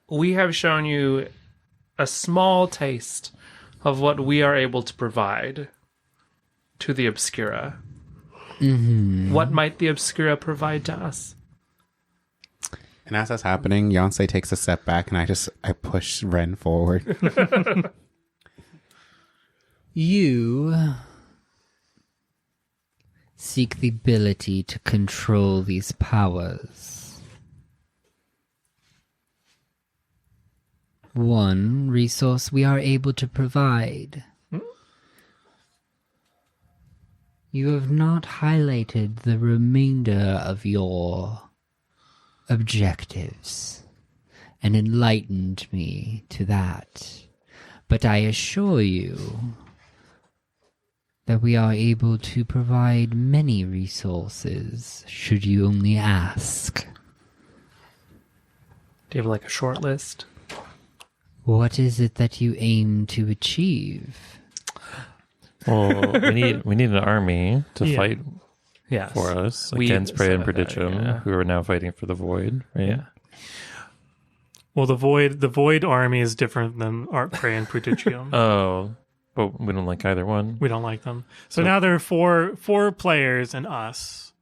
S2: we have shown you a small taste of what we are able to provide to the Obscura. What might the Obscura provide to us?
S5: And as that's happening, Yonsei takes a step back and I push Ren forward.
S1: You seek the ability to control these powers. One resource we are able to provide. You have not highlighted the remainder of your objectives and enlightened me to that. But I assure you that we are able to provide many resources should you only ask.
S2: Do you have like a short list?
S1: What is it that you aim to achieve?
S4: Well, we need an army to
S3: Yeah.
S4: fight
S2: Yes.
S4: for us
S2: We
S4: against Prey and
S2: said that,
S4: Predichum,
S2: yeah.
S4: who are now fighting for the Void, right?
S2: Yeah.
S3: Well, the Void army is different than Prey and Prudicium.
S4: Oh, but we don't like either one.
S3: We don't like them. So now there are four players and us.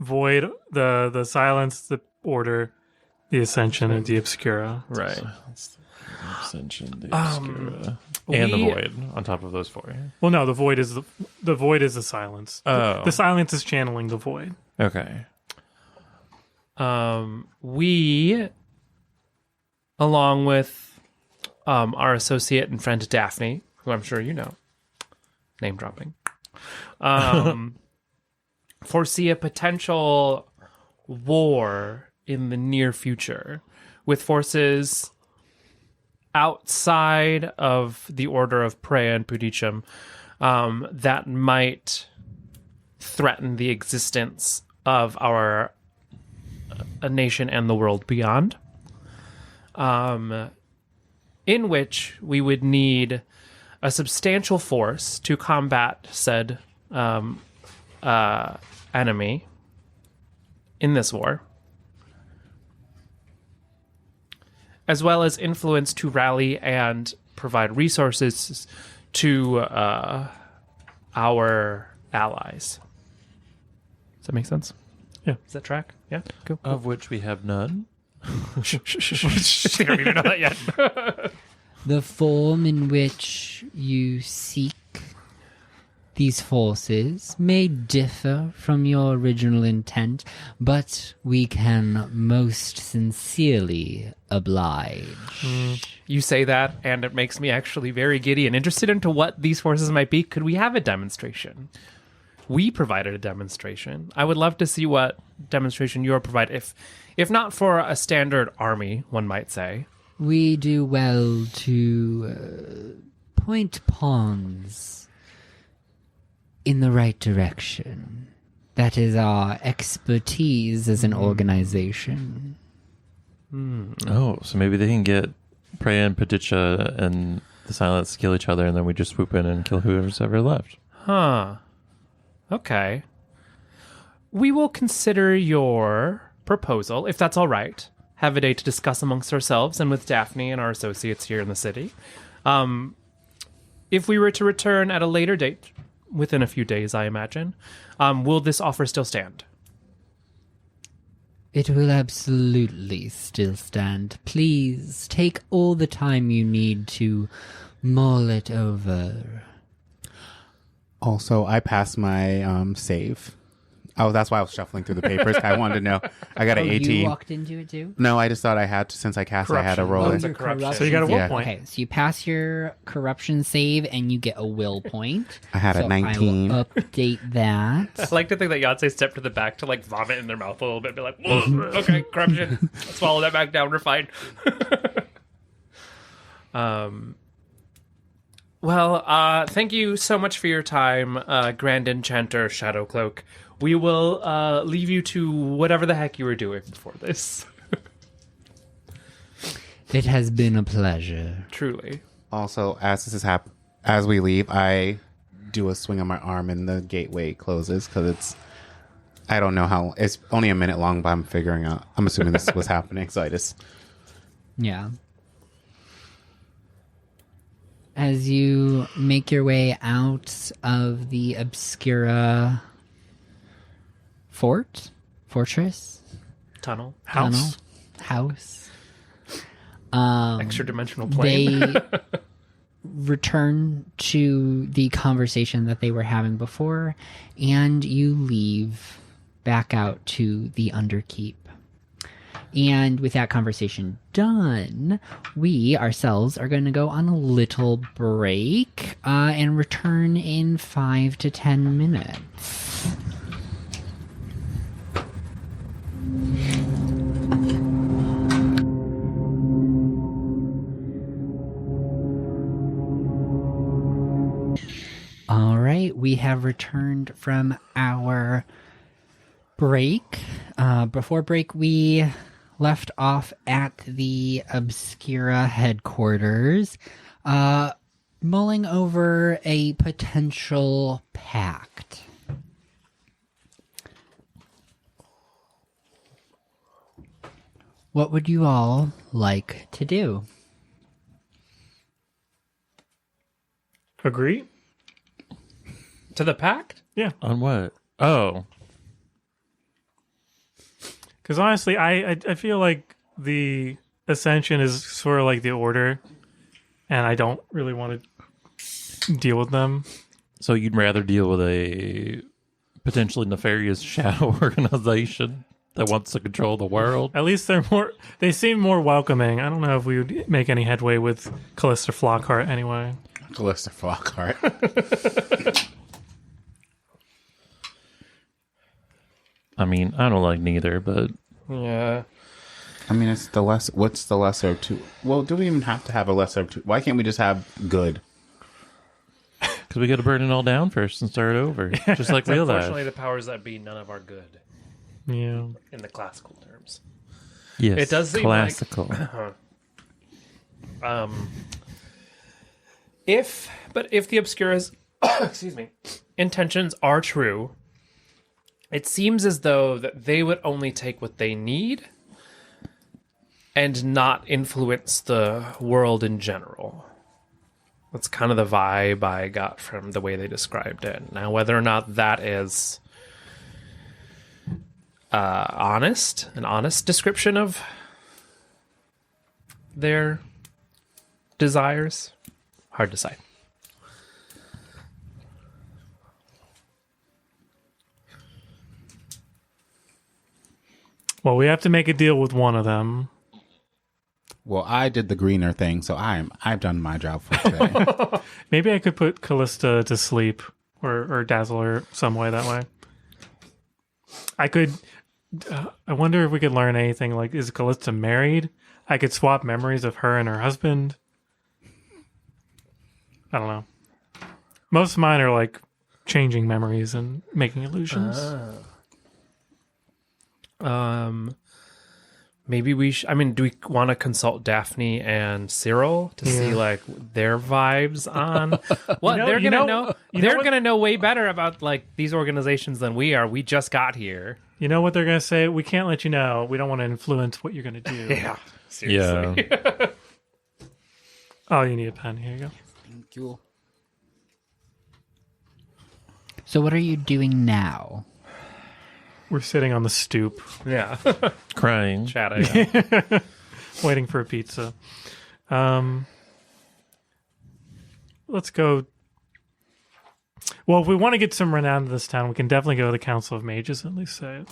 S3: Void, the Silence, the Order, the Ascension, and the Obscura.
S2: Right.
S4: Ascension, the Obscura, and the
S2: we-
S4: Void on top of those four.
S3: Well, no, the Void is the Silence.
S4: Oh.
S3: The Silence is channeling the Void.
S4: Okay.
S2: We, along with our associate and friend Daphne, who I'm sure you know, name dropping, foresee a potential war in the near future with forces outside of the Order of Prey and Pudicium that might threaten the existence of our a nation and the world beyond, in which we would need a substantial force to combat said enemy in this war, as well as influence to rally and provide resources to our allies. Does that make sense?
S3: Yeah.
S2: Does that track? Yeah, cool.
S4: Of which we have none.
S2: They don't even know that yet.
S1: The form in which you seek these forces may differ from your original intent, but we can most sincerely oblige.
S2: You say that, and it makes me actually very giddy and interested into what these forces might be. Could we have a demonstration? We provided a demonstration. I would love to see what demonstration you'll provide, if not for a standard army, one might say.
S1: We do well to point pawns in the right direction. That is our expertise as an organization.
S4: Oh, so maybe they can get Prey and Pedicha and the Silence to kill each other, and then we just swoop in and kill whoever's ever left.
S2: Huh. Okay. We will consider your proposal, if that's all right. Have a day to discuss amongst ourselves and with Daphne and our associates here in the city. If we were to return at a later date, within a few days, I imagine, will this offer still stand?
S1: It will absolutely still stand. Please take all the time you need to mull it over.
S5: Also, I passed my save. Oh, that's why I was shuffling through the papers. I wanted to know. I got an
S1: You
S5: 18.
S1: walked into it too?
S5: No, I just thought I had to, since I cast, I had to roll it.
S2: Corruption. corruption.
S3: So you got a will
S5: Yeah.
S3: point.
S1: Okay, so you pass your corruption save and you get a will point.
S5: I had a
S1: So
S5: 19.
S1: I will update that.
S2: I like to think that Yonsei stepped to the back to like vomit in their mouth a little bit, be like, "Whoa, okay, corruption. Swallow that back down, we're fine." Well, thank you so much for your time, Grand Enchanter Shadowcloak. We will leave you to whatever the heck you were doing before this.
S1: It has been a pleasure.
S2: Truly.
S5: Also, as this is as we leave, I do a swing on my arm and the gateway closes because it's. I don't know how. It's only a minute long, but I'm figuring out. I'm assuming this was happening, so I just.
S1: Yeah. As you make your way out of the Obscura fortress,
S2: Tunnel.
S3: House.
S1: house,
S2: Extra dimensional plane.
S1: they return to the conversation that they were having before, and you leave back out to the Underkeep. And with that conversation done, we ourselves are going to go on a little break and return in 5 to 10 minutes. All right, we have returned from our break. Before break, we left off at the Obscura headquarters. mulling over a potential pact. What would you all like to do?
S3: Agree?
S2: To the pact?
S3: Yeah.
S4: On what? Oh,
S3: Because honestly, I feel like the Ascension is sort of like the Order, and I don't really want to deal with them.
S4: so you'd rather deal with a potentially nefarious shadow organization that wants to control the world?
S3: At least they seem more welcoming. I don't know if we would make any headway with Callista Flockhart anyway.
S5: Callista Flockhart.
S4: I mean, I don't like neither, but
S2: Yeah.
S5: I mean, it's the less. What's the lesser of two? Well, do we even have to have a lesser of two? Why can't we just have good?
S4: because we got to burn it all down first and start over, just like real
S2: Unfortunately,
S4: life.
S2: the powers that be, none of our good
S3: Yeah.
S2: in the classical terms.
S4: Yes,
S2: It does seem
S4: classical.
S2: If the Obscura's excuse me, intentions are true, it seems as though that they would only take what they need and not influence the world in general. That's kind of the vibe I got from the way they described it. Now, whether or not that is an honest description of their desires, hard to say.
S3: Well, we have to make a deal with one of them.
S5: Well, I did the greener thing, so I've done my job for today.
S3: Maybe I could put Callista to sleep or dazzle her some way that way. I could. I wonder if we could learn anything. Like, is Callista married? I could swap memories of her and her husband. I don't know. Most of mine are like changing memories and making illusions.
S2: Maybe we I mean, do we want to consult Daphne and Cyril to see like their vibes on what they're gonna know way better about like these organizations than we are. We just got here.
S3: You know what they're going to say? We can't let you know. We don't want to influence what you're going to do.
S2: Yeah. Seriously.
S4: Yeah.
S3: Oh, you need a pen. Here you go.
S5: Thank you.
S1: So what are you doing now?
S3: We're sitting on the stoop,
S2: Yeah.
S4: Crying.
S2: Chatting.
S3: waiting for a pizza. Let's go. Well, if we want to get some renown to this town, we can definitely go to the Council of Mages, at least say it.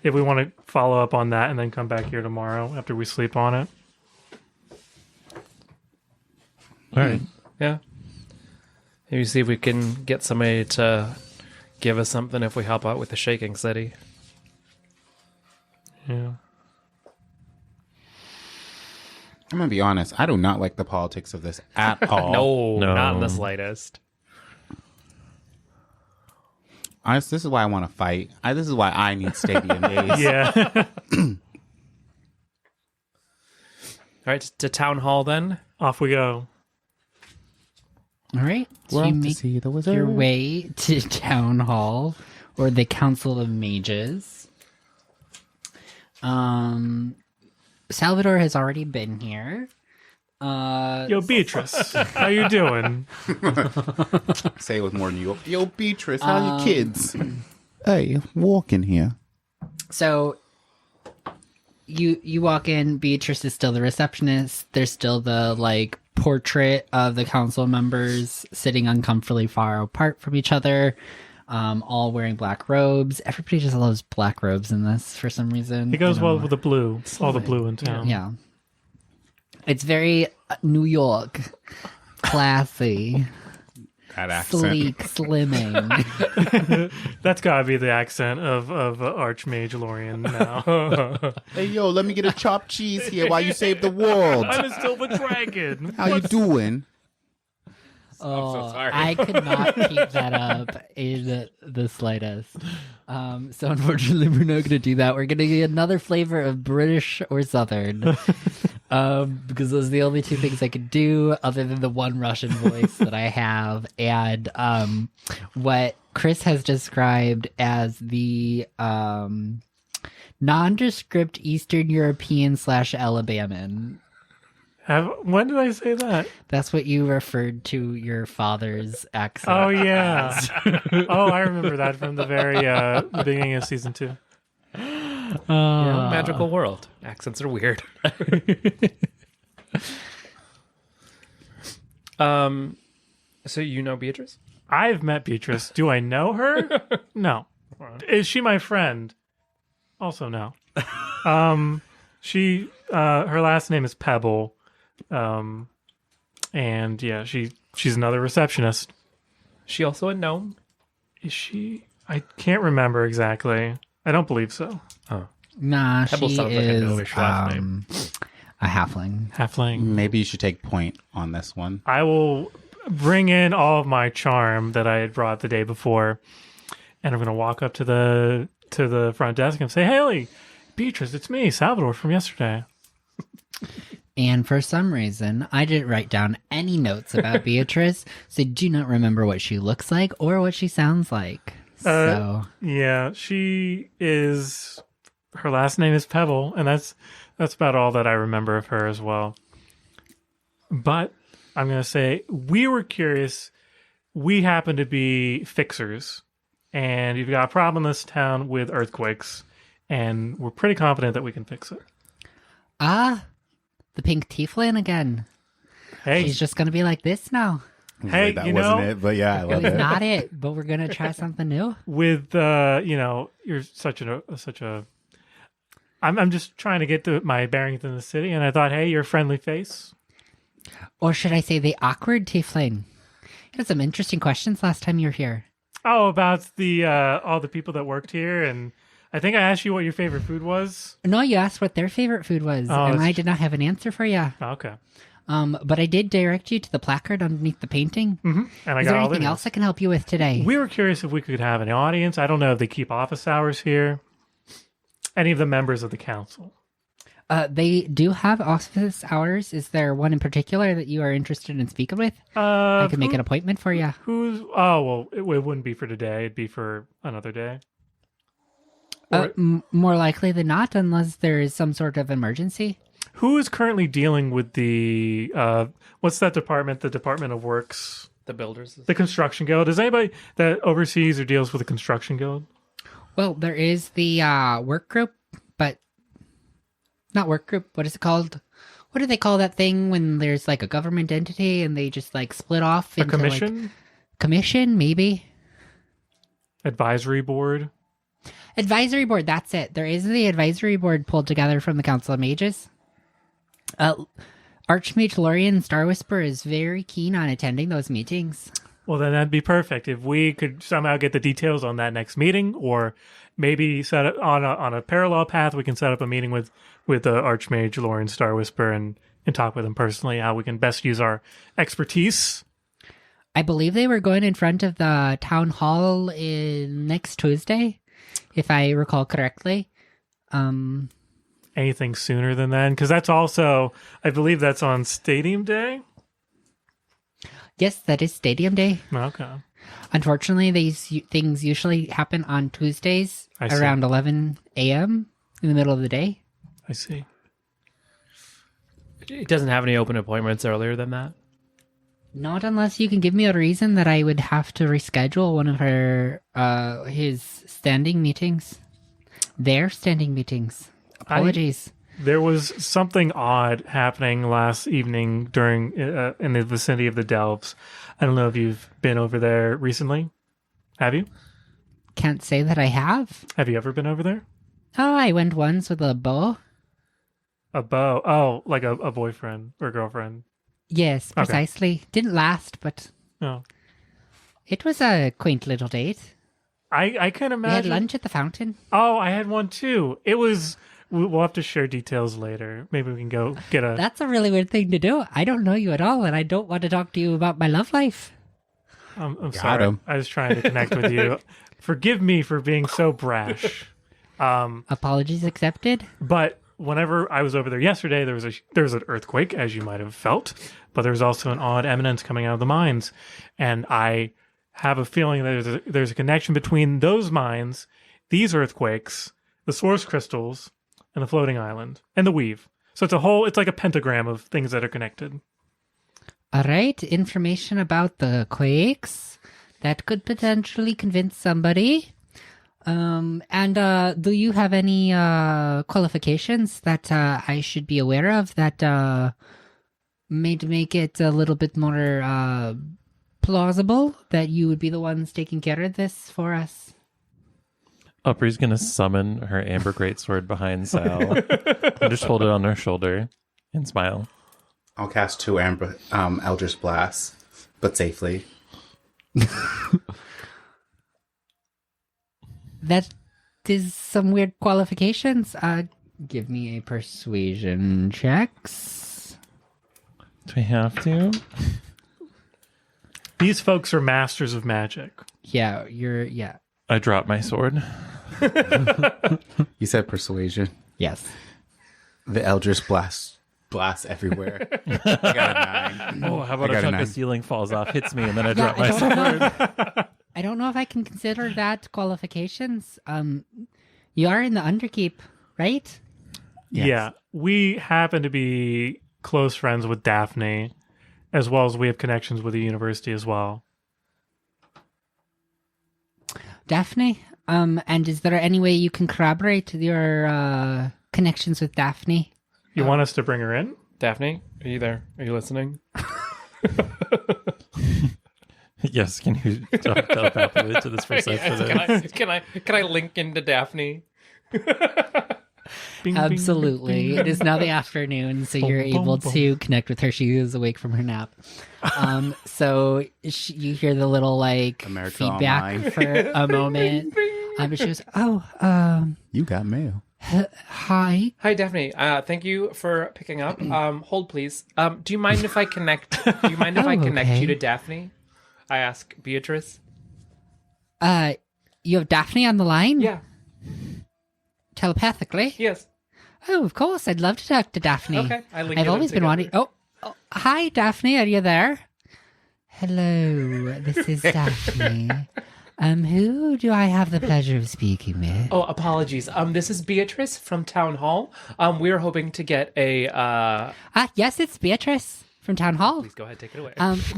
S3: If we want to follow up on that and then come back here tomorrow after we sleep on it.
S4: All right.
S2: Yeah. Maybe see if we can get somebody to give us something if we help out with the Shaking City.
S3: Yeah.
S5: I'm gonna be honest. I do not like the politics of this at all.
S2: No, not in the slightest.
S5: Honest, this is why I want to fight. This is why I need stadium days.
S3: Yeah.
S2: All right, to town hall then.
S3: Off we go.
S1: All right. So
S5: We're
S1: you
S5: off to
S1: make
S5: see the wizard.
S1: your way to town hall or the Council of Mages. Salvador has already been here.
S3: Yo, Beatrice, how you doing?
S5: Say it with more New York. Yo, Beatrice, how you kids? Hey, walk in here.
S1: So you walk in. Beatrice is still the receptionist. There's still the like portrait of the council members sitting uncomfortably far apart from each other, all wearing black robes. Everybody just loves black robes in this for some reason.
S3: It goes
S1: I don't
S3: well
S1: know.
S3: with the blue. All the blue in town.
S1: Yeah. It's very New York, classy,
S5: That accent.
S1: sleek, slimming.
S3: That's gotta be the accent of Archmage Lorian now.
S5: Hey, yo, let me get a chopped cheese here while you save the world.
S3: I'm still the dragon.
S5: How you doing?
S1: Oh,
S5: sorry.
S1: I could not keep that up in the slightest. So unfortunately, we're not going to do that. We're going to get another flavor of British or Southern. Because those are the only two things I could do other than the one Russian voice that I have, and what Chris has described as the nondescript Eastern European / Alabaman.
S3: When did I say that?
S1: That's what you referred to your father's accent.
S3: Oh, yeah. Oh, I remember that from the very the beginning of season 2.
S2: Magical world. Accents are weird. So you know Beatrice?
S3: I've met Beatrice. Do I know her? No. Is she my friend? Also, no. She her last name is Pebble. And yeah, she's another receptionist.
S2: She also a gnome?
S3: Is she? I can't remember exactly. I don't believe so.
S1: Nah,
S2: Pebble
S1: she
S2: sounds like a
S1: is
S2: gnomish last name.
S1: a halfling.
S3: Halfling.
S5: Maybe you should take point on this one.
S3: I will bring in all of my charm that I had brought the day before, and I'm going to walk up to the front desk and say, "Hey, Beatrice, it's me, Salvador from yesterday."
S1: And for some reason, I didn't write down any notes about Beatrice, so I do not remember what she looks like or what she sounds like. So
S3: Yeah, she is. Her last name is Pebble, and that's about all that I remember of her as well. But I'm going to say we were curious. We happen to be fixers, and you've got a problem in this town with earthquakes, and we're pretty confident that we can fix it.
S1: the pink tiefling again.
S3: Hey,
S1: She's just gonna be like this now.
S3: Hey,
S5: that
S3: you
S5: wasn't
S3: know-
S5: it, but yeah, I
S1: It
S5: love
S1: was
S5: it.
S1: not it, but we're gonna try something new.
S3: with you're such a. I'm just trying to get my bearings in the city, and I thought, hey, you're a friendly face.
S1: Or should I say the awkward tiefling? You had some interesting questions last time you were here.
S3: Oh, about the all the people that worked here, and I think I asked you what your favorite food was.
S1: No, you asked what their favorite food was,
S3: Oh,
S1: and
S3: that's-
S1: I did not have an answer for you.
S3: Oh, okay,
S1: But I did direct you to the placard underneath the painting.
S3: and I
S1: Is
S3: got
S1: there
S3: all the
S1: anything else I can help you with today?
S3: We were curious if we could have an audience. I don't know if they keep office hours here. Any of the members of the council.
S1: They do have office hours. Is there one in particular that you are interested in speaking with? I can make an appointment for you.
S3: Who's? Oh well, it wouldn't be for today. It'd be for another day. Or-
S1: More likely than not, unless there is some sort of emergency.
S3: Who is currently dealing with the what's that department? The Department of Works,
S2: The builders.
S3: the Construction Guild. Is anybody that oversees or deals with the Construction Guild?
S1: Well, there is the work group, but not work group. What is it called? What do they call that thing when there's like a government entity and they just like split off
S3: A
S1: into
S3: commission,
S1: like, commission, maybe
S3: advisory board.
S1: advisory board. That's it. There is the advisory board pulled together from the Council of Mages. Archmage Lorian Star Whisper is very keen on attending those meetings.
S3: Well, then that'd be perfect if we could somehow get the details on that next meeting, or maybe set it on a parallel path. We can set up a meeting with Archmage Lauren Star Whisper and talk with him personally how we can best use our expertise.
S1: I believe they were going in front of the town hall next Tuesday, if I recall correctly.
S3: Anything sooner than then, because that's also, I believe that's on Stadium Day.
S1: Yes, that is Stadium Day.
S3: Okay.
S1: Unfortunately, these things usually happen on Tuesdays
S3: I see.
S1: around 11 a.m. in the middle of the day.
S3: I see.
S2: It doesn't have any open appointments earlier than that.
S1: Not unless you can give me a reason that I would have to reschedule one of his standing meetings. Their standing meetings. Apologies.
S3: There was something odd happening last evening during in the vicinity of the Delves. I don't know if you've been over there recently. Have you?
S1: Can't say that I have.
S3: Have you ever been over there?
S1: Oh, I went once with a bow.
S3: A beau? Oh, like a boyfriend or girlfriend?
S1: Yes,
S3: Okay.
S1: precisely. Didn't last, but
S3: No.
S1: it was a quaint little date.
S3: I can
S1: We had
S3: imagine.
S1: lunch at the fountain.
S3: Oh, I had one too. It was. We'll have to share details later. Maybe we can go get a.
S1: That's a really weird thing to do. I don't know you at all, and I don't want to talk to you about my love life.
S3: I'm sorry.
S5: him.
S3: I was trying to connect with you. Forgive me for being so brash.
S1: Apologies accepted.
S3: But whenever I was over there yesterday, there was an earthquake, as you might have felt, but there was also an odd eminence coming out of the mines, and I have a feeling that there's a connection between those mines, these earthquakes, the source crystals, and the floating island, and the weave. So it's like a pentagram of things that are connected.
S1: All right, information about the quakes that could potentially convince somebody. And do you have any qualifications that I should be aware of that may make it a little bit more plausible that you would be the ones taking care of this for us?
S4: Upri's gonna summon her amber greatsword behind Sal and just hold it on her shoulder and smile.
S5: I'll cast 2 Eldritch Blasts, but safely.
S1: That is some weird qualifications. Give me a persuasion checks.
S4: Do we have to?
S3: These folks are masters of magic.
S1: Yeah.
S4: I dropped my sword.
S5: You said persuasion.
S1: Yes.
S5: The Eldritch Blast blasts everywhere. I got a 9.
S4: Oh, how about
S5: I got
S4: a
S5: a
S4: chunk
S5: 9.
S4: of ceiling falls off, hits me, and then I
S1: Yeah,
S4: drop my sword.
S1: I don't know if I can consider that qualifications. You are in the Underkeep, right?
S5: Yes.
S3: Yeah, we happen to be close friends with Daphne, as well as we have connections with the university as well.
S1: Daphne? And is there any way you can corroborate your connections with Daphne?
S3: You want us to bring her in?
S2: Daphne, are you there? Are you listening?
S4: Yes, can you talk telepathically to this for a second?
S2: Can I link into Daphne?
S3: Bing,
S1: Absolutely. It is now the afternoon, so you're
S3: Boom, boom,
S1: able
S3: boom.
S1: to connect with her. She is awake from her nap. So you hear the little like
S5: America
S1: feedback
S5: Online.
S1: for a moment. But she goes,
S5: You got mail.
S1: hi.
S2: Hi, Daphne. Thank you for picking up. Hold, please. Do you mind if I connect? Do you mind if I connect
S1: okay.
S2: you to Daphne? I ask Beatrice.
S1: You have Daphne on the line?
S2: Yeah.
S1: Telepathically?
S2: Yes.
S1: Oh, of course. I'd love to talk to Daphne.
S2: Okay. I link
S1: I've
S2: them
S1: always been
S2: together.
S1: wanting. Oh, hi, Daphne. Are you there? Hello, this is Daphne. Who do I have the pleasure of speaking with?
S2: Oh, apologies. This is Beatrice from Town Hall. We were hoping to get a.
S1: Yes, it's Beatrice from Town Hall.
S2: Please go ahead, take it away.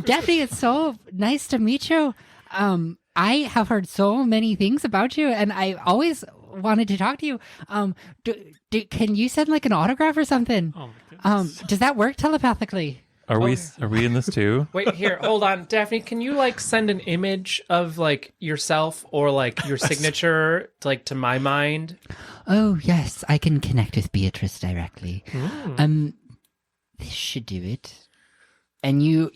S1: Daphne, it's so nice to meet you. I have heard so many things about you, and I always wanted to talk to you. Can you send like an autograph or something?
S3: Oh my goodness.
S1: Does that work telepathically?
S4: Are we in this too?
S2: Wait, here, hold on, Daphne. Can you like send an image of like yourself or like your signature like to my mind?
S1: Oh yes, I can connect with Beatrice directly. This should do it. And you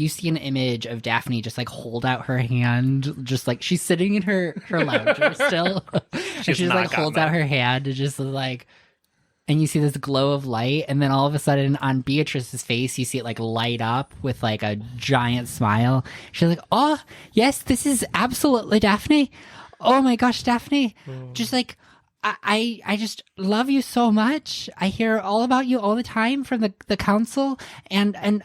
S1: see an image of Daphne just like hold out her hand, just like she's sitting in her lounger still. And she just like holds out her hand and just like, and you see this glow of light, and then all of a sudden on Beatrice's face you see it like light up with like a giant smile. She's like, "Oh yes, this is absolutely Daphne. Oh my gosh, Daphne!" Just like. I just love you so much. I hear all about you all the time from the council and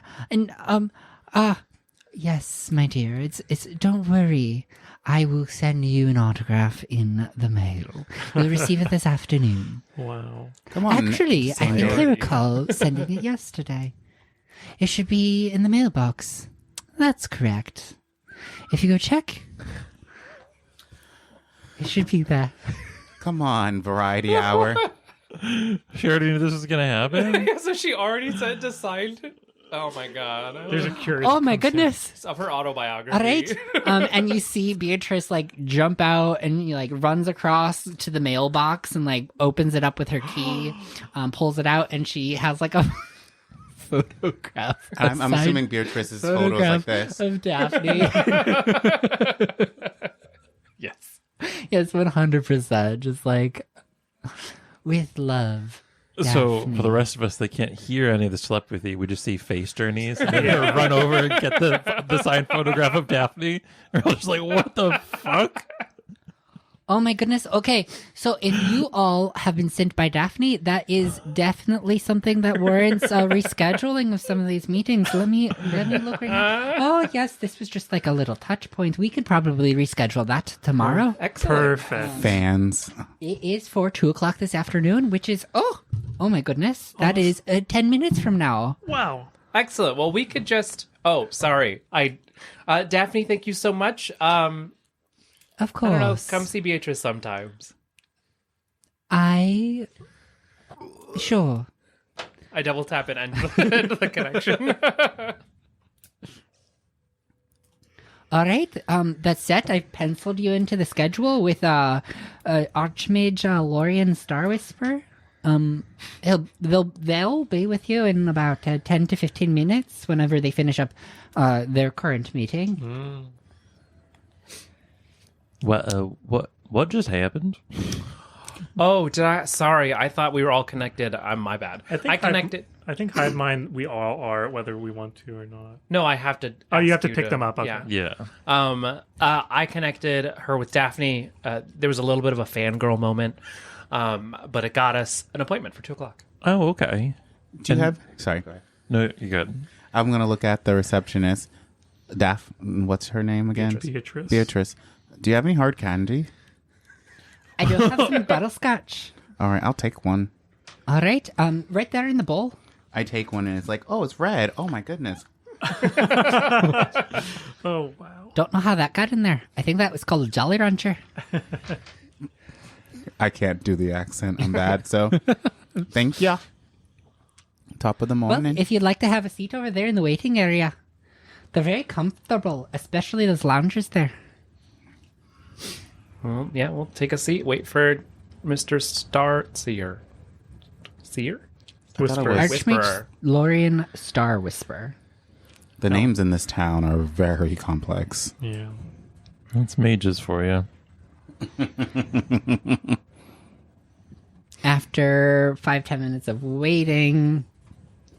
S1: yes, my dear. It's don't worry. I will send you an autograph in the mail. You'll receive it this afternoon.
S3: Wow.
S5: Come on.
S1: Actually, I think I
S5: seniority.
S1: recall sending it yesterday. It should be in the mailbox. That's correct. If you go check, it should be there.
S5: Come on, Variety Hour.
S4: She already knew this was going to happen?
S2: Yeah, so she already said to sign. Oh my god.
S3: There's a curious.
S1: Oh my goodness.
S2: Of her autobiography.
S1: All right. And you see Beatrice like jump out and he like runs across to the mailbox and like opens it up with her key, pulls it out, and she has like a photograph.
S5: I'm
S1: signed
S5: assuming Beatrice's photos like this.
S1: of Daphne.
S2: Yes.
S1: Yes, 100%. Just like with love.
S4: So
S1: Daphne.
S4: for the rest of us, they can't hear any of the telepathy. We just see face journeys, and then they'll run over and get the signed photograph of Daphne. And we're just like, what the fuck?
S1: Oh my goodness. Okay, so if you all have been sent by Daphne, that is definitely something that warrants rescheduling of some of these meetings. Let me look right now. Oh yes, this was just like a little touch point. We could probably reschedule that tomorrow.
S2: Excellent.
S3: Perfect.
S5: Fans.
S1: It is for 2:00 this afternoon, which is oh my goodness, that is 10 minutes from now.
S3: Wow.
S2: Excellent. Well, we could just. Oh, sorry. Daphne, thank you so much.
S1: Of course.
S2: I don't know. Come see Beatrice sometimes.
S1: Sure.
S2: I double tap and end the connection.
S1: All right, that's set. I've penciled you into the schedule with Archmage Lorian Star Whisper. They'll be with you in about 10 to 15 minutes whenever they finish up their current meeting.
S4: What just happened?
S2: Oh, did I? Sorry, I thought we were all connected. My bad. I connected.
S3: I think Hive Mind, we all are, whether we want to or not.
S2: No, I have to.
S3: Oh, you
S2: ask
S3: have to pick them up. Okay.
S2: Yeah.
S4: Yeah.
S2: I connected her with Daphne. There was a little bit of a fangirl moment, but it got us an appointment for 2:00.
S4: Oh, okay.
S5: Do you have? Sorry, go ahead.
S4: No, you good.
S5: I'm gonna look at the receptionist. What's her name again? Beatrice. Do you have any hard candy?
S1: I do have some butterscotch.
S5: All right, I'll take one.
S1: All right, right there in the bowl.
S5: I take one and it's like, oh, it's red. Oh my goodness.
S3: Oh, wow.
S1: Don't know how that got in there. I think that was called a Jolly Rancher.
S5: I can't do the accent. I'm bad. So thank ya. Top of the
S1: Well,
S5: morning.
S1: if you'd like to have a seat over there in the waiting area, they're very comfortable, especially those loungers there.
S2: Well, yeah, we'll take a seat. Wait for Mr. Seer.
S3: Whisperer.
S5: was-
S1: Archmage Lorian Star Whisper.
S5: The names in this town are very complex.
S3: Yeah.
S4: That's mages for you.
S1: After 5-10 minutes of waiting,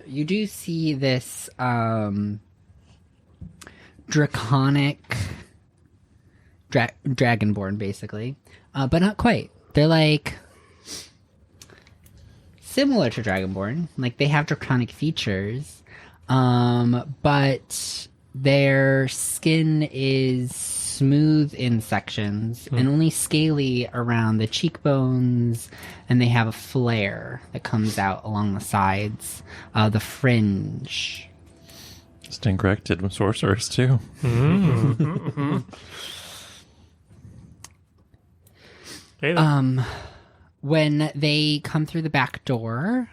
S1: you do see this draconic dragonborn, basically, but not quite. They're like similar to dragonborn, like they have draconic features, but their skin is smooth in sections and only scaly around the cheekbones, and they have a flare that comes out along the sides, the fringe.
S4: Stand corrected with sorcerers too.
S3: Hey, then.
S1: When they come through the back door,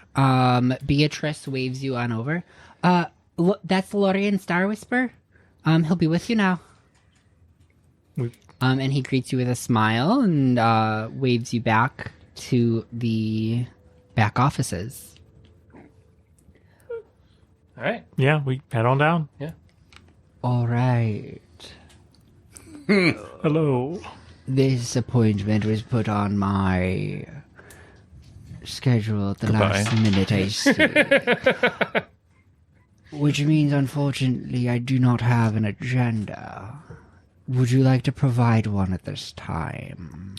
S1: Beatrice waves you on over. That's Lorian Star Whisper. He'll be with you now. And he greets you with a smile and waves you back to the back offices.
S2: All right.
S3: Yeah, we head on down.
S2: Yeah.
S1: All right.
S3: Hello.
S1: This appointment was put on my schedule at the
S4: Goodbye.
S1: last minute, I see. Which means, unfortunately, I do not have an agenda. Would you like to provide one at this time?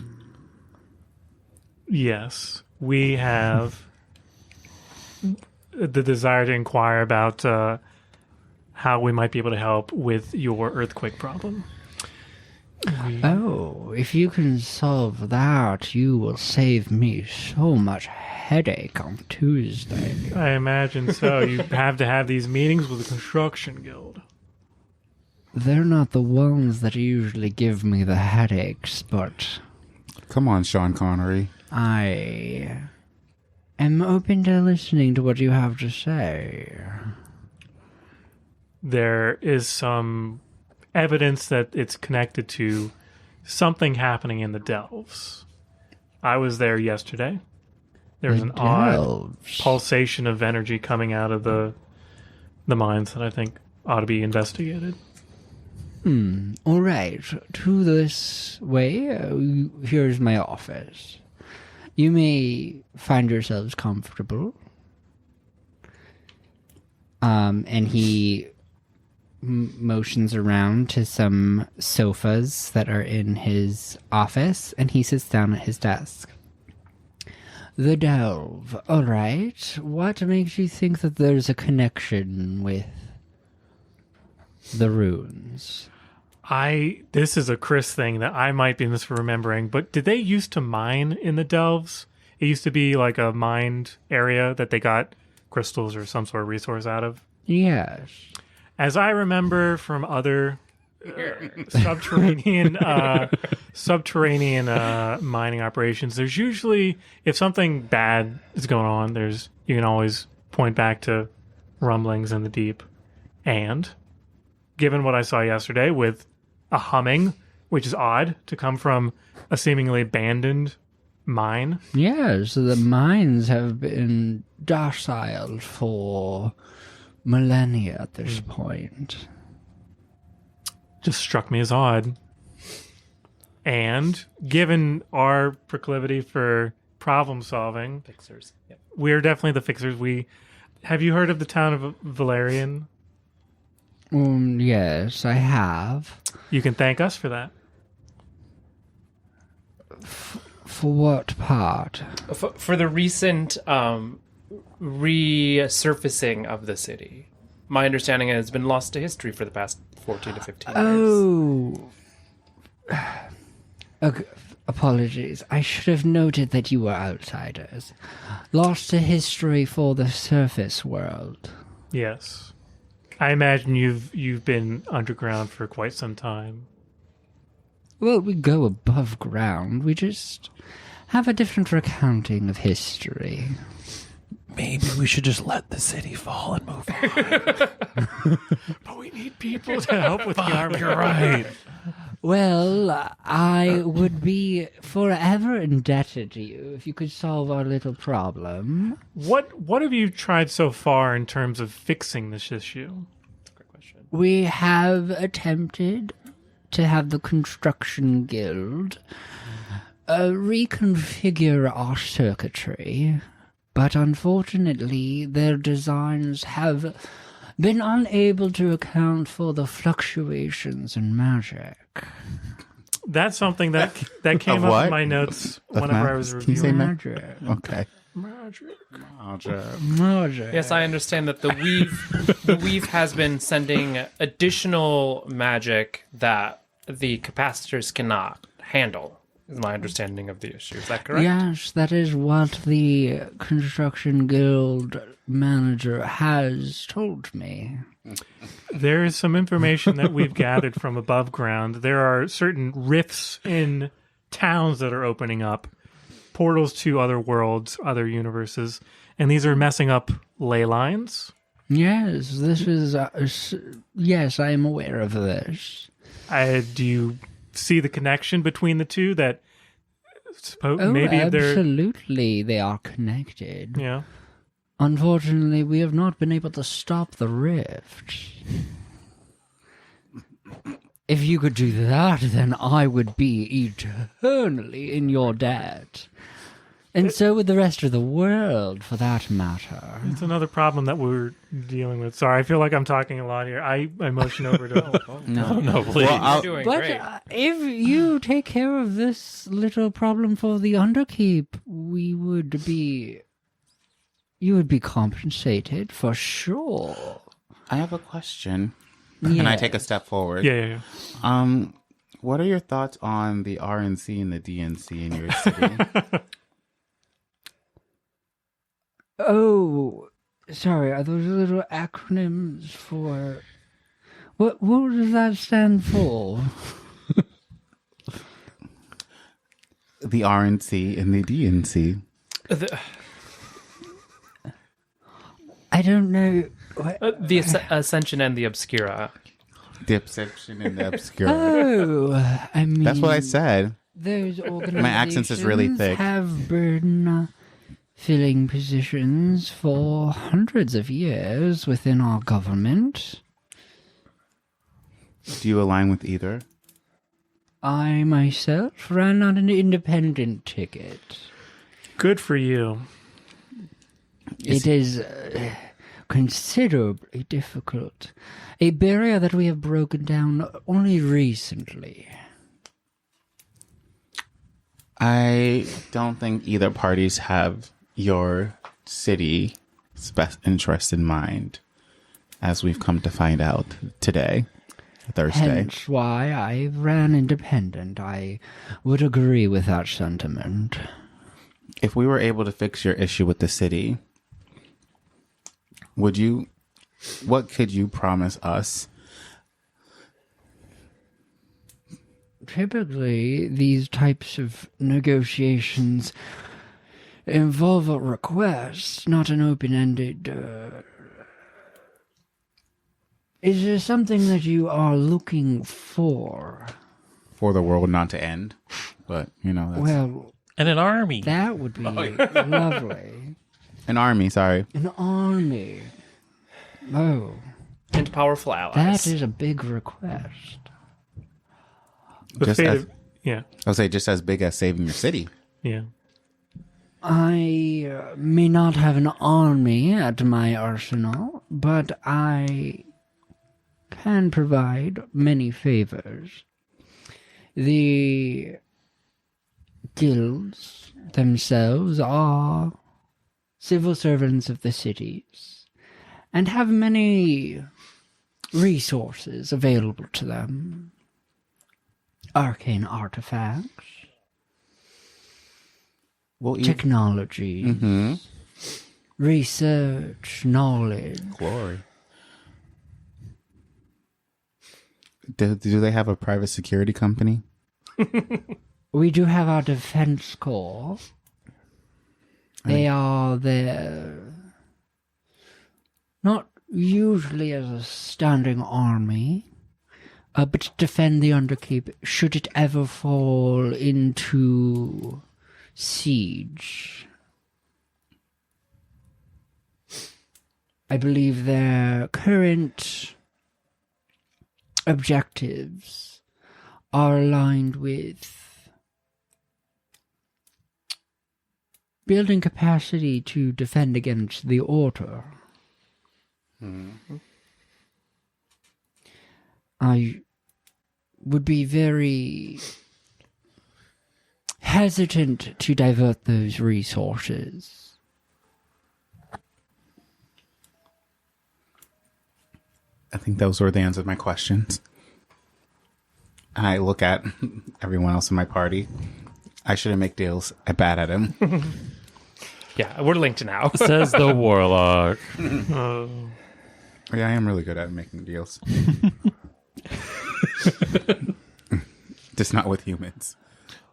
S3: Yes, we have the desire to inquire about how we might be able to help with your earthquake problem.
S1: Oh, if you can solve that, you will save me so much headache on Tuesday.
S3: I imagine so. You have to have these meetings with the construction guild.
S1: They're not the ones that usually give me the headaches, but
S5: Come on, Sean Connery.
S1: I am open to listening to what you have to say.
S3: There is some evidence that it's connected to something happening in the delves. I was there yesterday. There was an odd
S1: Delves.
S3: pulsation of energy coming out of the mines that I think ought to be investigated.
S1: All right, to this way, here's my office. You may find yourselves comfortable. And he motions around to some sofas that are in his office, and he sits down at his desk. The Delve. All right. What makes you think that there's a connection with the runes?
S3: This is a Chris thing that I might be misremembering, but did they used to mine in the Delves? It used to be like a mined area that they got crystals or some sort of resource out of.
S1: Yes.
S3: As I remember from other subterranean mining operations, there's usually, if something bad is going on, you can always point back to rumblings in the deep. And given what I saw yesterday with a humming, which is odd to come from a seemingly abandoned mine.
S1: Yes, the mines have been docile for millennia at this point.
S3: Just struck me as odd. And given our proclivity for problem solving,
S2: Fixers. Yep.
S3: we're definitely the fixers. Have you heard of the town of Valerian?
S1: Yes, I have.
S3: You can thank us for that.
S1: For what part?
S2: For the recent resurfacing of the city. My understanding is it's been lost to history for the past 14 to 15 years.
S1: Oh. Okay, apologies. I should have noted that you were outsiders. Lost to history for the surface world.
S3: Yes. I imagine you've been underground for quite some time.
S1: Well, we go above ground. We just have a different recounting of history.
S4: Maybe we should just let the city fall and move on.
S3: But we need people to help with the army.
S4: You're right.
S1: Well, I would be forever indebted to you if you could solve our little problem.
S3: What have you tried so far in terms of fixing this issue?
S2: Great question.
S1: We have attempted to have the Construction Guild reconfigure our circuitry, but unfortunately their designs have been unable to account for the fluctuations in magic.
S3: That's something that came
S5: Of
S3: up
S5: what?
S3: in my notes
S5: Of
S3: whenever I
S5: math?
S3: was
S5: Can you say
S3: reviewing.
S5: math?
S1: Magic.
S5: Okay.
S1: Magic.
S2: Yes, I understand that the weave has been sending additional magic that the capacitors cannot handle. Is my understanding of the issue. Is that correct?
S1: Yes, that is what the Construction Guild manager has told me.
S3: There is some information that we've gathered from above ground. There are certain rifts in towns that are opening up, portals to other worlds, other universes, and these are messing up ley lines.
S1: Yes, this is... yes, I am aware of this.
S3: Do you see the connection between the two? That
S1: Oh,
S3: maybe they're
S1: absolutely, they are connected.
S3: yeah.
S1: Unfortunately, we have not been able to stop the rift. If you could do that, then I would be eternally in your debt. And so would the rest of the world, for that matter.
S3: It's another problem that we're dealing with. Sorry, I feel like I'm talking a lot here. I motion over to.
S4: No, please.
S5: Well,
S2: You're doing
S1: But
S2: great.
S1: if you take care of this little problem for the Underkeep, you would be compensated for sure.
S5: I have a question. Can I take a step forward?
S3: Yeah.
S5: What are your thoughts on the RNC and the DNC in your city?
S1: Oh, sorry, are those little acronyms for... What does that stand for?
S5: The RNC and the DNC.
S1: I don't know.
S2: The Ascension and the Obscura.
S5: The Obsession and the Obscure.
S1: Oh, I mean...
S5: That's what I said.
S1: Those organizations
S5: My accent is really thick.
S1: have been filling positions for hundreds of years within our government.
S5: Do you align with either?
S1: I myself ran on an independent ticket.
S3: Good for you.
S1: It is considerably difficult. A barrier that we have broken down only recently.
S5: I don't think either parties have your city's best interest in mind, as we've come to find out today, Thursday.
S1: Hence why I ran independent. I would agree with that sentiment.
S5: If we were able to fix your issue with the city, what could you promise us?
S1: Typically, these types of negotiations involve a request, not an open-ended... Is there something that you are looking for?
S5: For the world not to end, but, that's...
S1: Well,
S4: And an army.
S1: that would be lovely.
S5: An army, sorry.
S1: An army. Oh,
S2: And powerful allies.
S1: that is a big request.
S3: The
S5: Just
S3: fate
S5: as-
S3: of, yeah,
S5: I'll say just as big as saving your city.
S3: yeah.
S1: I may not have an army at my arsenal, but I can provide many favors. The guilds themselves are civil servants of the cities and have many resources available to them. Arcane artifacts,
S5: Well,
S1: technology, research, knowledge.
S5: glory. Do they have a private security company?
S1: We do have our defense corps. They are there not usually as a standing army, but to defend the Underkeep should it ever fall into siege. I believe their current objectives are aligned with building capacity to defend against the Order. I would be very hesitant to divert those resources.
S5: I think those were the answers to my questions. I look at everyone else in my party. I shouldn't make deals. I'm bad at them.
S2: Yeah, we're linked now.
S4: Says the warlock.
S3: Oh,
S5: Yeah, I am really good at making deals. Just not with humans.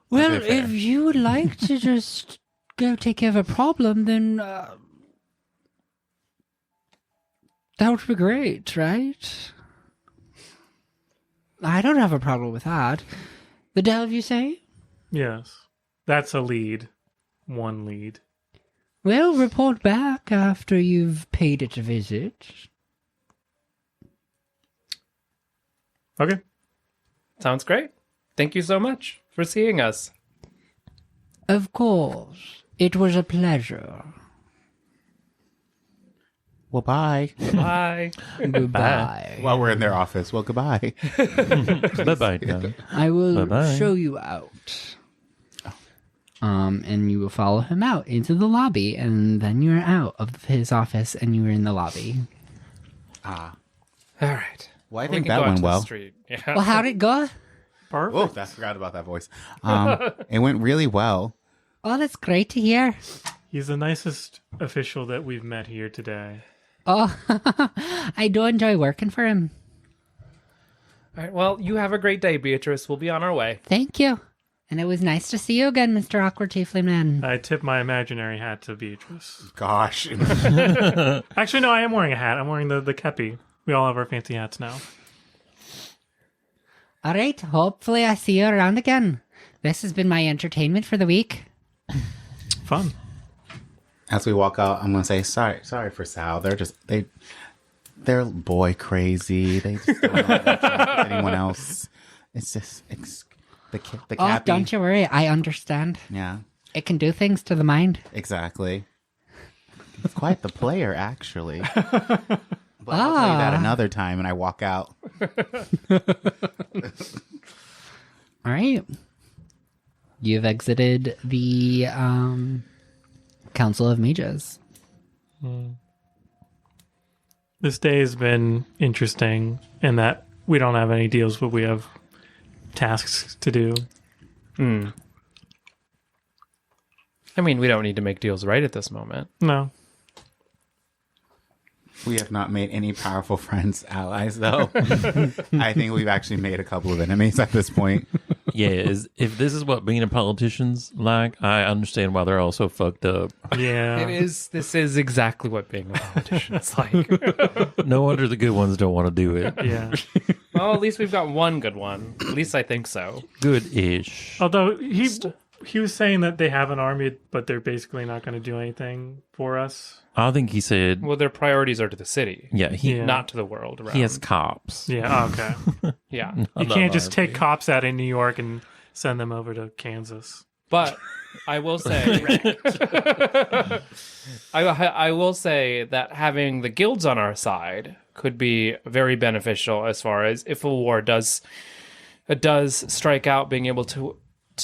S1: Well,
S5: Okay, fair.
S1: if you would like to just go take care of a problem, then that would be great, right? I don't have a problem with that. The delve, you say?
S3: yes. That's a lead. One lead.
S1: Well, report back after you've paid it a visit.
S3: Okay.
S2: Sounds great. Thank you so much for seeing us.
S1: Of course. It was a pleasure.
S5: Well, bye.
S2: Bye.
S1: Goodbye.
S5: While we're in their office. Well, goodbye.
S4: Bye-bye. Now.
S1: I will
S4: Bye-bye.
S1: show you out. And you will follow him out into the lobby, and then you're out of his office, and you're in the lobby.
S5: Ah.
S2: All right.
S5: Well, I
S2: We
S5: think
S2: can
S5: that
S2: go out
S5: went
S2: to the
S5: well.
S2: street. Yeah.
S1: Well, how'd it go?
S3: Perfect.
S5: Oh, I forgot about that voice. It went really well.
S1: Oh, that's great to hear.
S3: He's the nicest official that we've met here today.
S1: Oh, I do enjoy working for him.
S2: All right. Well, you have a great day, Beatrice. We'll be on our way.
S1: Thank you. And it was nice to see you again, Mr. Awkward Tiefling Man.
S3: I tip my imaginary hat to Beatrice.
S5: Gosh.
S3: Actually, no, I am wearing a hat. I'm wearing the kepi. We all have our fancy hats now.
S1: All right, hopefully I see you around again. This has been my entertainment for the week.
S3: Fun.
S5: As we walk out, I'm gonna say sorry for Sal. They're boy crazy. They just don't want to talk to anyone else. It's the
S1: Oh,
S5: cappy.
S1: don't you worry. I understand.
S5: Yeah,
S1: It can do things to the mind.
S5: exactly. He's quite the player, actually. But I'll tell you that another time, and I walk out.
S1: All right. You've exited the Council of Mages.
S3: This day has been interesting in that we don't have any deals, but we have tasks to do.
S2: I mean, we don't need to make deals right at this moment.
S3: No.
S5: We have not made any powerful friends, allies, though. I think we've actually made a couple of enemies at this point.
S4: Yeah, if this is what being a politician's like, I understand why they're all so fucked up.
S3: Yeah.
S2: This is exactly what being a politician is like.
S4: No wonder the good ones don't want to do it.
S3: Yeah.
S2: Well, at least we've got one good one. At least I think so.
S4: Good-ish.
S3: Although he was saying that they have an army, but they're basically not going to do anything for us.
S4: I think he said,
S2: Well, their priorities are to the city,
S3: Yeah.
S2: not to the world around.
S4: he has cops.
S3: Yeah. Okay.
S2: Yeah.
S3: You can't just take cops out in New York and send them over to Kansas.
S2: But I will say, I will say that having the guilds on our side could be very beneficial as far as if a war does strike out, being able to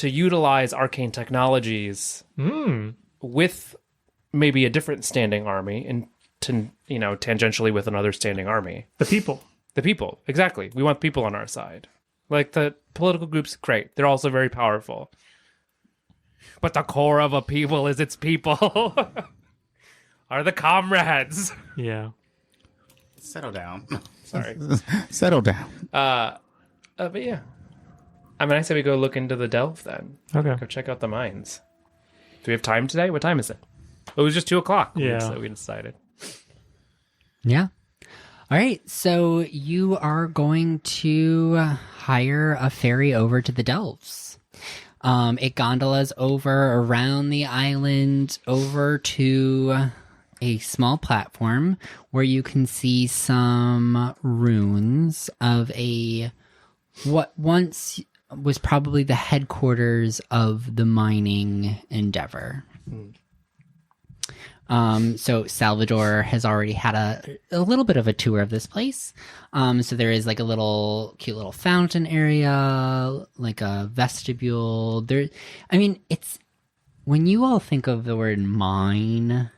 S2: utilize arcane technologies with maybe a different standing army and tangentially with another standing army.
S3: The people.
S2: The people, exactly. We want people on our side. Like the political groups, great. They're also very powerful. But the core of a people is its people. Are the comrades.
S3: Yeah.
S5: Settle down.
S2: Sorry.
S5: Settle down.
S2: But yeah. I mean, I say we go look into the delve then.
S3: Okay.
S2: Go check out the mines. Do we have time today? What time is it? It was just 2:00.
S3: Yeah.
S2: We decided.
S1: Yeah. All right. So you are going to hire a ferry over to the Delves. It gondolas over around the island over to a small platform where you can see some ruins of what once was probably the headquarters of the mining endeavor. So Salvador has already had a little bit of a tour of this place. So there is like a cute little fountain area, like a vestibule. It's when you all think of the word mine,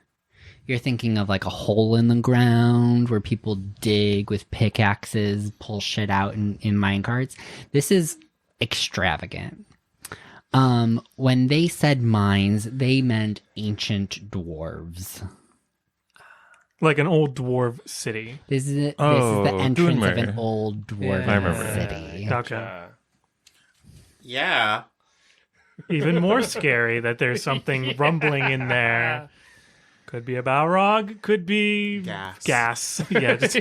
S1: you're thinking of like a hole in the ground where people dig with pickaxes, pull shit out in mine carts. This is extravagant. When they said mines, they meant ancient dwarves.
S3: Like an old dwarf city.
S1: This is the
S4: Oh,
S1: entrance of
S4: Dunmer.
S1: an old dwarven
S4: I remember.
S1: city.
S3: Okay.
S5: Yeah.
S3: Even more scary that there's something rumbling in there. Could be a Balrog, could be gas. Yeah, just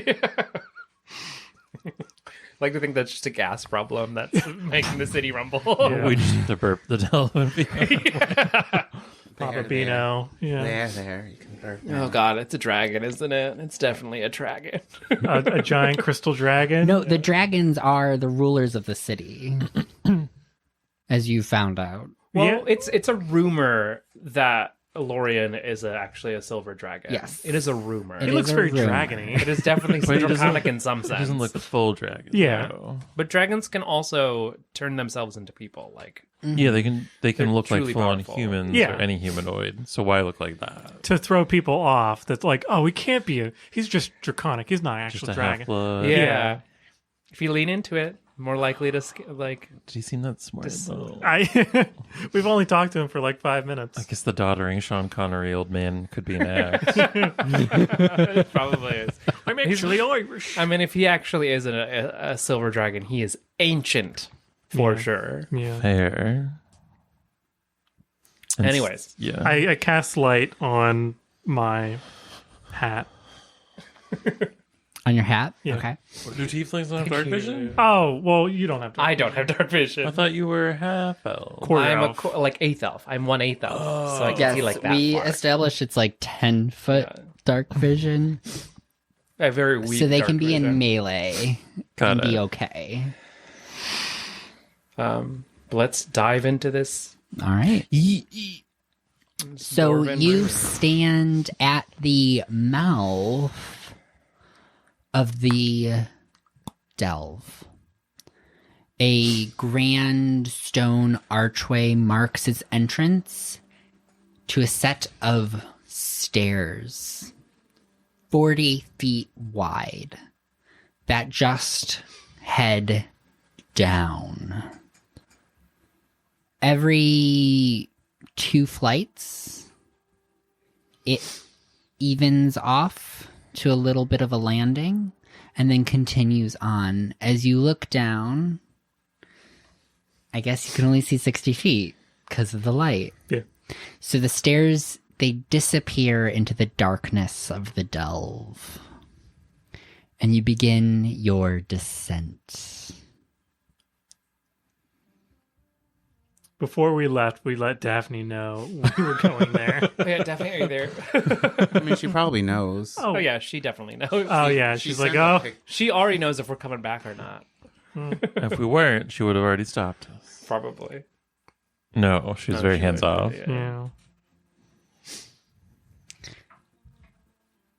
S2: Like to think that's just a gas problem that's making the city rumble.
S3: Yeah.
S4: We just need to burp the delve.
S3: Papa Bino. Yeah.
S5: There. You can burp.
S2: Oh god, it's a dragon, isn't it? It's definitely a dragon.
S3: A giant crystal dragon.
S1: No, the dragons are the rulers of the city, as you found out.
S2: Well,
S3: Yeah.
S2: it's a rumor that Lorien is actually a silver dragon.
S1: Yes.
S2: It is a rumor.
S3: He
S1: It
S3: looks
S1: is a
S3: very
S1: rumor.
S3: dragony.
S2: It is definitely
S4: But it doesn't-
S2: draconic in some
S4: It
S2: sense.
S4: doesn't look full dragon.
S3: Yeah.
S4: though.
S2: But dragons can also turn themselves into people. Like
S4: Yeah, they can
S2: They're
S4: look like
S2: truly
S4: full on
S2: powerful.
S4: humans
S3: Yeah.
S4: or any humanoid. So why look like that?
S3: To throw people off, that's like, oh, he can't be he's just draconic. He's not
S4: Just
S3: actual
S4: a
S3: dragon.
S4: half blood.
S2: yeah.
S3: Yeah.
S2: If you lean into it, more likely to like.
S4: Did he seem that smart though?
S3: We've only talked to him for like 5 minutes.
S4: I guess the doddering Sean Connery old man could be an axe.
S2: It probably is.
S3: I'm actually Irish.
S2: I mean, if he actually is a silver dragon, he is ancient for sure.
S3: Yeah.
S4: Fair. And
S2: Anyways.
S4: yeah.
S3: I cast light on my hat.
S1: On your hat?
S3: Yeah.
S1: Okay.
S4: Do tieflings not have dark vision?
S3: Oh, well, you don't have to.
S2: I don't have dark
S4: I
S2: vision.
S4: thought you were half elf.
S3: Quarter
S2: I'm
S3: elf.
S2: like 8th elf. I'm 1/8 elf, so I can
S1: Yes,
S2: see like that
S1: we
S2: far.
S1: established it's like 10-foot dark vision.
S2: I have very weak.
S1: So they
S2: dark
S1: can be in
S2: vision.
S1: melee
S4: Got
S1: and be
S4: it.
S1: okay.
S2: Let's dive into this.
S1: All right. So
S2: Dwarven
S1: you
S2: room.
S1: stand at the mouth of the delve. A grand stone archway marks its entrance to a set of stairs 40 feet wide that just head down. Every 2 flights, it evens off to a little bit of a landing and then continues on. As you look down, I guess you can only see 60 feet because of the light.
S3: Yeah.
S1: So the stairs, they disappear into the darkness of the delve. And you begin your descent.
S3: Before we left, we let Daphne know we were going there.
S2: Oh, yeah, Daphne, are you there?
S5: I mean, she probably knows.
S2: Oh, yeah, she definitely knows.
S3: Oh, yeah.
S5: She
S3: She's like,
S5: sent a
S3: oh.
S5: pic-
S2: She already knows if we're coming back or not.
S4: If we weren't, she would have already stopped us.
S2: Probably.
S4: No, she's
S2: No,
S4: very
S2: she
S4: hands
S2: would,
S4: off.
S3: Yeah.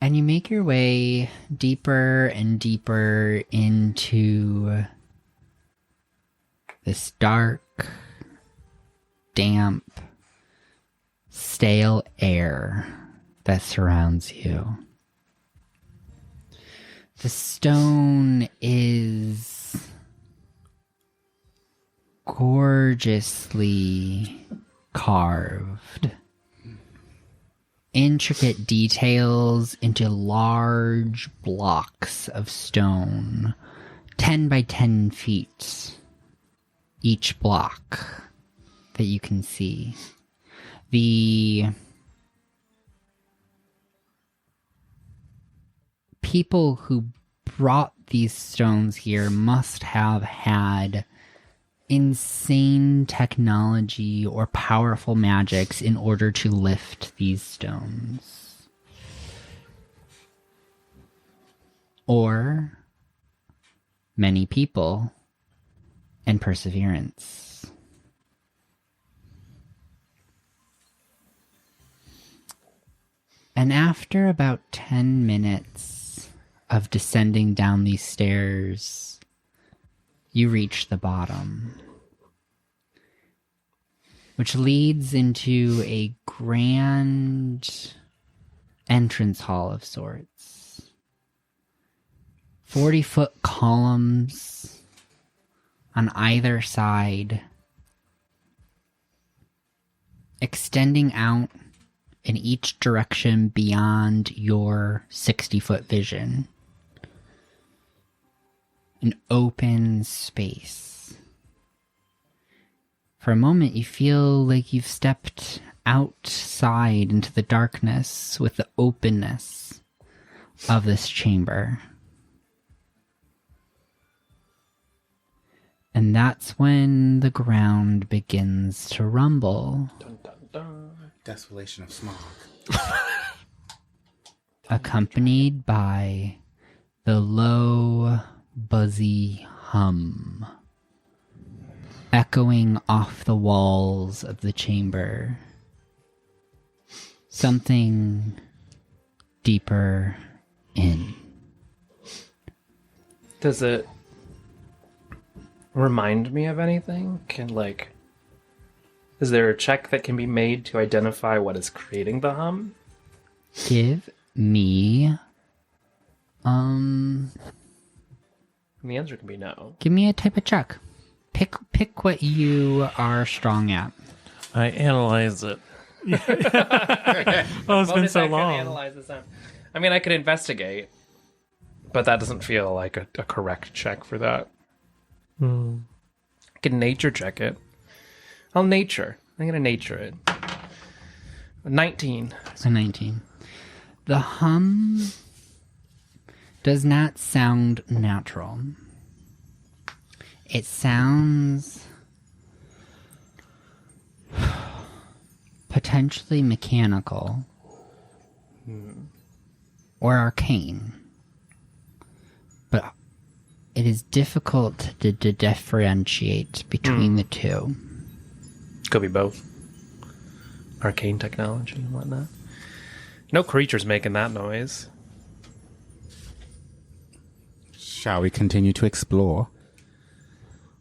S1: And you make your way deeper and deeper into this dark, damp, stale air that surrounds you. The stone is gorgeously carved. Intricate details into large blocks of stone, 10 by 10 feet, each block that you can see. The people who brought these stones here must have had insane technology or powerful magics in order to lift these stones. Or many people and perseverance. And after about 10 minutes of descending down these stairs, you reach the bottom, which leads into a grand entrance hall of sorts. 40-foot columns on either side, extending out in each direction beyond your 60-foot vision. An open space. For a moment, you feel like you've stepped outside into the darkness with the openness of this chamber. And that's when the ground begins to rumble,
S5: Desolation of smog.
S1: accompanied by the low, buzzy hum echoing off the walls of the chamber. Something deeper in.
S2: Does it remind me of anything? Is there a check that can be made to identify what is creating the hum?
S1: Give me
S2: And the answer can be no.
S1: give me a type of check. Pick what you are strong at.
S4: I analyze it.
S3: Oh, it's been
S2: Bonus
S3: so
S2: action,
S3: long.
S2: Analyze the sound. I mean, I could investigate, but that doesn't feel like a correct check for that. I can nature check it. I'm gonna nature it. 19.
S1: A 19. The hum does not sound natural. It sounds potentially mechanical or arcane. But it is difficult to differentiate between the two.
S2: Could be both. arcane technology and whatnot. No creature's making that noise.
S5: Shall we continue to explore?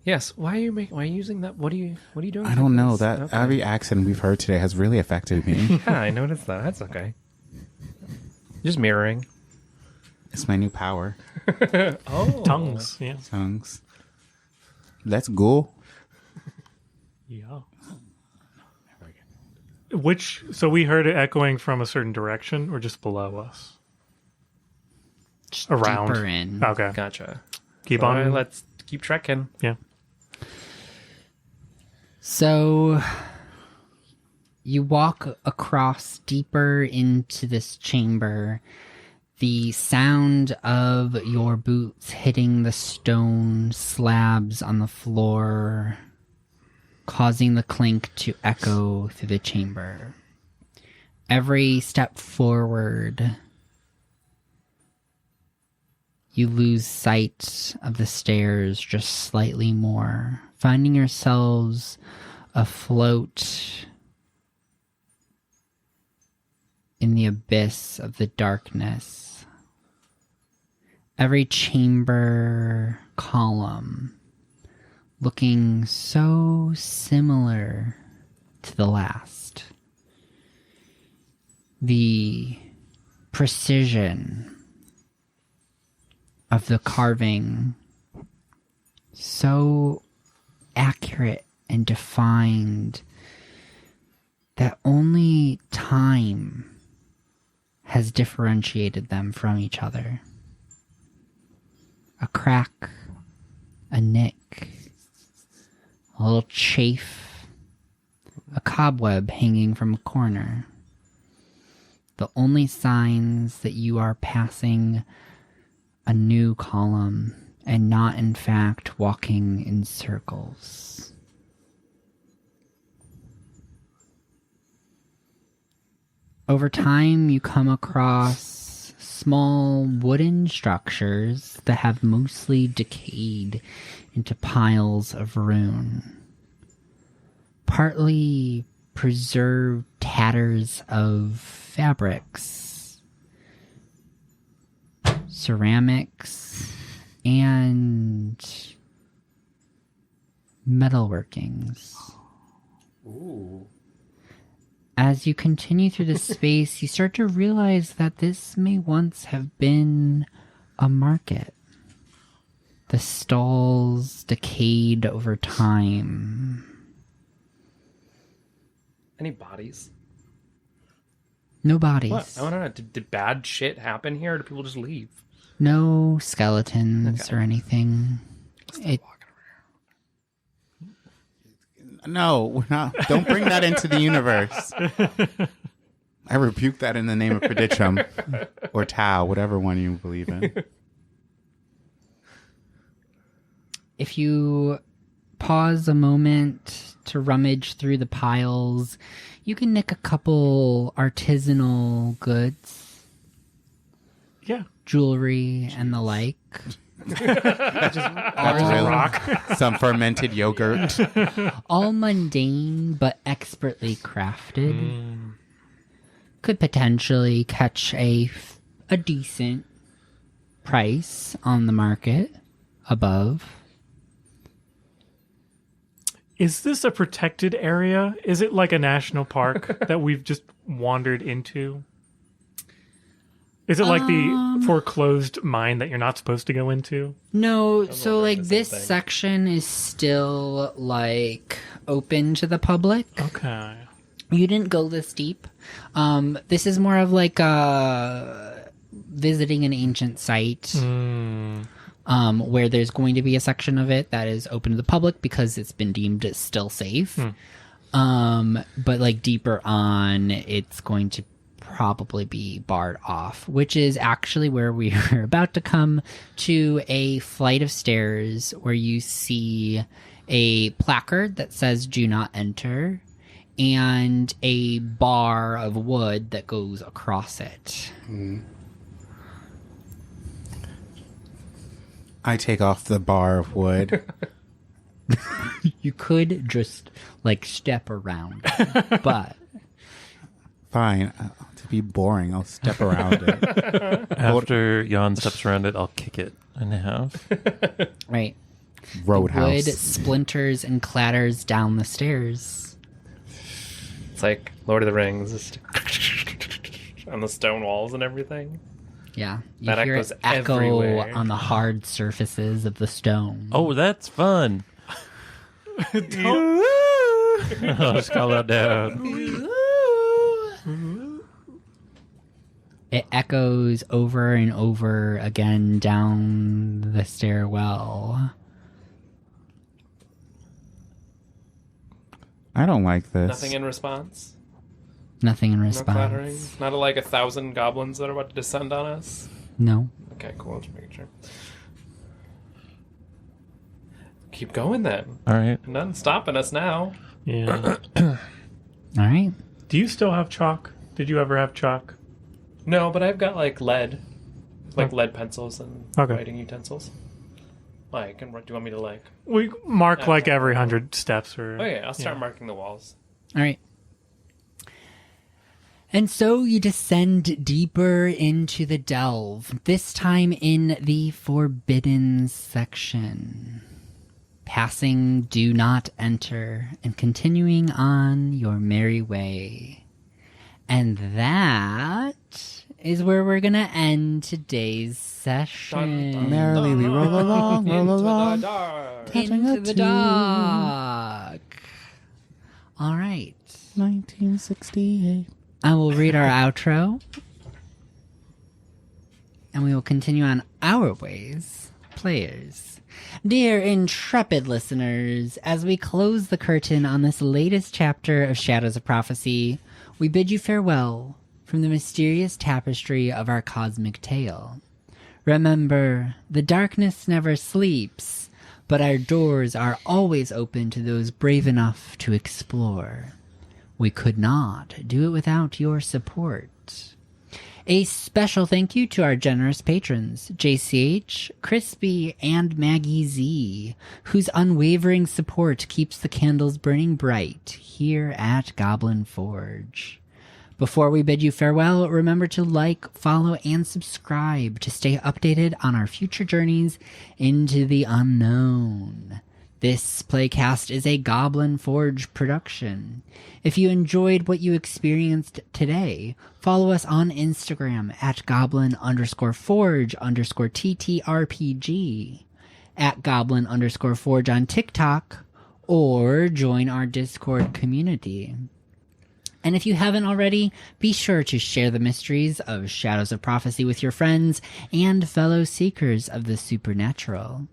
S2: Yes. Why are you using that? What are you doing?
S5: I don't know.
S2: This?
S5: That
S2: Okay.
S5: every accent we've heard today has really affected me.
S2: Yeah, I noticed that. That's okay. Just mirroring.
S5: It's my new power.
S2: Oh.
S3: Tongues. Yeah.
S5: Tongues. Let's go.
S3: Yeah. So we heard it echoing from a certain direction or just below us?
S1: Just
S3: Around.
S1: deeper in.
S3: Okay.
S2: Gotcha.
S3: Keep
S2: All
S3: on.
S2: right, let's keep trekking.
S3: Yeah.
S1: So you walk across deeper into this chamber. The sound of your boots hitting the stone slabs on the floor, causing the clink to echo through the chamber. Every step forward, you lose sight of the stairs just slightly more, finding yourselves afloat in the abyss of the darkness. Every chamber column looking so similar to the last. The precision of the carving so accurate and defined that only time has differentiated them from each other. A crack, a nick, a little chafe, a cobweb hanging from a corner. The only signs that you are passing a new column and not in fact walking in circles. Over time, you come across small wooden structures that have mostly decayed into piles of ruin. Partly preserved tatters of fabrics, ceramics, and metalworkings.
S2: Ooh.
S1: As you continue through this space, you start to realize that this may once have been a market. The stalls decayed over time.
S2: Any bodies?
S1: No bodies.
S2: What? I want to know. Did bad shit happen here, or do people just leave?
S1: No skeletons
S2: Okay.
S1: or anything. It,
S5: No, we're not. Don't bring that into the universe. I rebuke that in the name of Predichum or Tau, whatever one you believe in.
S1: if you pause a moment to rummage through the piles, you can nick a couple artisanal goods,
S3: Yeah.
S1: jewelry, and the like.
S5: That's really some fermented yogurt.
S1: All mundane but expertly crafted. Could potentially catch a decent price on the market above.
S3: Is this a protected area? Is it like a national park that we've just wandered into? Is it like the foreclosed mine that you're not supposed to go into?
S1: No, so
S2: know
S1: like
S2: if it's
S1: this
S2: the same thing.
S1: section is still like open to the public.
S3: Okay.
S1: You didn't go this deep. This is more of like visiting an ancient site. Where there's going to be a section of it that is open to the public because it's been deemed still safe. But like deeper on, it's going to probably be barred off, which is actually where we are about to come to a flight of stairs where you see a placard that says "Do not enter" and a bar of wood that goes across it.
S5: I take off the bar of wood.
S1: You could just like step around, but
S5: Fine. To be boring, I'll step around it.
S4: After Jan steps around it, I'll kick it in half.
S1: Right.
S5: Roadhouse.
S1: Wood splinters and clatters down the stairs.
S2: It's like Lord of the Rings. Just on the stone walls and everything.
S1: Yeah. You
S2: That
S1: hear
S2: echoes
S1: it echo
S2: everywhere.
S1: on the hard surfaces of the stone.
S4: Oh, that's fun. I'll just call that down.
S1: It echoes over and over again down the stairwell.
S5: I don't like this.
S2: Nothing in response.
S1: Nothing in
S2: No clattering.
S1: response.
S2: Not like 1,000 goblins that are about to descend on us.
S1: No.
S2: Okay, cool. Just making sure. Keep going then.
S4: All right.
S2: Nothing's stopping us now.
S3: Yeah.
S1: All right.
S3: Do you still have chalk? Did you ever have chalk?
S2: No, but I've got like lead pencils and
S3: Okay.
S2: writing utensils. Like, and do you want me to like?
S3: We mark like every 100 steps or.
S2: Oh yeah, I'll start marking the walls.
S1: All right. And so you descend deeper into the delve, this time in the forbidden section. Passing Do Not Enter and continuing on your merry way. And that is where we're going to end today's session.
S5: Merrily we roll along, roll along.
S1: Into the
S5: tune.
S1: dark. All right.
S5: 1968.
S1: I will read our outro. And we will continue on our ways, players. Dear intrepid listeners, as we close the curtain on this latest chapter of Shadows of Prophecy, we bid you farewell from the mysterious tapestry of our cosmic tale. Remember, the darkness never sleeps, but our doors are always open to those brave enough to explore. We could not do it without your support. A special thank you to our generous patrons, JayCeeAitch, Crispy, and Maggie Z, whose unwavering support keeps the candles burning bright here at Goblin Forge. Before we bid you farewell, remember to like, follow, and subscribe to stay updated on our future journeys into the unknown. This playcast is a Goblin Forge production. If you enjoyed what you experienced today, follow us on Instagram at goblin_forge_TTRPG, at goblin_forge on TikTok, or join our Discord community. And if you haven't already, be sure to share the mysteries of Shadows of Prophecy with your friends and fellow seekers of the supernatural.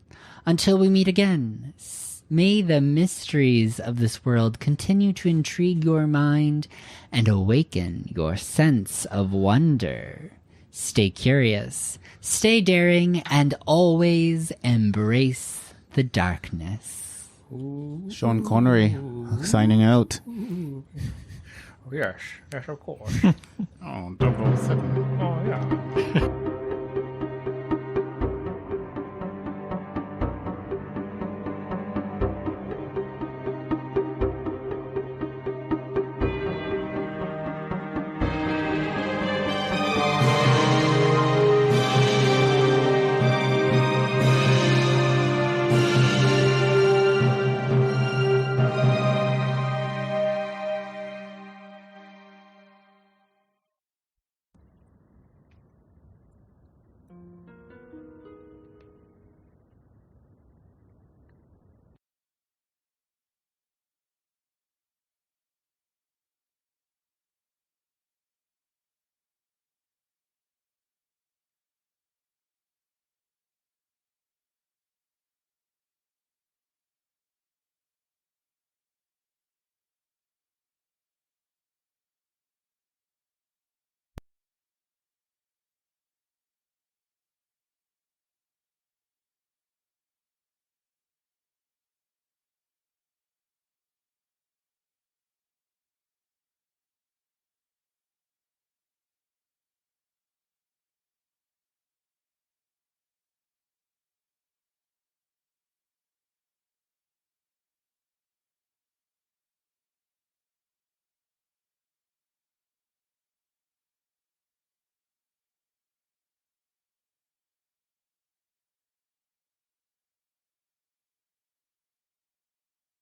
S1: Until we meet again, may the mysteries of this world continue to intrigue your mind and awaken your sense of wonder. Stay curious, stay daring, and always embrace the darkness.
S5: Sean Connery signing out.
S2: Yes, of course.